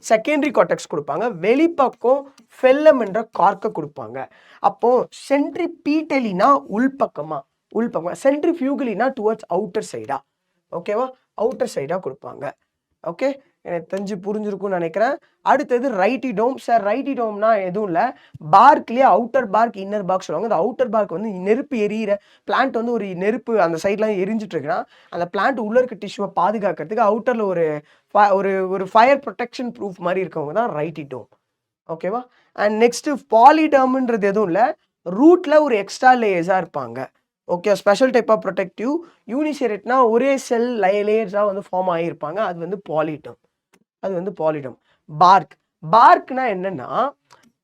செகண்டரி கார்டெக்ஸ் கொடுப்பாங்க, வெளிப்பக்கம் ஃபெல்லம் என்ற கார்க்கை கொடுப்பாங்க. அப்போ சென்ட்ரிபீட்டலினா உள்பக்கமா, சென்ட்ரிஃபியூகலினா டுவர்ட்ஸ் அவுட்டர் சைடா. ஓகேவா? அவுட்டர் சைடா கொடுப்பாங்க. ஓகே, எனக்கு தெரிஞ்சு புரிஞ்சிருக்கும்னு நினைக்கிறேன். அடுத்தது ரைட்டிடோம். சார் ரைட்டிடோம்னா எதுவும் இல்லை, பார்க்லேயே அவுட்டர் பார்க், இன்னர் பார்க் சொல்லுவாங்க. அந்த அவுட்டர் பார்க் வந்து நெருப்பு எரியிற பிளான்ட் வந்து ஒரு நெருப்பு அந்த சைட்லாம் எரிஞ்சிட்டு இருக்குன்னா, அந்த பிளான்ட் உள்ள இருக்க டிஷ்யூவை பாதுகாக்கிறதுக்கு அவுட்டரில் ஒரு ஃபயர் ப்ரொடெக்ஷன் ப்ரூஃப் மாதிரி இருக்கவங்க தான் ரைட்டிடோம். ஓகேவா? அண்ட் நெக்ஸ்ட் பாலிடம்ன்றது எதுவும் இல்லை, ரூட்ல ஒரு எக்ஸ்ட்ரா லேயர்ஸாக இருப்பாங்க. Okay, special type of protective. யூனிசெரேட்னா ஒரே செல் லேயர்ஸாக வந்து ஃபார்ம் ஆகியிருப்பாங்க, அது வந்து பாலிடம். பார்க்னா என்னன்னா,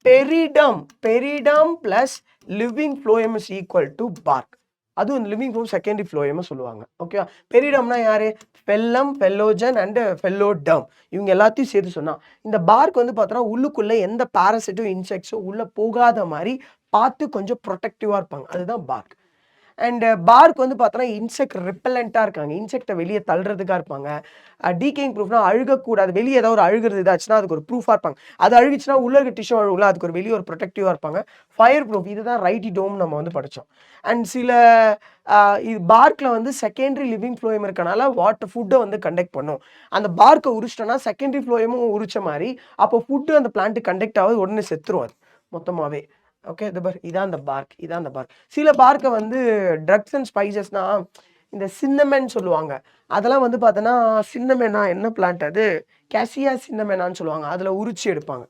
பெரிடம் plus living phloem is equal to park. அதுவும் இந்த லிவிங் ஃப்ளோயம் செகண்டரி ஃப்ளோயம் சொல்லுவாங்க. ஓகே, பெரிடம்னா யாரு? ஃபெல்லம், ஃபெல்லோஜன் அண்ட் ஃபெல்லோடம். இவங்க எல்லாத்தையும் சேர்த்து சொன்னா, இந்த பார்க் வந்து பார்த்தோன்னா உள்ளுக்குள்ள எந்த பாராசைட்டும் இன்செக்ட்ஸும் உள்ள போகாத மாதிரி பார்த்து கொஞ்சம் ப்ரொடெக்டிவா இருப்பாங்க, அதுதான் பார்க். அண்ட் பார்க் வந்து பார்த்தோன்னா இன்செக்ட் ரிப்பலண்ட்டாக இருக்காங்க, இன்செக்டை வெளியே தள்ளுறதுக்காக இருப்பாங்க. டீகேயிங் ப்ரூஃப்னா அழுகக்கூடாது, வெளியே ஏதாவது ஒரு அழுகிறது இதாச்சுன்னா அதுக்கு ஒரு ப்ரூஃபாக இருப்பாங்க. அது அழுகிச்சுன்னா உள்ள இருக்க டிஷ்யூ அழுகுல, அதுக்கு ஒரு வெளியே ஒரு ப்ரொடெக்டிவாக இருப்பாங்க. ஃபயர் ப்ரூஃப், இதுதான் ரைட்டிடோம் நம்ம வந்து படித்தோம். அண்ட் சில இது பார்க்கில் வந்து செகண்டரி லிவிங் ஃப்ளோயம் இருக்கனால ஃபுட்டை வந்து கண்டக்ட் பண்ணும். அந்த பார்க்கை உரிச்சிட்டோன்னா செகண்டரி ஃப்ளோயமும் உரிச்ச மாதிரி, அப்போ ஃபுட்டு அந்த பிளான்ட்டு கண்டக்ட் ஆகுது, உடனே செத்துரும் அது மொத்தமாகவே. ஓகே, இதான் அந்த பார்க். சில பார்க்கை வந்து ட்ரக்ஸ் அண்ட் ஸ்பைசஸ்னா, இந்த சின்னமென் சொல்லுவாங்க, அதெல்லாம் வந்து பார்த்தோன்னா சின்னமெனா என்ன பிளான்ட் அது? கேசியா சின்னமெனான்னு சொல்லுவாங்க, அதில் உரிச்சு எடுப்பாங்க.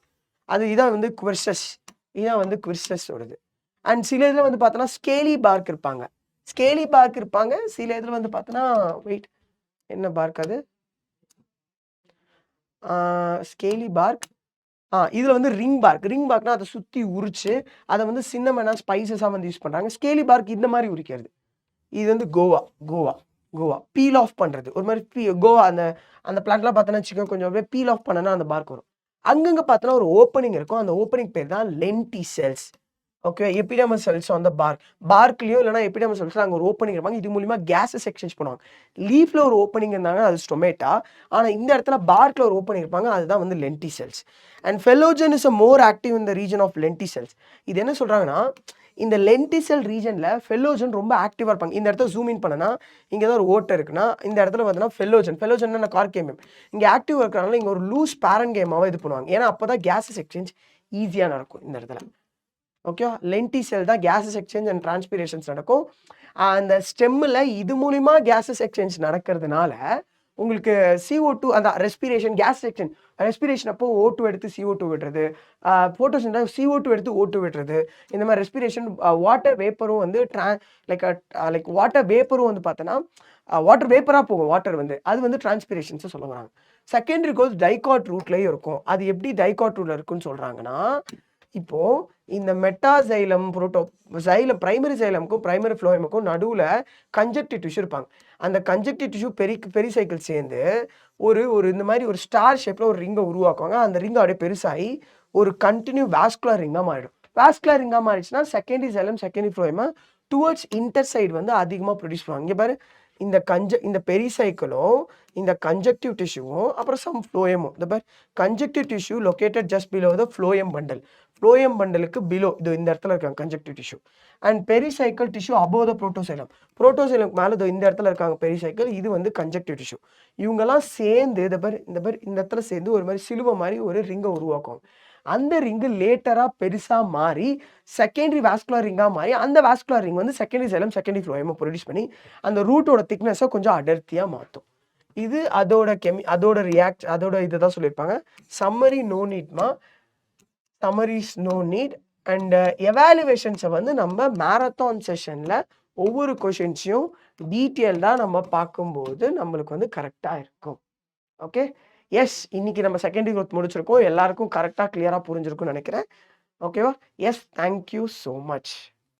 இதான் வந்து குவிர்சஸ் வருது. அண்ட் சில இதில் வந்து பார்த்தோன்னா ஸ்கேலி பார்க் இருப்பாங்க, சில இதில் வந்து பார்த்தோன்னா என்ன பார்க் அது? Scaly park. இதில் வந்து ரிங் பார்க்னா அதை சுற்றி உரிச்சு அதை வந்து சின்னமெனா ஸ்பைசஸாக வந்து யூஸ் பண்ணுறாங்க. ஸ்கேலி பார்க் இந்த மாதிரி உரிக்கிறது. இது வந்து கோவா பீல் ஆஃப் பண்ணுறது, ஒரு மாதிரி கோவா அந்த பிளான்ட்லாம் பார்த்தோன்னா வச்சுக்கோங்க, கொஞ்சம் அப்படியே பீல் ஆஃப் பண்ணனா அந்த பார்க் வரும். அங்கங்கே பார்த்தோன்னா ஒரு ஓப்பனிங் இருக்கும், அந்த ஓப்பனிங் பேர் தான் லென்டிசெல்ஸ். ஓகே, எபிடெர்மல் செல்ஸ் அந்த பார்க்லயும் இல்லைனா எபிடெர்மல் செல்ஸ்ல அங்கே ஒரு ஓப்பனிங் இருப்பாங்க. இது மூலியமா கேஸஸ் எக்ஸ்சேஞ்ச் பண்ணுவாங்க. லீஃப்ல ஒரு ஓப்பனிங் இருந்தாங்க, அது ஸ்டொமேட்டா. ஆனால் இந்த இடத்துல பார்க்ல ஒரு ஓப்பனிங் இருப்பாங்க, அதுதான் வந்து lenticels. And phellogen is a more active in the region of lenticels. இது என்ன சொல்றாங்கன்னா, இந்த லென்டிசெல் ரீஜன்ல ஃபெலோஜன் ரொம்ப ஆக்டிவாக இருப்பாங்க. இந்த இடத்துல ஜூம் இன் பண்ணனா இங்கே ஏதாவது ஒரு ஓட்டை இருக்குன்னா இந்த இடத்துல பார்த்தீங்கன்னா ஃபெலோஜன் கார்கேமியம் இங்கே ஆக்டிவ் இருக்கிறனால இங்கே ஒரு லூஸ் பேரன்கேமாவை இது பண்ணுவாங்க. ஏன்னா அப்போ தான் கேஸஸ் எக்ஸ்சேஞ்ச் ஈஸியாக நடக்கும் இந்த இடத்துல. ஓகேவா, லென்டிசெல் தான் கேஸஸ் எக்ஸ்சேஞ்ச் அண்ட் டிரான்ஸ்பிரேஷன்ஸ் நடக்கும். அந்த ஸ்டெம்மில் இது மூலிமா கேஸஸ் எக்ஸ்சேஞ்ச் நடக்கிறதுனால உங்களுக்கு CO2 அந்த ரெஸ்பிரேஷன் கேஸ் எக்ஸ்சேஞ்ச் ரெஸ்பிரேஷன் அப்போ O2 எடுத்து CO2 விடுறது, ஃபோட்டோசிந்தசிஸ் CO2 எடுத்து O2 விடுறது, இந்த மாதிரி ரெஸ்பிரேஷன் வாட்டர் வேப்பரும் வந்து லைக் வாட்டர் வேப்பரும் வந்து பார்த்தோன்னா வாட்டர் வேப்பராக போகும். வாட்டர் வந்து அது வந்து டிரான்ஸ்பிரேஷன்ஸை சொல்ல வராங்க. செகண்டரி கோல்ஸ் டைகாட் ரூட்லேயும் இருக்கும். அது எப்படி டைகாட் ரூட்ல இருக்குன்னு சொல்கிறாங்கன்னா, இப்போ இந்த மெட்டாசைலம் பிரைமரி சைலமுக்கும் பிரைமரி ஃப்ளோயமுக்கும் நடுவில் கன்ஜக்டிவ் டிஷ்யூ இருப்பாங்க. அந்த கன்ஜக்டிவ் டிஷ்யூ பெரிசைக்கிள் சேர்ந்து ஒரு இந்த மாதிரி ஒரு ஸ்டார் ஷேப்பில் ஒரு ரிங்கை உருவாக்குவாங்க. அந்த ரிங்கை அப்படியே பெருசாகி ஒரு கண்டினியூ வாஸ்குலர் ரிங்காக மாறிடும். வாஸ்குலர் ரிங்காக மாறிடுச்சுன்னா செகண்டரி சைலம் செகண்டரி ஃப்ளோயமா டுவர்ட்ஸ் இன்டர்சைடு வந்து அதிகமாக ப்ரொடியூஸ் பண்ணுவாங்க. இங்கே பாரு, இந்த பெரிசைக்கிளும் இந்த கன்ஜக்டிவ் டிஷ்யூவும் அப்புறம் சம் ஃப்ளோயமும். இந்த பாரு, conjunctive tissue located just below the phloem bundle. Phloem பண்டலுக்கு பிலோ இது இந்த இடத்துல இருக்காங்க conjunctive tissue. And pericycle tissue above the protoxylem. புரோட்டோசைலமுக்கு மேலே இந்த இடத்துல இருக்காங்க பெரிசைக்கிள், இது வந்து கன்ஜக்டிவ் டிஷ்யூ. இவங்கெல்லாம் சேர்ந்து இந்த இடத்துல சேர்ந்து ஒரு மாதிரி சிலுவை மாதிரி ஒரு ரிங்கை உருவாக்கும். அந்த ரிங்கு லேட்டராக பெருசாக மாறி செகண்டரி வாஸ்குலர் ரிங்காக மாறி அந்த வாஸ்குலர் ரிங் வந்து செகண்டரி சைலம் செகண்டரி ஃப்ளோயமை ப்ரொடியூஸ் பண்ணி அந்த ரூட்டோட திக்னஸை கொஞ்சம் அடர்த்தியாக மாற்றும். இது அதோட இதுதான் சொல்லியிருப்பாங்க. சம்மரி நோ நீட்மா, சம்மரிஸ் நோ நீட். அண்ட் எவாலுவேஷன்ஸை வந்து நம்ம மேரத்தான் செஷனில் ஒவ்வொரு கொஷின்ஸையும் டீட்டெயில்டாக நம்ம பார்க்கும்போது நம்மளுக்கு வந்து கரெக்டாக இருக்கும். ஓகே, எஸ், இன்னைக்கு நம்ம செகண்டரி growth முடிச்சிருக்கோம். எல்லாருக்கும் கரெக்டாக கிளியராக புரிஞ்சிருக்கும்னு நினைக்கிறேன். ஓகேவா? Yes, thank you so much.